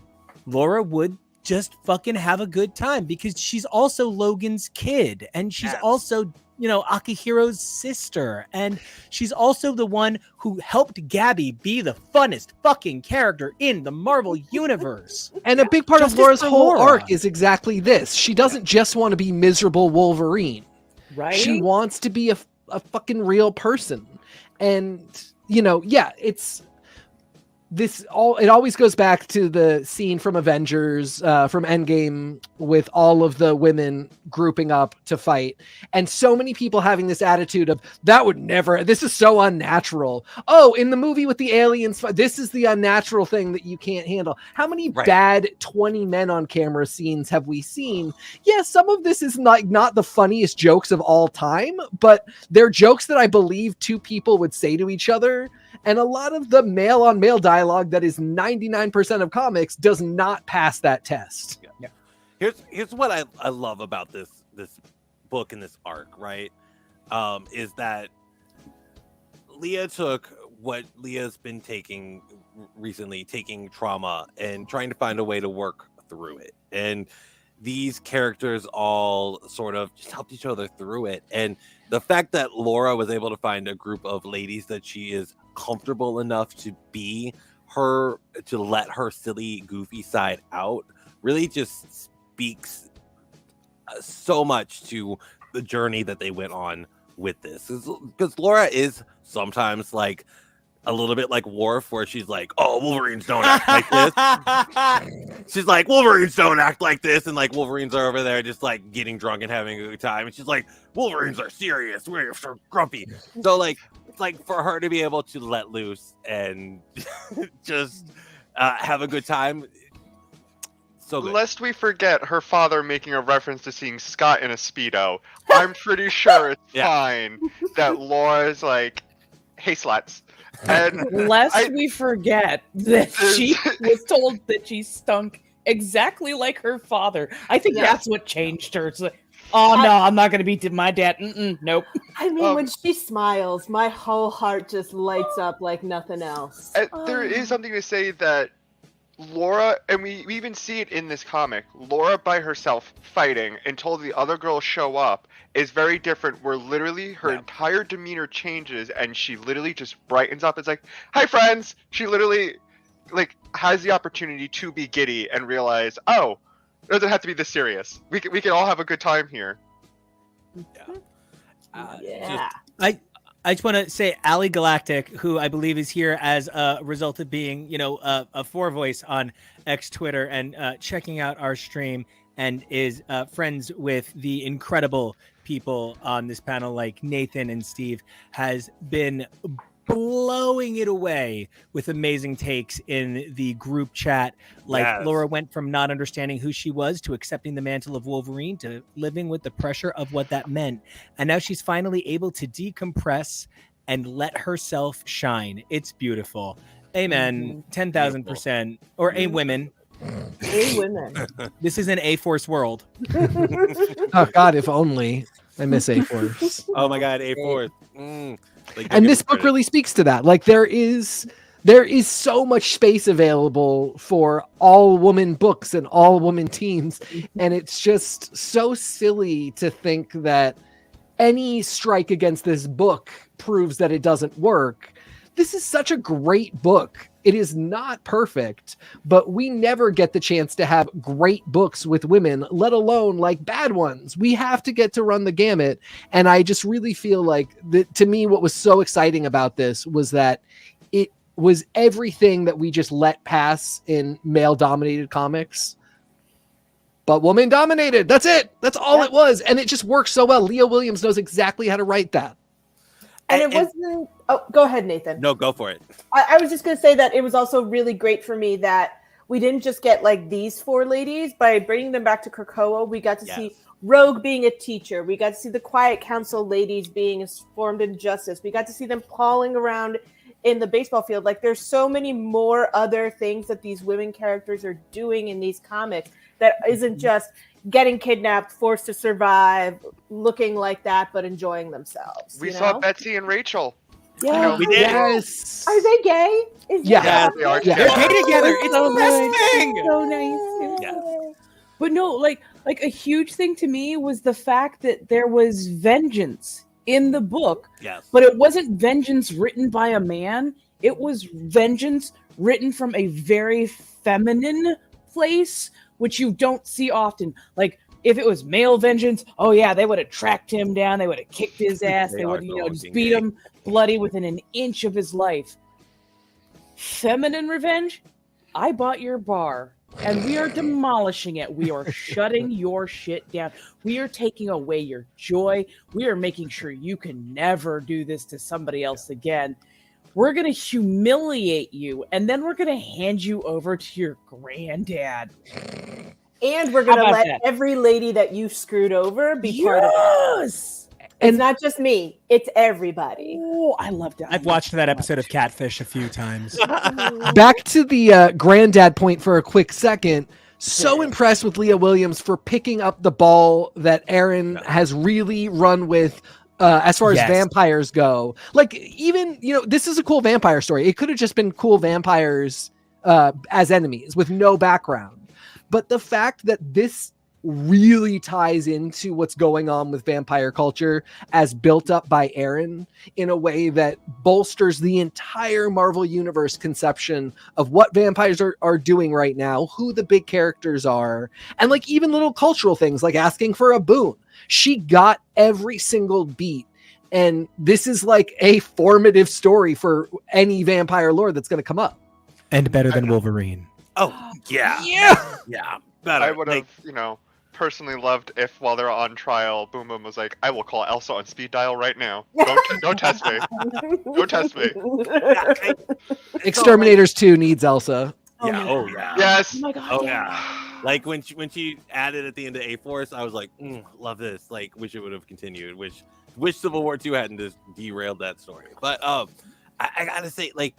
[SPEAKER 1] Laura would just fucking have a good time, because she's also Logan's kid, and she's also, you know, Akihiro's sister, and she's also the one who helped Gabby be the funnest fucking character in the Marvel universe.
[SPEAKER 2] And a big part of
[SPEAKER 1] Justice
[SPEAKER 2] Laura's
[SPEAKER 1] for
[SPEAKER 2] whole
[SPEAKER 1] Laura.
[SPEAKER 2] arc is exactly this. She doesn't just want to be miserable Wolverine.
[SPEAKER 8] Right?
[SPEAKER 2] She wants to be a fucking real person. And, you know, yeah, it always goes back to the scene from Avengers, from Endgame, with all of the women grouping up to fight. And so many people having this attitude of, this is so unnatural. Oh, in the movie with the aliens, this is the unnatural thing that you can't handle. How many bad 20 men on camera scenes have we seen? Yeah, some of this is not the funniest jokes of all time, but they're jokes that I believe two people would say to each other. And a lot of the male on male dialogue that is 99% of comics does not pass that test.
[SPEAKER 3] Yeah. Here's what I love about this book and this arc, right? Is that Leah took what Leah's been taking recently, taking trauma and trying to find a way to work through it. And these characters all sort of just helped each other through it. And the fact that Laura was able to find a group of ladies that she is comfortable enough to be her, to let her silly, goofy side out, really just speaks so much to the journey that they went on with this. Because Laura is sometimes like a little bit like Worf, where she's like, oh, Wolverines don't act like this. She's like, Wolverines don't act like this. And like, Wolverines are over there just like getting drunk and having a good time. And she's like, Wolverines are serious. We're so grumpy. So like, it's like for her to be able to let loose and just have a good time. So good.
[SPEAKER 5] Lest we forget her father making a reference to seeing Scott in a Speedo, I'm pretty sure it's fine that Laura's like, hey, sluts. And
[SPEAKER 8] Lest we forget that she was told that she stunk exactly like her father. I think that's what changed her. It's like, Oh no, I'm not gonna beat my dad. Nope.
[SPEAKER 9] I mean, when she smiles, my whole heart just lights up like nothing else.
[SPEAKER 5] There is something to say that Laura, and we even see it in this comic, Laura by herself fighting until the other girls show up is very different, where literally her entire demeanor changes and she literally just brightens up. It's like, hi friends! She literally like has the opportunity to be giddy and realize, oh, it doesn't have to be this serious. We can all have a good time here.
[SPEAKER 9] Yeah.
[SPEAKER 1] I just want to say Ali Galactic, who I believe is here as a result of being, a four voice on X Twitter and checking out our stream, and is friends with the incredible people on this panel like Nathan and Steve, has been blowing it away with amazing takes in the group chat. Like Laura went from not understanding who she was to accepting the mantle of Wolverine to living with the pressure of what that meant. And now she's finally able to decompress and let herself shine. It's beautiful. Amen. 10,000%. Or A women.
[SPEAKER 9] A women.
[SPEAKER 1] This is an A-Force world.
[SPEAKER 2] Oh God, if only. I miss A-Force.
[SPEAKER 3] Oh my God, A-Force.
[SPEAKER 2] And this book really speaks to that. Like there is so much space available for all woman books and all woman teams, and it's just so silly to think that any strike against this book proves that it doesn't work. This is such a great book. It is not perfect, but we never get the chance to have great books with women, let alone like bad ones. We have to get to run the gamut. And I just really feel like to me, what was so exciting about this was that it was everything that we just let pass in male dominated comics, but woman dominated. That's it. That's all it was. And it just works so well. Leah Williams knows exactly how to write that.
[SPEAKER 9] And it wasn't. Oh, go ahead, Nathan.
[SPEAKER 3] No, go for it.
[SPEAKER 9] I was just going to say that it was also really great for me that we didn't just get like these four ladies. By bringing them back to Krakoa, we got to see Rogue being a teacher. We got to see the Quiet Council ladies being formed in justice. We got to see them pawing around in the baseball field. Like there's so many more other things that these women characters are doing in these comics that isn't just getting kidnapped, forced to survive, looking like that, but enjoying themselves.
[SPEAKER 5] We saw Betsy and Rachel.
[SPEAKER 9] Yeah,
[SPEAKER 3] we did.
[SPEAKER 2] Yes.
[SPEAKER 9] Are they gay?
[SPEAKER 2] Yeah,
[SPEAKER 5] they are.
[SPEAKER 1] They're gay together. It's
[SPEAKER 8] so
[SPEAKER 1] the best
[SPEAKER 8] good.
[SPEAKER 1] thing.
[SPEAKER 8] So nice.
[SPEAKER 3] Yeah.
[SPEAKER 8] But no, like a huge thing to me was the fact that there was vengeance in the book.
[SPEAKER 3] Yes.
[SPEAKER 8] But it wasn't vengeance written by a man. It was vengeance written from a very feminine place, which you don't see often. Like if it was male vengeance, oh yeah, they would have tracked him down. They would have kicked his ass. They would, just beat him bloody within an inch of his life. Feminine revenge, I bought your bar and we are demolishing it. We are shutting your shit down. We are taking away your joy. We are making sure you can never do this to somebody else again. We're going to humiliate you, and then we're going to hand you over to your granddad.
[SPEAKER 9] And we're going to let every lady that you screwed over be part of it. It's not just me. It's everybody.
[SPEAKER 8] Oh, I love that.
[SPEAKER 1] I've watched that episode of Catfish a few times.
[SPEAKER 2] Back to the granddad point for a quick second. So impressed with Leah Williams for picking up the ball that Aaron has really run with as far as vampires go. Like, even, this is a cool vampire story. It could have just been cool vampires as enemies with no background. But the fact that this really ties into what's going on with vampire culture as built up by Aaron in a way that bolsters the entire Marvel Universe conception of what vampires are doing right now, who the big characters are, and like even little cultural things like asking for a boon. She got every single beat. And this is like a formative story for any vampire lore that's going to come up.
[SPEAKER 1] And better than Wolverine.
[SPEAKER 3] Oh, yeah. Yeah. Better.
[SPEAKER 5] I would have, personally loved if while they're on trial, Boom Boom was like, I will call Elsa on speed dial right now. Don't test me. Don't test me.
[SPEAKER 2] Exterminators 2 needs Elsa.
[SPEAKER 3] Yeah. Oh, yeah.
[SPEAKER 5] Yes.
[SPEAKER 8] Oh my God.
[SPEAKER 3] Oh, yeah. Like when she added at the end of A-Force, I was like, love this. Like, wish it would have continued. Wish Civil War 2 hadn't just derailed that story. But I gotta say, like,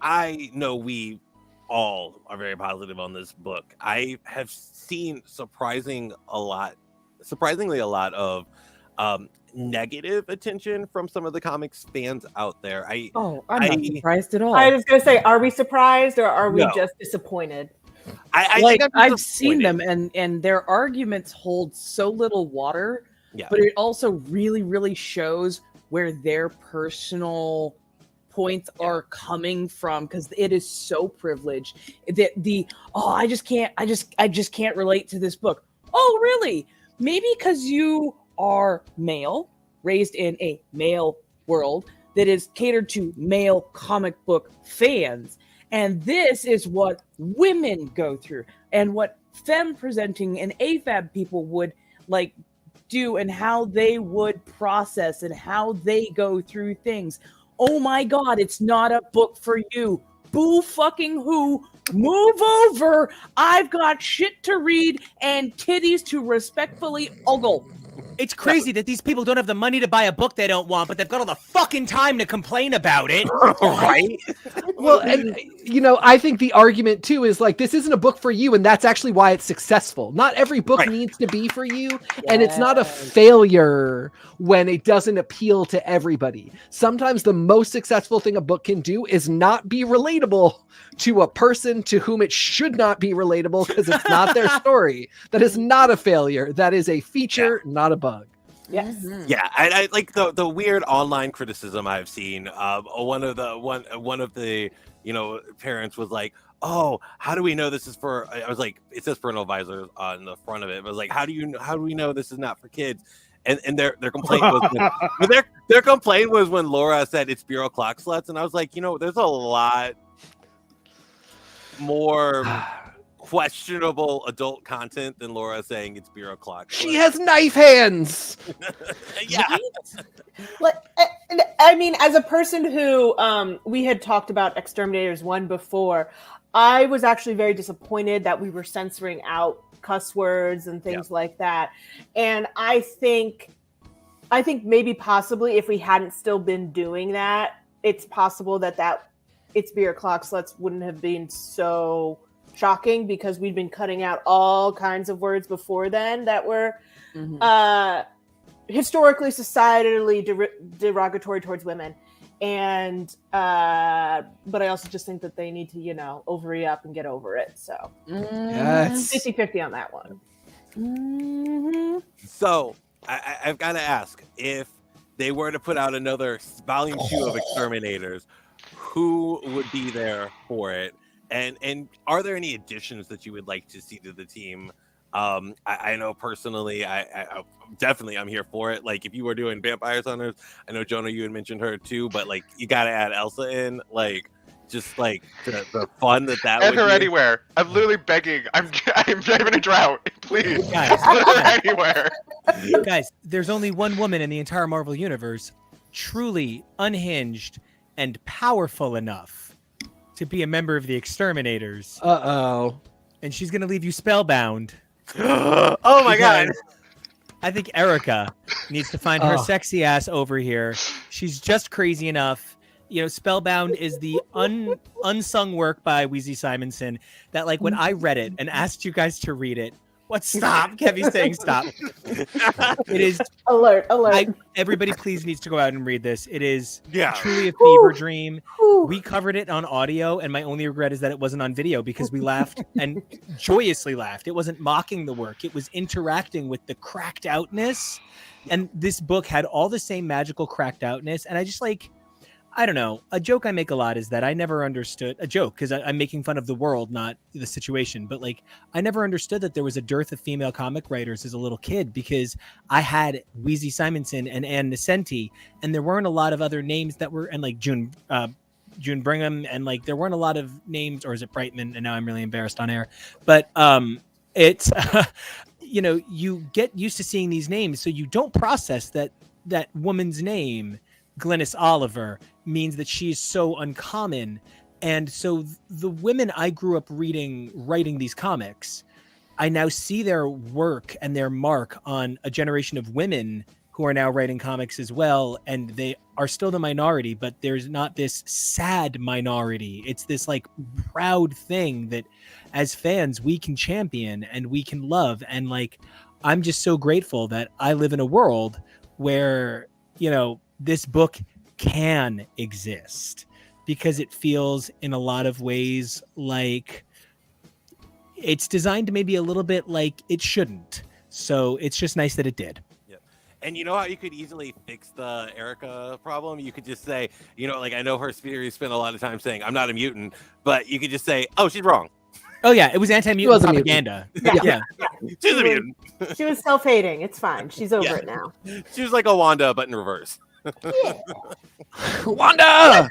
[SPEAKER 3] I know we all are very positive on this book. I have seen surprising a lot surprisingly a lot of negative attention from some of the comics fans out there.
[SPEAKER 8] I'm not surprised at all.
[SPEAKER 9] I was gonna say, are we surprised or are we
[SPEAKER 3] No.
[SPEAKER 9] just disappointed?
[SPEAKER 3] I
[SPEAKER 8] like
[SPEAKER 3] think I'm
[SPEAKER 8] I've seen
[SPEAKER 3] disappointed.
[SPEAKER 8] them and their arguments hold so little water,
[SPEAKER 3] Yeah.
[SPEAKER 8] but it also really, really shows where their personal points are coming from, because it is so privileged that I just can't relate to this book. Oh, really? Maybe because you are male, raised in a male world that is catered to male comic book fans. And this is what women go through and what femme presenting and AFAB people would like do and how they would process and how they go through things. Oh my God, it's not a book for you. Boo fucking who? Move over. I've got shit to read and titties to respectfully ogle.
[SPEAKER 1] It's crazy that these people don't have the money to buy a book they don't want, but they've got all the fucking time to complain about it.
[SPEAKER 3] Right?
[SPEAKER 2] Well, and I think the argument too is like, this isn't a book for you, and that's actually why it's successful. Not every book needs to be for you, and it's not a failure when it doesn't appeal to everybody. Sometimes the most successful thing a book can do is not be relatable to a person to whom it should not be relatable because it's not their story. That is not a failure. That is a feature, not a bug.
[SPEAKER 9] Yes.
[SPEAKER 3] Yeah, I like the weird online criticism I've seen. One of the parents was like, "Oh, how do we know this is for?" I was like, "It says parental advisors on the front of it." But I was like, how do we know this is not for kids? And their complaint was their complaint was when Laura said it's bureau clock sluts, and I was like, there's a lot more questionable adult content than Laura saying it's bureau clock.
[SPEAKER 2] She has knife hands.
[SPEAKER 3] Yeah.
[SPEAKER 9] I mean, as a person who we had talked about X-Terminators 1 before, I was actually very disappointed that we were censoring out cuss words and things like that. And I think maybe possibly if we hadn't still been doing that, it's possible that it's beer clock sluts wouldn't have been so shocking, because we'd been cutting out all kinds of words before then that were historically, societally derogatory towards women. And but I also just think that they need to ovary up and get over it. So
[SPEAKER 2] Yes.
[SPEAKER 9] 50-50 on that one.
[SPEAKER 3] So I've got to ask, if they were to put out another volume 2 of X-Terminators, who would be there for it? And are there any additions that you would like to see to the team? I know personally, I definitely I'm here for it. Like, if you were doing Vampires Hunters, I know Jonah, you had mentioned her too, but like, you got to add Elsa in, like, just like the fun that
[SPEAKER 5] Add
[SPEAKER 3] would
[SPEAKER 5] her
[SPEAKER 3] be.
[SPEAKER 5] anywhere. I'm literally begging. I'm in a drought. Please,
[SPEAKER 1] Guys.
[SPEAKER 5] put her anywhere.
[SPEAKER 1] Guys, there's only one woman in the entire Marvel Universe truly unhinged and powerful enough to be a member of the Exterminators.
[SPEAKER 2] Uh-oh.
[SPEAKER 1] And she's going to leave you spellbound.
[SPEAKER 3] Oh my God.
[SPEAKER 1] I think Erica needs to find her sexy ass over here. She's just crazy enough. Spellbound is the unsung work by Weezy Simonson that, like, when I read it and asked you guys to read it, stop? Kevin's saying stop. It is
[SPEAKER 9] Alert.
[SPEAKER 1] Everybody please needs to go out and read this. It is
[SPEAKER 3] Yeah.
[SPEAKER 1] truly a fever dream. We covered it on audio, and my only regret is that it wasn't on video, because we laughed and joyously laughed. It wasn't mocking the work. It was interacting with the cracked outness. And this book had all the same magical cracked outness. And I just I don't know. A joke I make a lot is that I never understood a joke, because I'm making fun of the world, not the situation. But like, I never understood that there was a dearth of female comic writers as a little kid, because I had Weezy Simonson and Ann Nesenti, and there weren't a lot of other names that were, and like June Brigham, and like there weren't a lot of names, or is it Brightman? And now I'm really embarrassed on air. But it's you get used to seeing these names, so you don't process that woman's name, Glynis Oliver, means that she's so uncommon. And so the women I grew up writing these comics, I now see their work and their mark on a generation of women who are now writing comics as well. And they are still the minority, but there's not this sad minority. It's this like proud thing that as fans we can champion and we can love. And like, I'm just so grateful that I live in a world where, this book can exist, because it feels in a lot of ways like it's designed maybe a little bit like it shouldn't. So it's just nice that it did.
[SPEAKER 3] And you know how you could easily fix the Erica problem? You could just say, I know her series spent a lot of time saying, I'm not a mutant, but you could just say, oh, she's wrong.
[SPEAKER 1] Oh, yeah. It was anti-mutant propaganda.
[SPEAKER 9] Yeah.
[SPEAKER 3] She's a mutant.
[SPEAKER 9] She was self-hating. It's fine. She's over it now.
[SPEAKER 3] She was like a Wanda, but in reverse.
[SPEAKER 2] Wanda!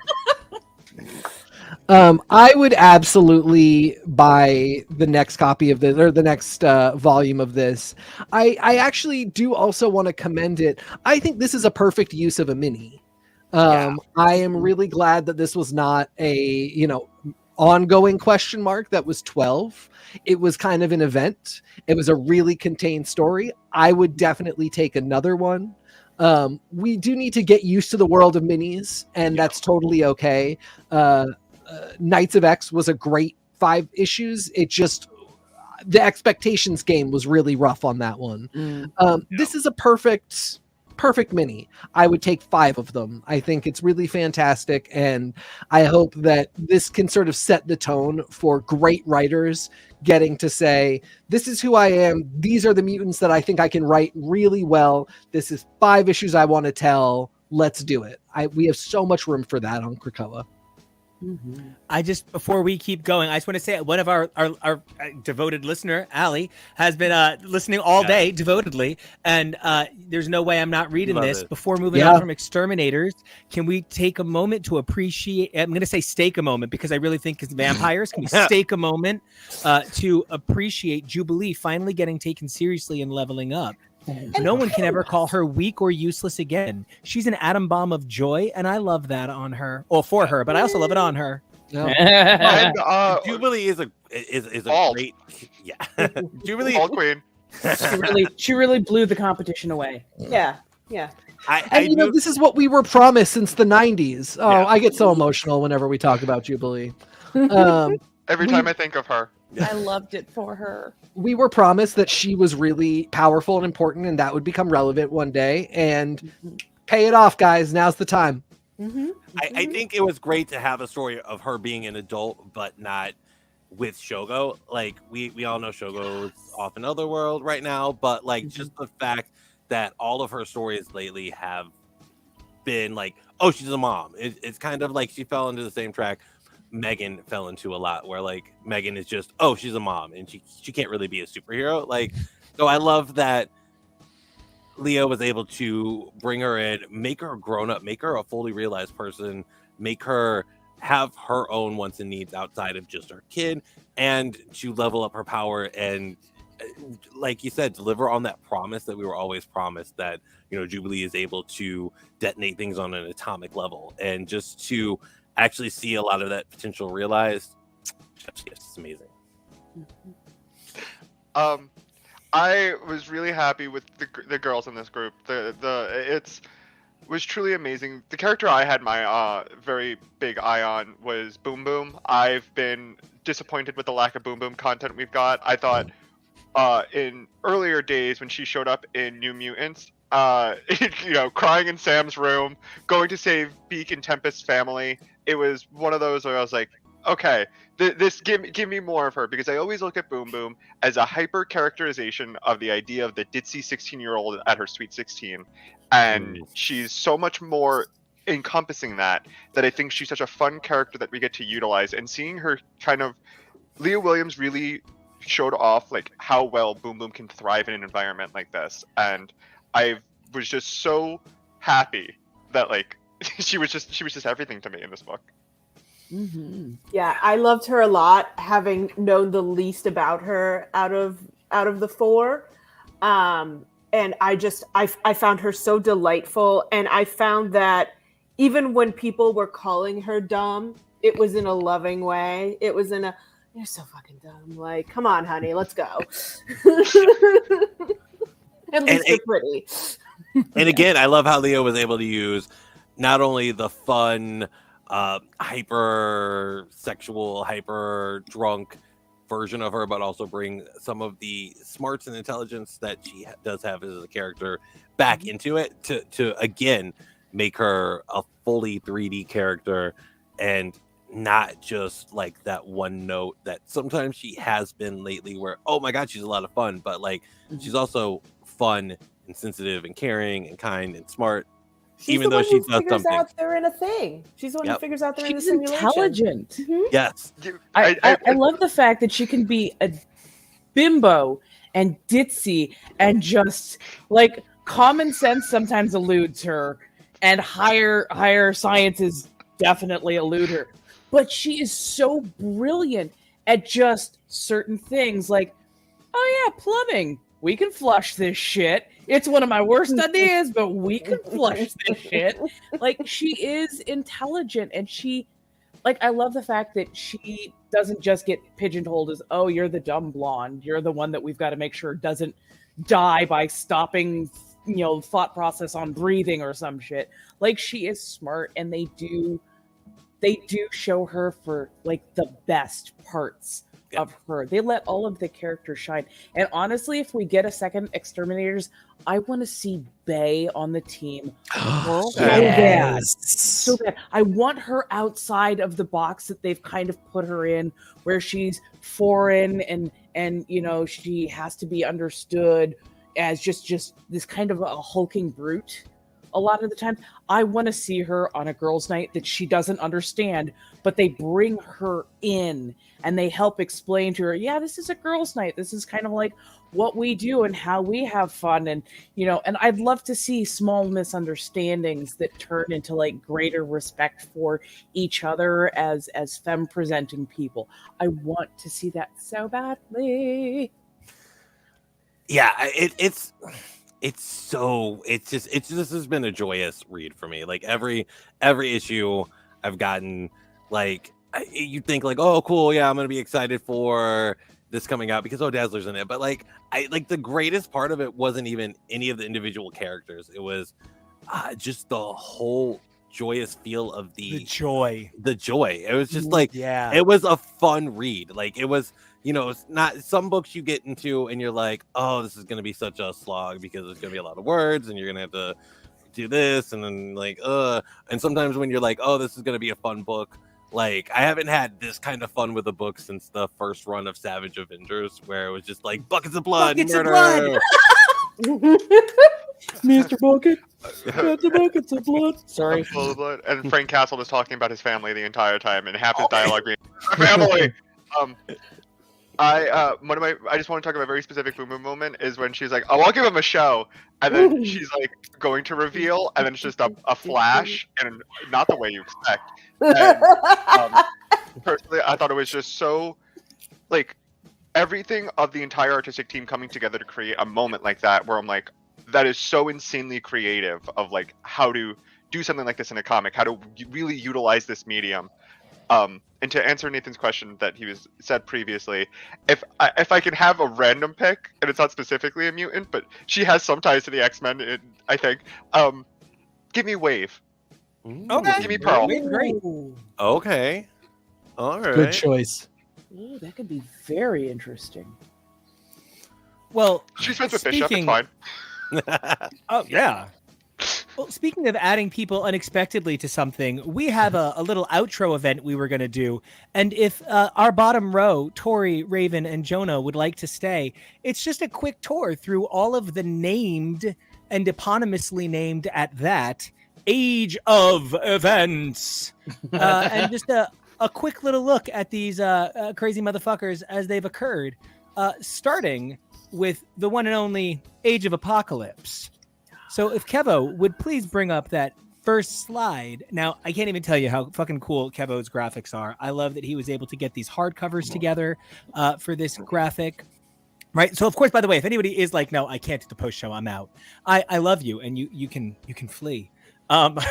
[SPEAKER 2] I would absolutely buy the next copy of this, or the next volume of this. I actually do also want to commend it. I think this is a perfect use of a mini. I am really glad that this was not a, ongoing question mark that was 12. It was kind of an event. It was a really contained story. I would definitely take another one. We do need to get used to the world of minis, and that's totally okay. Knights of X was a great 5 issues. It just, the expectations game was really rough on that one. This is a perfect mini. I would take 5 of them. I think it's really fantastic, and I hope that this can sort of set the tone for great writers getting to say, this is who I am. These are the mutants that I think I can write really well. This is 5 issues I want to tell. Let's do it. We have so much room for that on Krakoa.
[SPEAKER 1] I just, before we keep going, I just want to say one of our devoted listener, Allie, has been listening all day devotedly, and there's no way I'm not reading this. Before moving on from X-Terminators, can we take a moment to appreciate, I'm going to say stake a moment, because I really think it's vampires. Can we stake a moment to appreciate Jubilee finally getting taken seriously and leveling up? No one can ever call her weak or useless again. She's an atom bomb of joy, and I love that on her. Well, for her, but I also love it on her.
[SPEAKER 3] And, Jubilee is a great, Jubilee,
[SPEAKER 5] All queen.
[SPEAKER 8] She really blew the competition away.
[SPEAKER 9] Yeah.
[SPEAKER 2] This is what we were promised since the 90s. I get so emotional whenever we talk about Jubilee.
[SPEAKER 5] Every time I think of her.
[SPEAKER 8] I loved it for her.
[SPEAKER 2] We were promised that she was really powerful and important, and that would become relevant one day. And pay it off, guys. Now's the time.
[SPEAKER 3] I think it was great to have a story of her being an adult, but not with Shogo. Like, we all know Shogo is off in Otherworld right now, but just the fact that all of her stories lately have been like, oh, she's a mom. It's kind of like she fell into the same track Megan fell into a lot, where Megan is just, oh, she's a mom, and she can't really be a superhero. So I love that Leo was able to bring her in, make her grown up, make her a fully realized person, make her have her own wants and needs outside of just her kid, and to level up her power and, like you said, deliver on that promise that we were always promised, that Jubilee is able to detonate things on an atomic level, and just to actually see a lot of that potential realized. It's amazing.
[SPEAKER 5] I was really happy with the girls in this group. It was truly amazing. The character I had my very big eye on was Boom Boom. I've been disappointed with the lack of Boom Boom content we've got. I thought in earlier days when she showed up in New Mutants, crying in Sam's room, going to save Beak and Tempest's family. It was one of those where I was like, okay, give me more of her, because I always look at Boom Boom as a hyper characterization of the idea of the ditzy 16-year-old at her sweet 16, and she's so much more encompassing that I think she's such a fun character that we get to utilize. And seeing her kind of, Leah Williams really showed off how well Boom Boom can thrive in an environment like this, and I was just so happy that she was just everything to me in this book.
[SPEAKER 9] Yeah, I loved her a lot, having known the least about her out of the 4, and I found her so delightful, and I found that even when people were calling her dumb, it was in a loving way. It was in a, you're so fucking dumb. Come on, honey, let's go. At least you're pretty.
[SPEAKER 3] And again, I love how Leo was able to use not only the fun, hyper sexual, hyper drunk version of her, but also bring some of the smarts and intelligence that she does have as a character back into it to again make her a fully 3D character and not just like that one note that sometimes she has been lately where, oh my god, she's a lot of fun, but like she's also fun and sensitive and caring and kind and smart.
[SPEAKER 9] She's
[SPEAKER 3] even
[SPEAKER 9] the
[SPEAKER 3] though
[SPEAKER 9] one
[SPEAKER 3] she
[SPEAKER 9] who
[SPEAKER 3] does
[SPEAKER 9] figures
[SPEAKER 3] something.
[SPEAKER 9] out they're in a thing. She's the one who figures out they're in a
[SPEAKER 8] She's
[SPEAKER 9] simulation.
[SPEAKER 8] intelligent.
[SPEAKER 3] Yes.
[SPEAKER 8] I love the fact that she can be a bimbo and ditzy and just like common sense sometimes eludes her and higher sciences definitely elude her. But she is so brilliant at just certain things like, oh yeah, plumbing. We can flush this shit. It's one of my worst ideas, but we can flush this shit. Like, she is intelligent, and she, like, I love the fact that she doesn't just get pigeonholed as, oh, you're the dumb blonde. You're the one that we've got to make sure doesn't die by stopping, you know, thought process on breathing or some shit. Like, she is smart, and they do show her for, like, the best parts of her. They let all of the characters shine. And honestly, if we get a second X-Terminators, I want to see Bay on the team. So bad. So bad. I want her outside of the box that they've kind of put her in, where she's foreign and you know, she has to be understood as just this kind of a hulking brute. A lot of the time, I want to see her on a girls' night that she doesn't understand, but they bring her in and they help explain to her, yeah, this is a girls' night. This is kind of like what we do and how we have fun. And, you know, and I'd love to see small misunderstandings that turn into like greater respect for each other as femme presenting people. I want to see that so badly.
[SPEAKER 3] Yeah, this has been a joyous read for me. Like every issue I've gotten, like you think like, oh cool, yeah, I'm gonna be excited for this coming out because Dazzler's in it. But like the greatest part of it wasn't even any of the individual characters. It was just the whole joyous feel of the joy. It was just like, it was a fun read. Like it was, you know, it's not some books you get into and you're like, oh, this is going to be such a slog because there's going to be a lot of words and you're going to have to do this. And then like, and sometimes when you're like, oh, this is going to be a fun book. Like I haven't had this kind of fun with a book since the first run of Savage Avengers, where it was just like buckets of blood, murder.
[SPEAKER 8] Mr. Bucket, got the buckets of blood. Sorry.
[SPEAKER 5] Full of blood. And Frank Castle was talking about his family the entire time, and half his dialogue being family. I just want to talk about a very specific Boom Boom moment is when she's like, oh, I'll give him a show, and then she's like going to reveal, and then it's just a flash, and not the way you expect. And, personally, I thought it was just so, like, everything of the entire artistic team coming together to create a moment like that, where I'm like, that is so insanely creative of like how to do something like this in a comic, how to really utilize this medium. And to answer Nathan's question that he said previously, if I can have a random pick, and it's not specifically a mutant, but she has some ties to the X-Men, I think. Give me Wave.
[SPEAKER 1] Okay.
[SPEAKER 5] Give me Pearl.
[SPEAKER 1] Great.
[SPEAKER 3] Okay. All right.
[SPEAKER 2] Good choice.
[SPEAKER 8] Ooh, that could be very interesting.
[SPEAKER 1] Well,
[SPEAKER 5] She's friends with Bishop. It's fine.
[SPEAKER 1] Oh yeah. Well, speaking of adding people unexpectedly to something, we have a little outro event we were going to do. And if our bottom row, Tori, Raven, and Jonah would like to stay, it's just a quick tour through all of the named and eponymously named at that age of events. And just a quick little look at these crazy motherfuckers as they've occurred, starting with the one and only Age of Apocalypse. So if Kevo would please bring up that first slide. Now, I can't even tell you how fucking cool Kevo's graphics are. I love that he was able to get these hardcovers together for this graphic. Right. So, of course, by the way, if anybody is like, no, I can't do the post show, I'm out. I love you, and you can flee.
[SPEAKER 9] Wants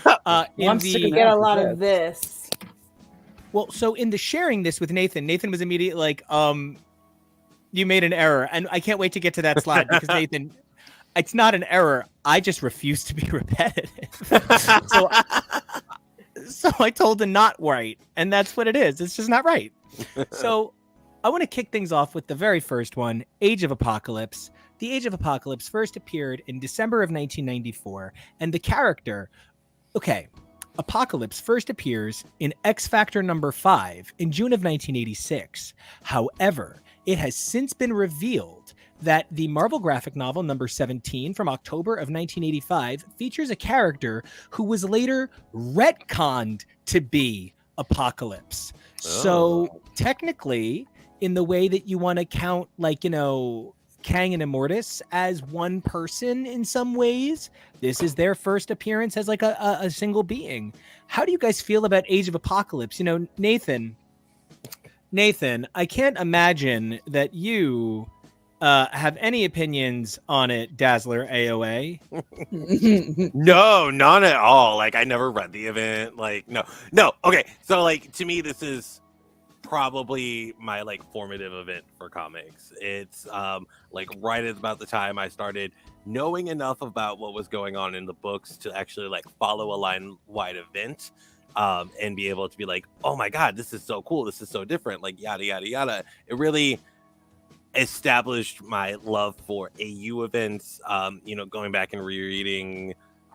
[SPEAKER 9] to get a lot of this.
[SPEAKER 1] Well, so in the sharing this with Nathan was immediately like, you made an error. And I can't wait to get to that slide because Nathan, it's not an error. I just refuse to be repetitive. So I told to not write, and that's what it is. It's just not right. So I want to kick things off with the very first one, Age of Apocalypse. The Age of Apocalypse first appeared in December of 1994, and the character, Apocalypse first appears in X Factor number 5 in June of 1986. However, it has since been revealed that the Marvel graphic novel number 17 from October of 1985 features a character who was later retconned to be Apocalypse. So technically, in the way that you want to count, Kang and Immortus as one person in some ways, this is their first appearance as a single being. How do you guys feel about Age of Apocalypse? Nathan, I can't imagine that you have any opinions on it, Dazzler AOA.
[SPEAKER 3] No, none at all. I never read the event. No. Okay, so to me, this is probably my formative event for comics. It's right at about the time I started knowing enough about what was going on in the books to actually follow a line-wide event, and be able to be oh my god, this is so cool, this is so different, yada yada yada. It really established my love for AU events. Going back and rereading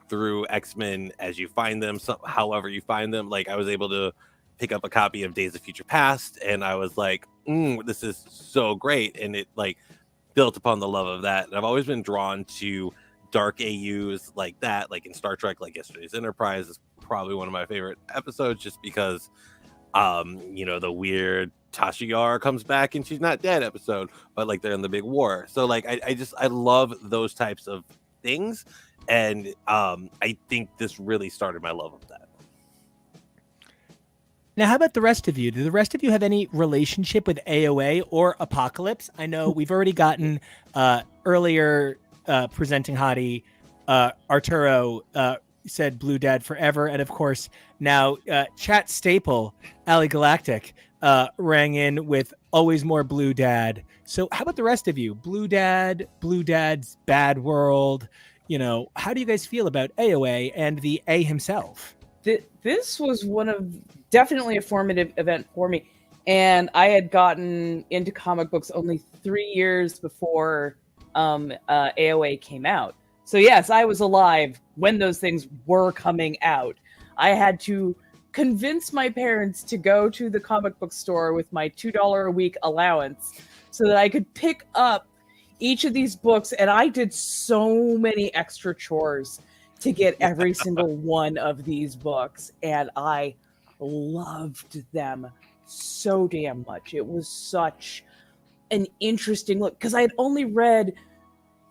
[SPEAKER 3] through X-Men as you find them, however you find them. I was able to pick up a copy of Days of Future Past, and I was this is so great, and it built upon the love of that. And I've always been drawn to dark AUs like that, in Star Trek, Yesterday's Enterprise is probably one of my favorite episodes, just because the weird Tasha Yar comes back and she's not dead episode, but they're in the big war. So I love those types of things, and I think this really started my love of that.
[SPEAKER 1] Now, how about the rest of you? Do the rest of you have any relationship with AOA or Apocalypse? I know we've already gotten earlier presenting hottie Arturo said Blue Dad forever, and of course now chat staple Ali Galactic rang in with always more Blue Dad. So how about the rest of you? Blue Dad's Bad World. How do you guys feel about AOA and the A himself?
[SPEAKER 8] This was definitely a formative event for me. And I had gotten into comic books only 3 years before AOA came out. So yes, I was alive when those things were coming out. I had to convince my parents to go to the comic book store with my $2 a week allowance so that I could pick up each of these books. And I did so many extra chores to get every single one of these books, and I loved them so damn much. It was such an interesting look, because I had only read,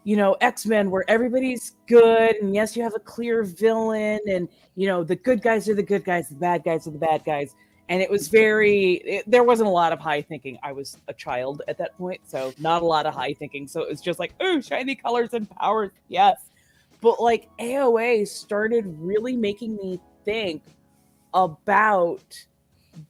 [SPEAKER 8] X-Men, where everybody's good, and yes, you have a clear villain, and the good guys are the good guys, the bad guys are the bad guys, and it was there wasn't a lot of high thinking. I was a child at that point, so not a lot of high thinking. So it was just oh, shiny colors and powers, yes. But AOA started really making me think about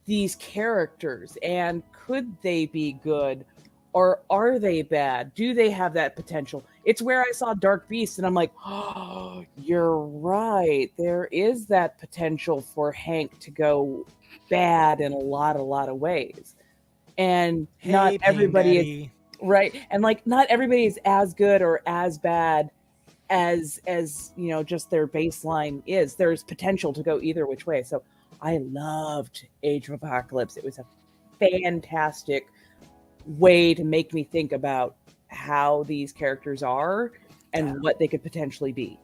[SPEAKER 8] these characters, and could they be good or are they bad? Do they have that potential? It's where I saw Dark Beast and I'm oh, you're right. There is that potential for Hank to go bad in a lot of ways. And not everybody is right. And not everybody is as good or as bad as just their baseline is. There's potential to go either which way. So I loved Age of Apocalypse. It was a fantastic way to make me think about how these characters are and what they could potentially be.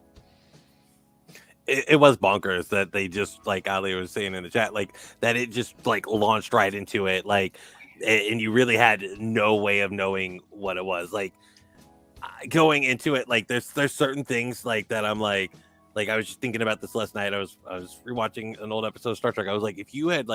[SPEAKER 3] It was bonkers that they just, Ali was saying in the chat, that it just launched right into it, and you really had no way of knowing what it was. Going into it, there's certain things that I'm I was just thinking about this last night. I was rewatching an old episode of Star Trek. I was if you had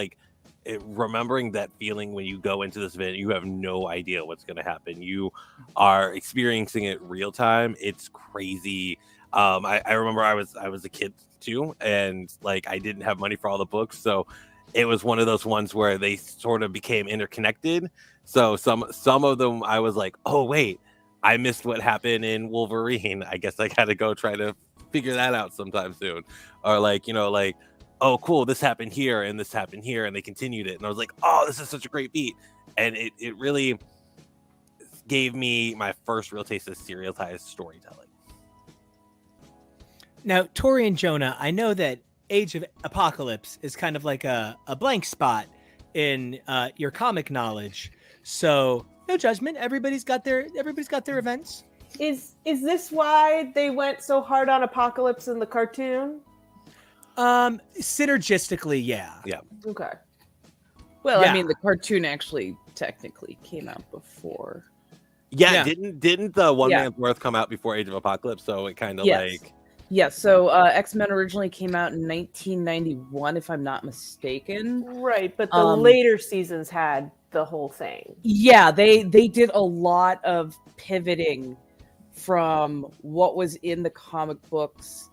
[SPEAKER 3] remembering that feeling when you go into this event, you have no idea what's going to happen. You are experiencing it real time. It's crazy. I remember I was a kid too, and I didn't have money for all the books, so it was one of those ones where they sort of became interconnected. So some of them I was oh wait, I missed what happened in Wolverine. I guess I got to go try to figure that out sometime soon. Or oh, cool, this happened here and this happened here, and they continued it, and I was like, oh, this is such a great beat, and it really gave me my first real taste of serialized storytelling.
[SPEAKER 1] Now, Tori and Jonah, I know that Age of Apocalypse is kind of like a blank spot in your comic knowledge, so no judgment. Everybody's got their events.
[SPEAKER 9] Is this why they went so hard on Apocalypse in the cartoon?
[SPEAKER 1] Synergistically, yeah.
[SPEAKER 9] Okay.
[SPEAKER 8] Well,
[SPEAKER 1] Yeah.
[SPEAKER 8] I mean, the cartoon actually technically came out before.
[SPEAKER 3] Yeah,
[SPEAKER 1] Yeah.
[SPEAKER 3] didn't the One
[SPEAKER 8] Yeah.
[SPEAKER 3] Man's Worth come out before Age of Apocalypse? So it kind of
[SPEAKER 8] Yes.
[SPEAKER 3] like
[SPEAKER 8] Yeah, so X-Men originally came out in 1991, if I'm not mistaken.
[SPEAKER 9] Right, but the
[SPEAKER 8] Um,
[SPEAKER 9] later seasons had the whole thing.
[SPEAKER 8] Yeah, they did a lot of pivoting from what was in the comic books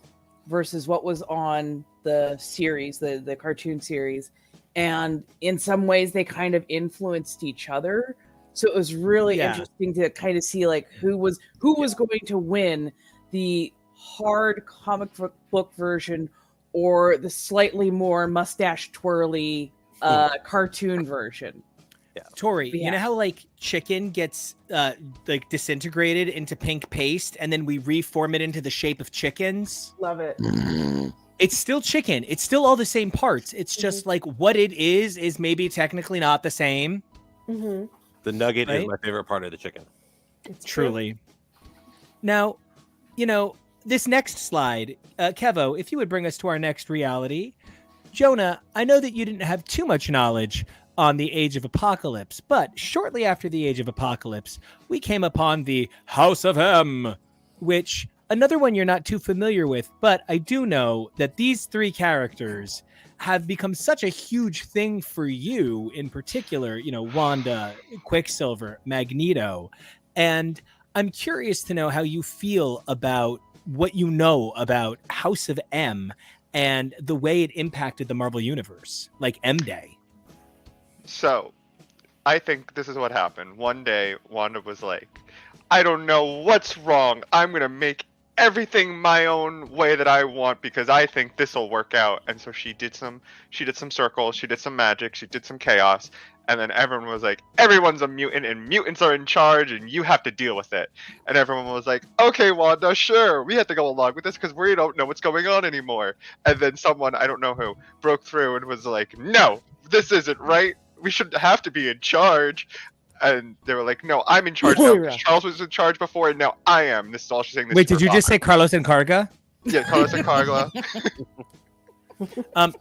[SPEAKER 8] versus what was on the series, the cartoon series. And in some ways they kind of influenced each other. So it was really
[SPEAKER 1] Yeah.
[SPEAKER 8] interesting to kind of see like who was going to win, the hard comic book version or the slightly more mustache twirly cartoon version.
[SPEAKER 1] Tori,
[SPEAKER 8] Yeah.
[SPEAKER 1] you know how like chicken gets like disintegrated into pink paste and then we reform it into the shape of chickens?
[SPEAKER 9] Love it.
[SPEAKER 1] It's still chicken. It's still all the same parts. It's just like what it is maybe technically not the same.
[SPEAKER 9] Mm-hmm.
[SPEAKER 3] the nugget
[SPEAKER 1] Right?
[SPEAKER 3] is my favorite part of the chicken.
[SPEAKER 9] It's true.
[SPEAKER 1] Truly. Now, you know, this next slide, Kevo, if you would bring us to our next reality. Jonah, I know that you didn't have too much knowledge on the Age of Apocalypse, but shortly after the Age of Apocalypse, we came upon the House of M, which another one you're not too familiar with, but I do know that these three characters have become such a huge thing for you in particular, you know, Wanda, Quicksilver, Magneto. And I'm curious to know how you feel about what you know about House of M and the way it impacted the Marvel Universe, like M Day.
[SPEAKER 5] So, I think this is what happened. One day, Wanda was like, I don't know what's wrong. I'm going to make everything my own way that I want because I think this will work out. And so she did some circles, she did some magic, she did some chaos. And then everyone was like, everyone's a mutant and mutants are in charge and you have to deal with it. And everyone was like, okay, Wanda, sure. We have to go along with this because we don't know what's going on anymore. And then someone, I don't know who, broke through and was like, no, this isn't right. We shouldn't have to be in charge. And they were like, no, I'm in charge now.
[SPEAKER 1] Moira.
[SPEAKER 5] 'Cause Charles was in charge before and now I am. This is all she's saying. This
[SPEAKER 1] Wait,
[SPEAKER 5] is
[SPEAKER 1] did
[SPEAKER 5] her
[SPEAKER 1] you just
[SPEAKER 5] father.
[SPEAKER 1] say Carlos and Carga?
[SPEAKER 5] Yeah, Carlos and Carla.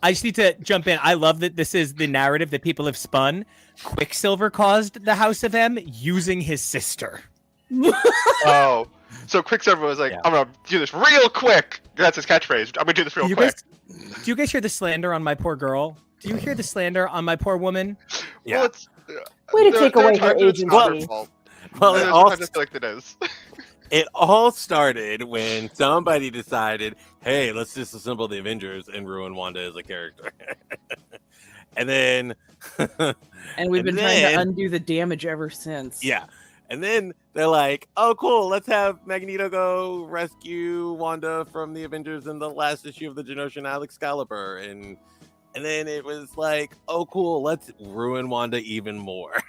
[SPEAKER 1] I just need to jump in. I love that this is the narrative that people have spun. Quicksilver caused the House of M using his sister.
[SPEAKER 5] Oh. So Quicksilver was like,
[SPEAKER 3] Yeah.
[SPEAKER 5] I'm going to do this real quick. That's his catchphrase. I'm going to do this real
[SPEAKER 1] Do you
[SPEAKER 5] quick.
[SPEAKER 1] do you guys hear the slander on my poor girl? Do you hear the slander on my poor woman?
[SPEAKER 3] Yeah.
[SPEAKER 5] Well, it's,
[SPEAKER 9] Way to take
[SPEAKER 5] there are
[SPEAKER 9] away her
[SPEAKER 5] times it's not her
[SPEAKER 9] agency.
[SPEAKER 5] fault.
[SPEAKER 3] Well,
[SPEAKER 5] There's
[SPEAKER 3] it
[SPEAKER 5] times
[SPEAKER 3] all
[SPEAKER 5] I feel like it is.
[SPEAKER 3] it all started when somebody decided, hey, let's disassemble the Avengers and ruin Wanda as a character. And then
[SPEAKER 8] And we've
[SPEAKER 3] And
[SPEAKER 8] been trying to
[SPEAKER 3] then-
[SPEAKER 8] undo the damage ever since.
[SPEAKER 3] yeah. And then they're like, oh, cool, let's have Magneto go rescue Wanda from the Avengers in the last issue of the Genosha Excalibur. And then it was like, oh, cool, let's ruin Wanda even more.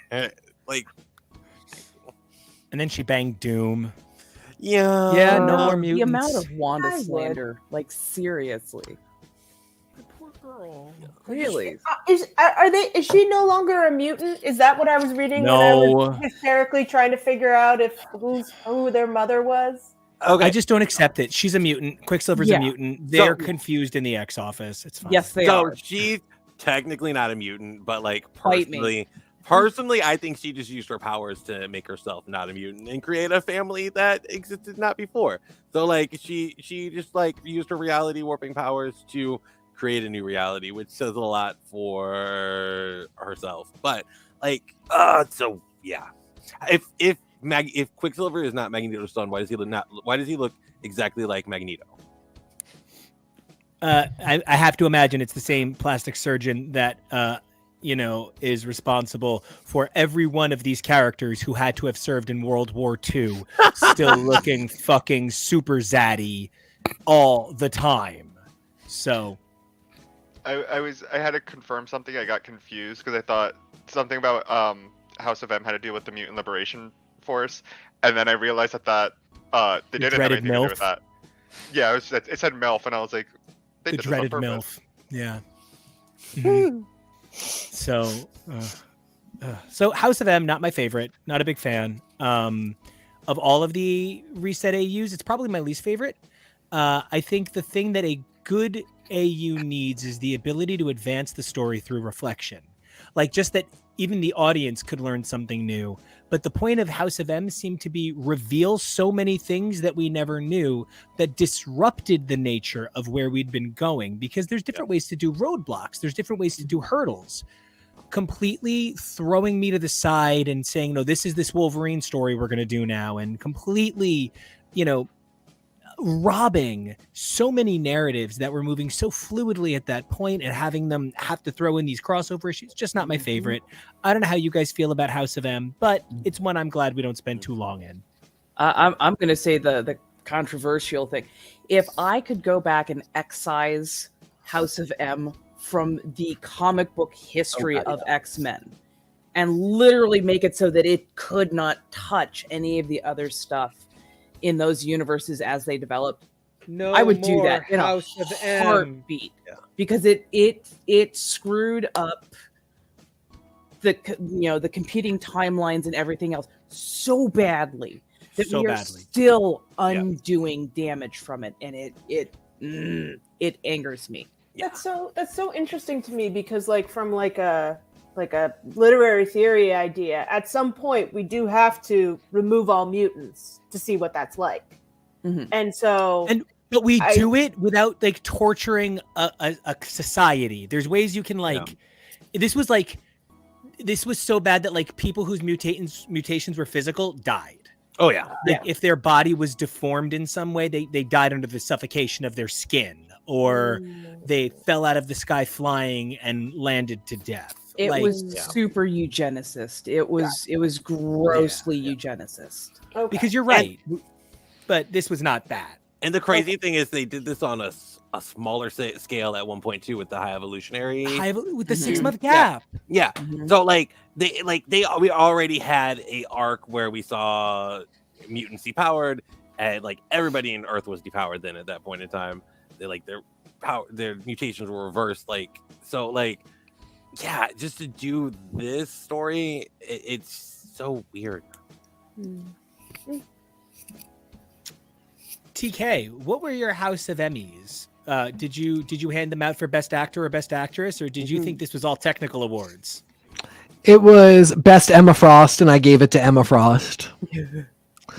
[SPEAKER 3] Like,
[SPEAKER 1] And then she banged Doom.
[SPEAKER 3] yeah.
[SPEAKER 1] Yeah, no more
[SPEAKER 8] The
[SPEAKER 1] mutants.
[SPEAKER 8] amount of Wanda
[SPEAKER 9] I would.
[SPEAKER 8] slander, like seriously.
[SPEAKER 1] My poor girl.
[SPEAKER 8] Really?
[SPEAKER 9] Is she no longer a mutant? Is that what I was reading when I
[SPEAKER 1] No.
[SPEAKER 9] was hysterically trying to figure out who their mother was?
[SPEAKER 3] Okay.
[SPEAKER 1] I just don't accept it. She's a mutant. Quicksilver's
[SPEAKER 8] Yeah.
[SPEAKER 1] a mutant. They're
[SPEAKER 3] So-
[SPEAKER 1] confused in the X office. It's fine.
[SPEAKER 8] Yes, they
[SPEAKER 3] so
[SPEAKER 8] are.
[SPEAKER 3] she's technically not a mutant, but like
[SPEAKER 8] Fight me.
[SPEAKER 3] personally, I think she just used her powers to make herself not a mutant and create a family that existed not before. So like she just like used her reality warping powers to create a new reality, which says a lot for herself. But like, so yeah, if Quicksilver is not Magneto's son, why does he look exactly like Magneto?
[SPEAKER 1] I have to imagine it's the same plastic surgeon that is responsible for every one of these characters who had to have served in World War II, still looking fucking super zaddy all the time. So
[SPEAKER 5] I had to confirm something. I got confused because I thought something about House of M had to deal with the Mutant Liberation Force, and then I realized that they
[SPEAKER 1] The
[SPEAKER 5] didn't have
[SPEAKER 1] dreaded
[SPEAKER 5] anything to do
[SPEAKER 1] MILF.
[SPEAKER 5] with that. Yeah, it said MILF, and I was like, they
[SPEAKER 1] The
[SPEAKER 5] did this on
[SPEAKER 1] dreaded
[SPEAKER 5] purpose.
[SPEAKER 1] MILF. Yeah. Mhm. So, so House of M, not my favorite. Not a big fan. Of all of the reset AUs, it's probably my least favorite. I think the thing that a good AU needs is the ability to advance the story through reflection. Like just that even the audience could learn something new. But the point of House of M seemed to be reveal so many things that we never knew that disrupted the nature of where we'd been going, because there's different ways to do roadblocks. There's different ways to do hurdles. Completely throwing me to the side and saying, no, this is this Wolverine story we're going to do now. And completely, robbing so many narratives that were moving so fluidly at that point and having them have to throw in these crossover issues. Just not my favorite. I don't know how you guys feel about House of M, but it's one I'm glad we don't spend too long in.
[SPEAKER 8] I'm going to say the controversial thing. If I could go back and excise House of M from the comic book history of X-Men and literally make it so that it could not touch any of the other stuff in those universes as they developed,
[SPEAKER 1] No,
[SPEAKER 8] I would do that in
[SPEAKER 1] House
[SPEAKER 8] a
[SPEAKER 1] of M.
[SPEAKER 8] heartbeat, because it screwed up the competing timelines and everything else so badly that
[SPEAKER 1] So
[SPEAKER 8] we are
[SPEAKER 1] badly.
[SPEAKER 8] still undoing damage from it, and it angers me.
[SPEAKER 9] That's so interesting to me, because from a literary theory idea, at some point we do have to remove all mutants to see what that's like.
[SPEAKER 8] Mm-hmm.
[SPEAKER 9] And so
[SPEAKER 1] but we do it without torturing a society. There's ways you can this was so bad that people whose mutations were physical died.
[SPEAKER 3] Oh yeah.
[SPEAKER 1] If their body was deformed in some way, they died under the suffocation of their skin, or they fell out of the sky flying and landed to death.
[SPEAKER 8] It was super eugenicist. It was grossly eugenicist.
[SPEAKER 9] Okay.
[SPEAKER 1] Because you're right, but this was not that.
[SPEAKER 3] And the crazy thing is, they did this on a smaller scale at one point too, with the high evolutionary,
[SPEAKER 1] with the 6 month gap.
[SPEAKER 3] Yeah. So we already had a arc where we saw mutants depowered, and everybody in Earth was depowered then at that point in time. Their mutations were reversed. Just to do this story, it's so weird.
[SPEAKER 1] TK, what were your House of Emmys? Did you hand them out for Best Actor or Best Actress, or did you think this was all technical awards?
[SPEAKER 2] It was Best Emma Frost, and I gave it to Emma Frost.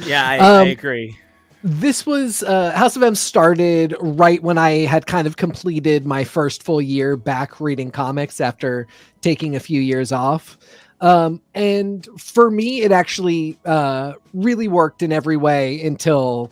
[SPEAKER 1] Yeah, I agree.
[SPEAKER 2] This was House of M started right when I had kind of completed my first full year back reading comics after taking a few years off. And for me, it actually really worked in every way until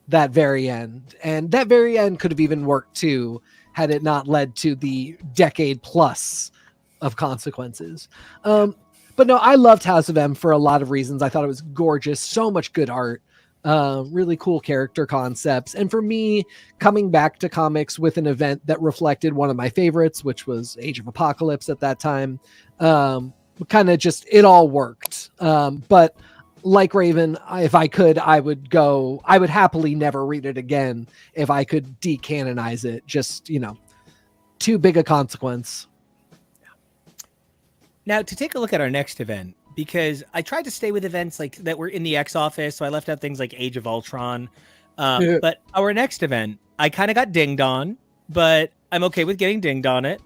[SPEAKER 2] that very end. And that very end could have even worked too, had it not led to the decade plus of consequences. But no, I loved House of M for a lot of reasons. I thought it was gorgeous, so much good art. Really cool character concepts. And for me, coming back to comics with an event that reflected one of my favorites, which was Age of Apocalypse at that time, kind of just, it all worked. But like Raven, if I could, I would happily never read it again if I could decanonize it. Just, too big a consequence.
[SPEAKER 1] Now, to take a look at our next event, because I tried to stay with events that were in the X office, so I left out things like Age of Ultron. But our next event, I kind of got dinged on, but I'm okay with getting dinged on it.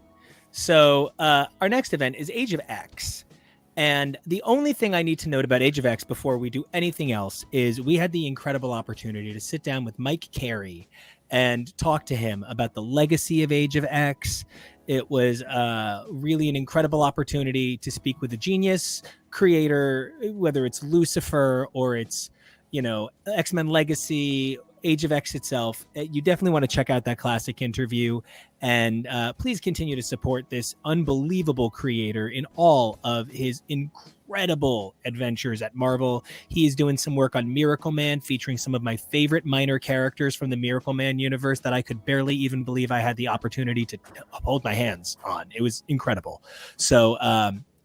[SPEAKER 1] So our next event is Age of X. And the only thing I need to note about Age of X before we do anything else is we had the incredible opportunity to sit down with Mike Carey and talk to him about the legacy of Age of X. It was really an incredible opportunity to speak with a genius creator, whether it's Lucifer or it's X-Men Legacy, Age of X itself, you definitely want to check out that classic interview. And please continue to support this unbelievable creator in all of his incredible adventures at Marvel. He is doing some work on Miracle Man, featuring some of my favorite minor characters from the Miracle Man universe that I could barely even believe I had the opportunity to hold my hands on. It was incredible. So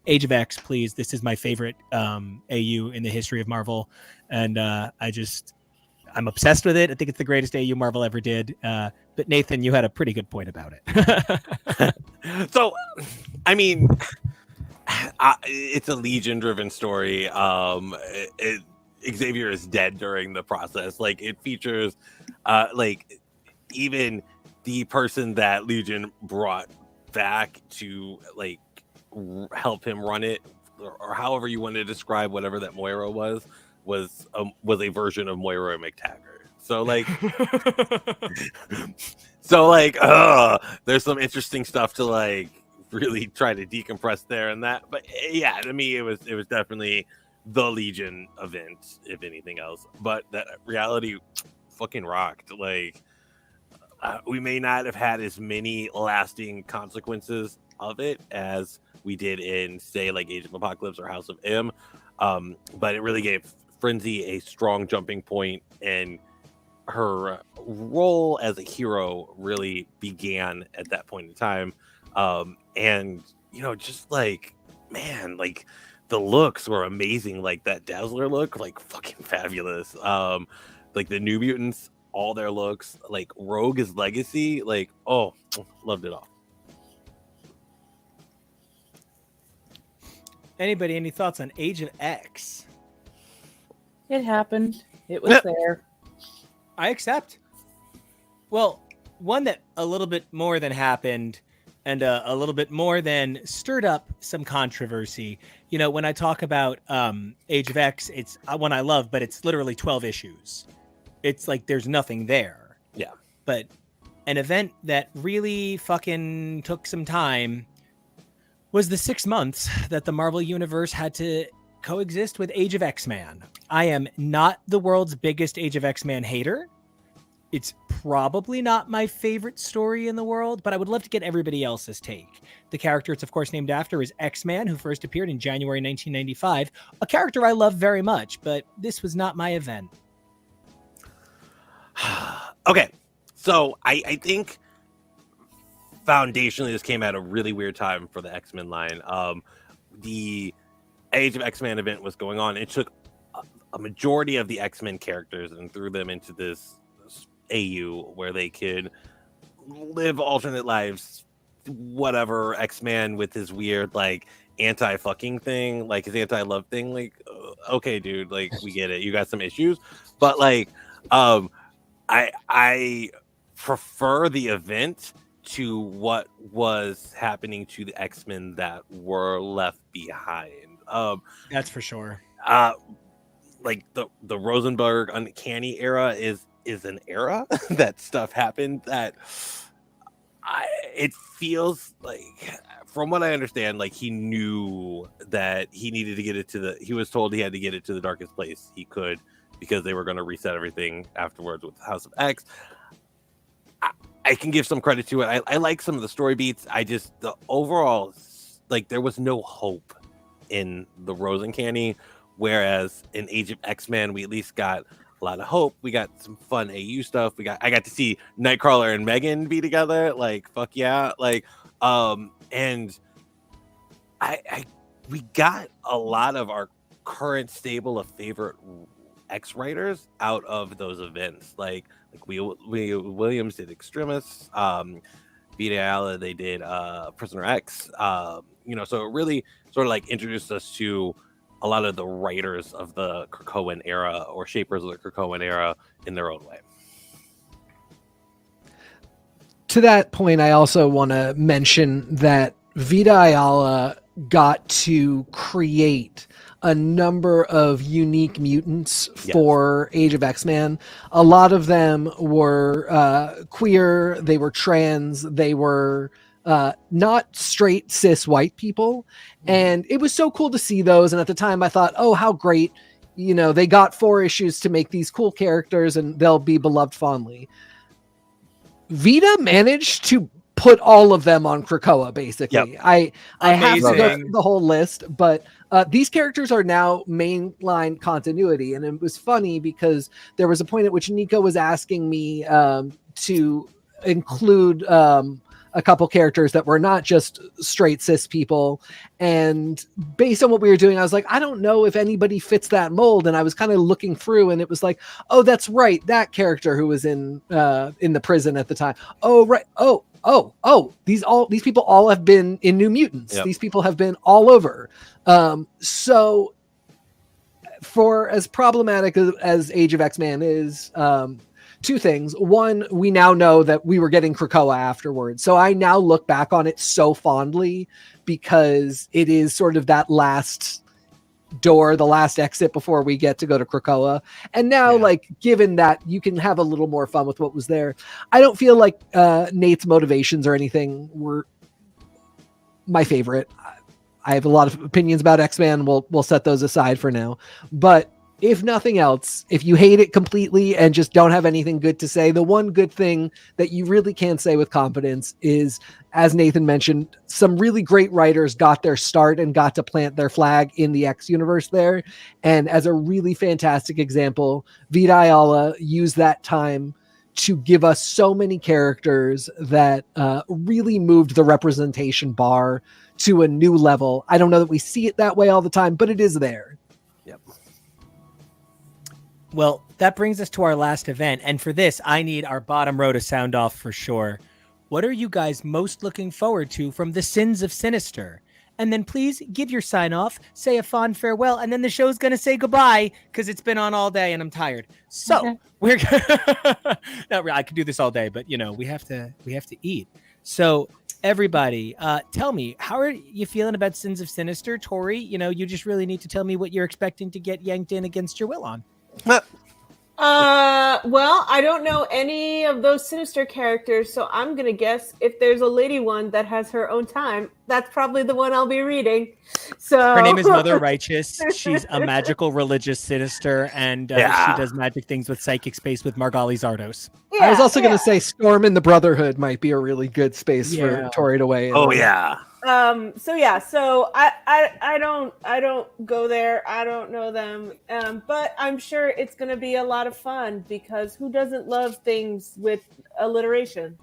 [SPEAKER 1] Age of X, please. This is my favorite AU in the history of Marvel. And I'm obsessed with it. I think it's the greatest AU Marvel ever did. But Nathan, you had a pretty good point about it.
[SPEAKER 3] So, I mean, it's a Legion-driven story. Xavier is dead during the process. Like, it features, even the person that Legion brought back to, help him run it, or however you want to describe whatever that Moira was a version of Moira McTaggart. There's some interesting stuff to really try to decompress there and that. But yeah, to me, it was definitely the Legion event, if anything else. But that reality fucking rocked. We may not have had as many lasting consequences of it as we did in, say, Age of Apocalypse or House of M. But it really gave Frenzy a strong jumping point, and her role as a hero really began at that point in time. And the looks were amazing. That Dazzler look, fucking fabulous. The New Mutants, all their looks, Rogue is Legacy, loved it all.
[SPEAKER 1] Anybody, any thoughts on Age of X?
[SPEAKER 8] It happened. It was there.
[SPEAKER 1] I accept. Well, one that a little bit more than happened and a little bit more than stirred up some controversy. When I talk about Age of X, it's one I love, but it's literally 12 issues. It's there's nothing there.
[SPEAKER 3] Yeah.
[SPEAKER 1] But an event that really fucking took some time was the 6 months that the Marvel Universe had to coexist with Age of X-Man. I am not the world's biggest Age of X-Man hater. It's probably not my favorite story in the world, but I would love to get everybody else's take. The character it's of course named after is X-Man, who first appeared in January 1995, a character I love very much, but this was not my event.
[SPEAKER 3] Okay, so I think foundationally this came at a really weird time for the X-Men line. The Age of X-Men event was going on. It took a majority of the X-Men characters and threw them into this AU where they could live alternate lives, whatever. X-Man with his weird anti-fucking thing, his anti-love thing, okay dude, we get it, you got some issues, but I prefer the event to what was happening to the X-Men that were left behind.
[SPEAKER 1] That's for sure.
[SPEAKER 3] The Rosenberg Uncanny era is an era that stuff happened that it feels from what I understand, he knew that he needed to get it he was told he had to get it to the darkest place he could, because they were going to reset everything afterwards with House of X. I can give some credit to it. I like some of the story beats. The overall, there was no hope in the Rosencanny, whereas in Age of X-Men, we at least got a lot of hope. We got some fun AU stuff. I got to see Nightcrawler and Megan be together. Fuck yeah. And we got a lot of our current stable of favorite X writers out of those events. We Williams did Extremis, Vita Ayala, they did Prisoner X, so it really sort of introduced us to a lot of the writers of the Krakoan era, or shapers of the Krakoan era, in their own way.
[SPEAKER 2] To that point, I also want to mention that Vita Ayala got to create a number of unique mutants for Age of X-Men. A lot of them were queer, they were trans, they were not straight cis white people. And it was so cool to see those. And at the time I thought, oh, how great they got 4 issues to make these cool characters and they'll be beloved fondly. Vita managed to put all of them on Krakoa, basically.
[SPEAKER 3] Yep.
[SPEAKER 2] I have to go
[SPEAKER 1] Amazing.
[SPEAKER 2] through the whole list, but these characters are now mainline continuity. And it was funny because there was a point at which Nico was asking me to include a couple characters that were not just straight cis people. And based on what we were doing, I was like, I don't know if anybody fits that mold. And I was kind of looking through and it was like, oh, that's right. That character who was in the prison at the time. Oh, right. Oh, these people all have been in New Mutants.
[SPEAKER 3] Yep.
[SPEAKER 2] These people have been all over. So for as problematic as Age of X-Man is, 2 things. One, we now know that we were getting Krakoa afterwards. So I now look back on it so fondly because it is sort of that last door, the last exit before we get to go to Krakoa. And now, given that you can have a little more fun with what was there, I don't feel like Nate's motivations or anything were my favorite. I have a lot of opinions about X-Men. We'll set those aside for now. But if nothing else, if you hate it completely and just don't have anything good to say, the one good thing that you really can say with confidence is, as Nathan mentioned, some really great writers got their start and got to plant their flag in the X universe there. And as a really fantastic example, Vita Ayala used that time to give us so many characters that really moved the representation bar to a new level. I don't know that we see it that way all the time, but it is there.
[SPEAKER 3] Yep.
[SPEAKER 1] Well, that brings us to our last event. And for this, I need our bottom row to sound off for sure. What are you guys most looking forward to from the Sins of Sinister? And then please give your sign off, say a fond farewell, and then the show's going to say goodbye because it's been on all day and I'm tired. So we're not really, I could do this all day, but we have to eat. So everybody, tell me, how are you feeling about Sins of Sinister? Tori, you just really need to tell me what you're expecting to get yanked in against your will on.
[SPEAKER 9] Well, I don't know any of those Sinister characters, so I'm gonna guess if there's a lady one that has her own time, that's probably the one I'll be reading. So
[SPEAKER 1] her name is Mother Righteous. She's a magical religious Sinister, and she does magic things with psychic space with Margali Zardos.
[SPEAKER 2] I was also gonna say Storm in the Brotherhood might be a really good space for Tori to weigh in.
[SPEAKER 3] Oh yeah.
[SPEAKER 9] So I don't go there. I don't know them. But I'm sure it's going to be a lot of fun because who doesn't love things with alliteration?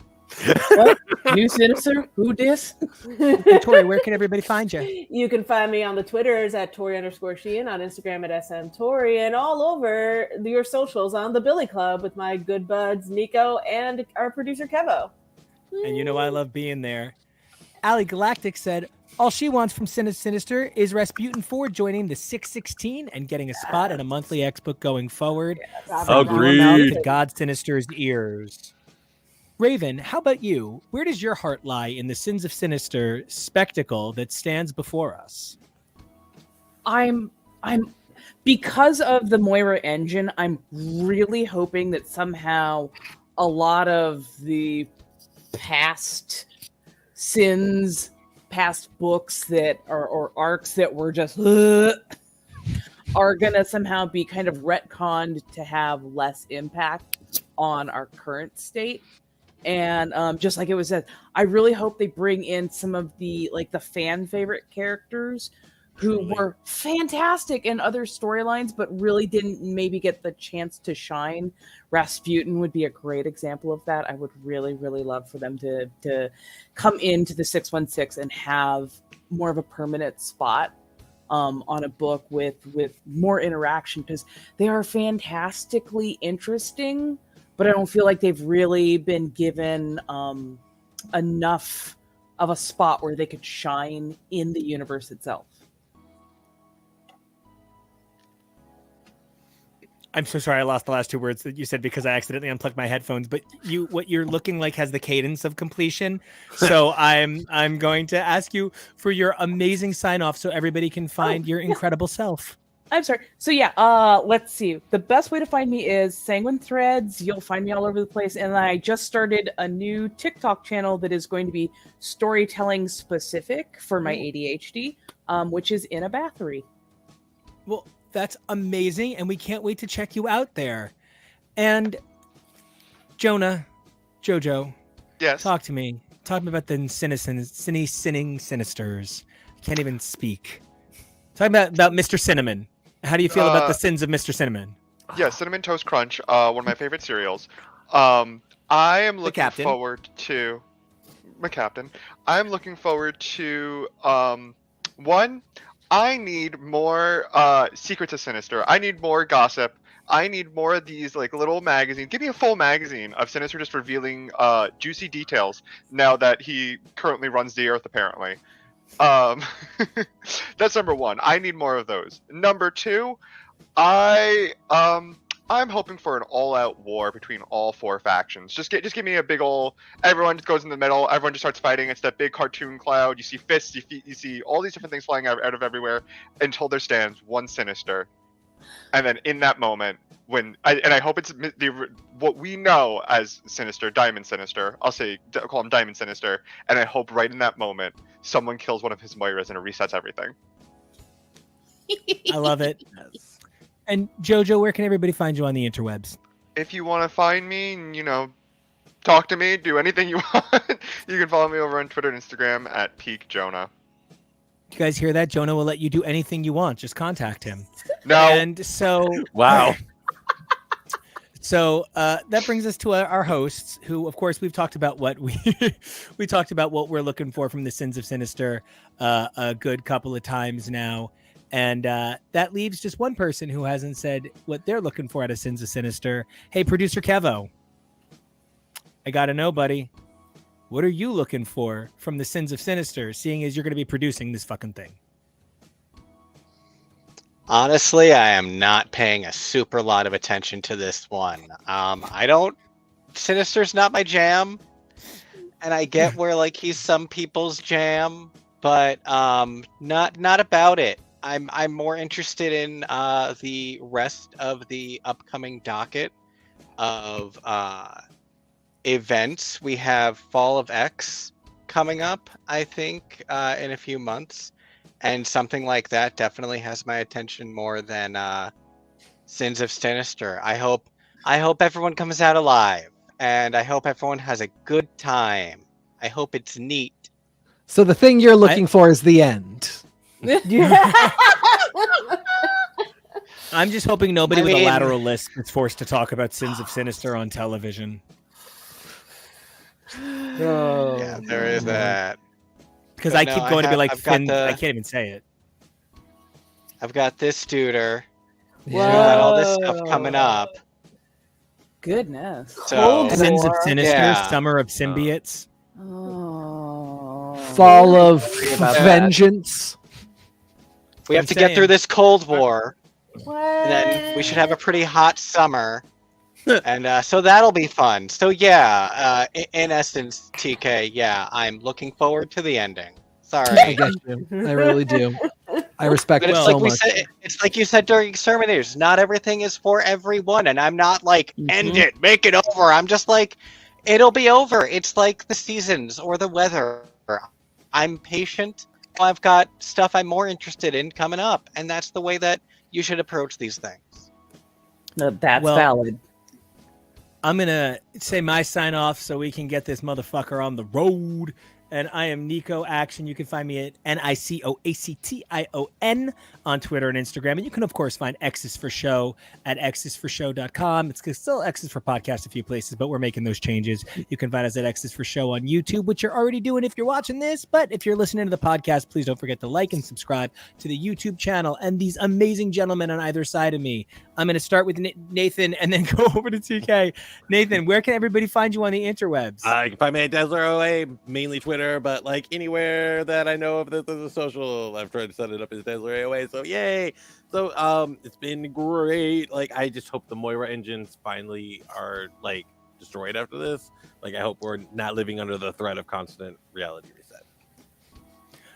[SPEAKER 8] What? New Sinister? Who dis?
[SPEAKER 1] Hey, Tori, where can everybody find you?
[SPEAKER 9] You can find me on the Twitters at Tori_Sheehan, on Instagram at SMTori, and all over your socials on the Billy Club with my good buds Nico and our producer Kevo.
[SPEAKER 1] And I love being there. Ali Galactic said all she wants from Sin of Sinister is Rasputin 4 joining the 616 and getting a spot in a monthly X book going forward.
[SPEAKER 3] Agreed.
[SPEAKER 1] To God Sinister's ears. Raven, how about you? Where does your heart lie in the Sins of Sinister spectacle that stands before us?
[SPEAKER 8] I'm because of the Moira engine, I'm really hoping that somehow a lot of the past sins, past books that are or arcs that were just are gonna somehow be kind of retconned to have less impact on our current state. And just like it was said, I really hope they bring in some of the the fan favorite characters who were fantastic in other storylines, but really didn't maybe get the chance to shine. Rasputin would be a great example of that. I would really, really love for them to come into the 616 and have more of a permanent spot on a book with more interaction, because they are fantastically interesting, but I don't feel like they've really been given enough of a spot where they could shine in the universe itself.
[SPEAKER 1] I'm so sorry I lost the last 2 words that you said because I accidentally unplugged my headphones, but what you're looking like has the cadence of completion. So I'm going to ask you for your amazing sign off so everybody can find your incredible self.
[SPEAKER 8] I'm sorry. So let's see. The best way to find me is Sanguine Threads. You'll find me all over the place. And I just started a new TikTok channel that is going to be storytelling specific for my ADHD, which is In a Bathory.
[SPEAKER 1] Well, That's amazing, and we can't wait to check you out there. And Jonah, Jojo,
[SPEAKER 5] Yes.
[SPEAKER 1] talk to me. Talk to me about the sinning sinisters. I can't even speak. Talk about Mr. Cinnamon. How do you feel about the sins of Mr. Cinnamon?
[SPEAKER 5] Yeah, Cinnamon Toast Crunch, one of my favorite cereals. I am looking
[SPEAKER 1] captain.
[SPEAKER 5] forward to my captain. I'm looking forward to one. I need more Secrets of Sinister. I need more gossip. I need more of these like little magazines. Give me a full magazine of Sinister just revealing juicy details now that he currently runs the earth apparently. That's number one. I need more of those. Number two, I'm hoping for an all-out war between all four factions. Just give me a big ol'. Everyone just goes in the middle. Everyone just starts fighting. It's that big cartoon cloud. You see fists. You see all these different things flying out of everywhere until there stands one Sinister. And then in that moment, I hope it's what we know as Sinister, Diamond Sinister. I'll call him Diamond Sinister. And I hope right in that moment, someone kills one of his Moiras and it resets everything.
[SPEAKER 1] I love it. And Jojo, where can everybody find you on the interwebs?
[SPEAKER 5] If you want to find me, talk to me, do anything you want, you can follow me over on Twitter and Instagram at PeakJonah.
[SPEAKER 1] You guys hear that? Jonah will let you do anything you want. Just contact him.
[SPEAKER 5] No.
[SPEAKER 1] And so,
[SPEAKER 3] Wow.
[SPEAKER 1] So that brings us to our hosts, who, of course, we've talked about what we talked about what we're looking for from the Sins of Sinister a good couple of times now. And that leaves just one person who hasn't said what they're looking for out of Sins of Sinister. Hey, producer Kevo, I got to know, buddy, what are you looking for from the Sins of Sinister, seeing as you're going to be producing this fucking thing?
[SPEAKER 10] Honestly, I am not paying a super lot of attention to this one. Sinister's not my jam. And I get where like he's some people's jam, but not about it. I'm more interested in the rest of the upcoming docket of events. We have Fall of X coming up, I think, in a few months, and something like that definitely has my attention more than Sins of Sinister. I hope everyone comes out alive, and I hope everyone has a good time. I hope it's neat.
[SPEAKER 2] So the thing you're looking for is the end.
[SPEAKER 1] I'm just hoping nobody with a lateral list is forced to talk about Sins of Sinister on television.
[SPEAKER 2] Oh,
[SPEAKER 10] Yeah, there is that.
[SPEAKER 1] Because I keep going to be like, Finn, I can't even say it.
[SPEAKER 10] I've got this duder.
[SPEAKER 2] Yeah.
[SPEAKER 10] I've got all this stuff coming up.
[SPEAKER 8] Goodness.
[SPEAKER 10] So
[SPEAKER 1] Sins of Sinister,
[SPEAKER 10] Yeah.
[SPEAKER 1] Summer of Symbiotes.
[SPEAKER 8] Oh.
[SPEAKER 2] Fall of
[SPEAKER 10] about that.
[SPEAKER 2] Vengeance.
[SPEAKER 10] we have to get through this Cold War,
[SPEAKER 9] What?
[SPEAKER 10] and then we should have a pretty hot summer. And so that'll be fun. So yeah, in essence, TK, yeah, I'm looking forward to the ending.
[SPEAKER 2] I
[SPEAKER 10] Sorry.
[SPEAKER 2] get you. I really do. I respect
[SPEAKER 10] But
[SPEAKER 2] it
[SPEAKER 10] it's
[SPEAKER 2] so
[SPEAKER 10] like we
[SPEAKER 2] much.
[SPEAKER 10] said. It's like you said during Exterminators. Not everything is for everyone, and I'm not like end it, make it over. I'm just like, it'll be over. It's like the seasons or the weather. I'm patient. I've got stuff I'm more interested in coming up, and that's the way that you should approach these things.
[SPEAKER 8] No, that's
[SPEAKER 1] Well,
[SPEAKER 8] valid.
[SPEAKER 1] I'm going to say my sign off so we can get this motherfucker on the road. And I am Nico Action. You can find me at NICOACTION on Twitter and Instagram. And you can, of course, find X's for Show at xsforshow.com. It's still X's for Podcast a few places, but we're making those changes. You can find us at X's for Show on YouTube, which you're already doing if you're watching this. But if you're listening to the podcast, please don't forget to like and subscribe to the YouTube channel and these amazing gentlemen on either side of me. I'm going to start with Nathan and then go over to TK. Nathan, where can everybody find you on the interwebs?
[SPEAKER 3] You can find me at Dazzler OA, mainly Twitter, but like anywhere that I know of that there's a social, I've tried to set it up as Dazzler AOA. So yay! So it's been great. Like I just hope the Moira engines finally are like destroyed after this. Like I hope we're not living under the threat of constant reality reset.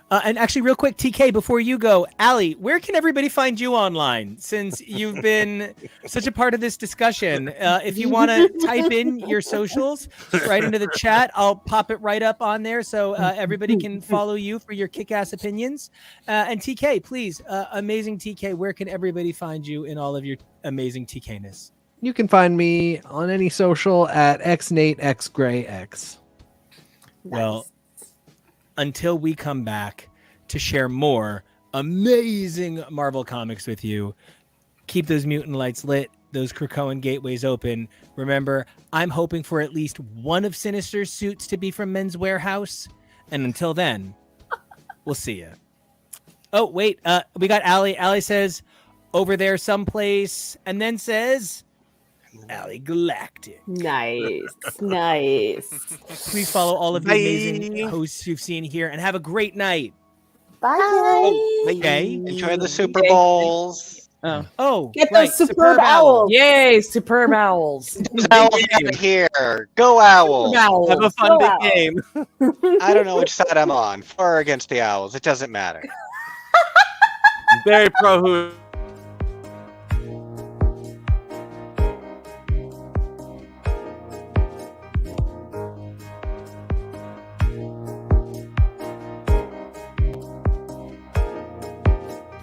[SPEAKER 1] And actually, real quick, TK, before you go, Allie, where can everybody find you online? Since you've been such a part of this discussion, if you want to type in your socials right into the chat, I'll pop it right up on there so everybody can follow you for your kick-ass opinions. And TK, please, amazing TK, where can everybody find you in all of your amazing TK-ness?
[SPEAKER 2] You can find me on any social at xnatexgrayx.
[SPEAKER 1] Well, until we come back to share more amazing Marvel comics with you, keep those mutant lights lit, those Krakoan gateways open. Remember, I'm hoping for at least one of Sinister's suits to be from Men's Warehouse. And until then, we'll see you. Oh, wait, we got Allie. Allie says, over there someplace, and then says, Allie Galactic.
[SPEAKER 9] Nice. Nice.
[SPEAKER 1] Please follow all of the amazing hosts you've seen here and have a great night.
[SPEAKER 9] Bye.
[SPEAKER 1] Okay.
[SPEAKER 10] Enjoy the Super Bowls.
[SPEAKER 1] Oh,
[SPEAKER 9] Get
[SPEAKER 1] right.
[SPEAKER 9] those superb owls.
[SPEAKER 8] Yay, superb owls.
[SPEAKER 10] Owls out of here. Go Owls.
[SPEAKER 8] Owls.
[SPEAKER 11] Have a fun
[SPEAKER 9] Go
[SPEAKER 11] big
[SPEAKER 9] Owls.
[SPEAKER 11] game.
[SPEAKER 10] I don't know which side I'm on. For or against the Owls. It doesn't matter.
[SPEAKER 3] Very pro who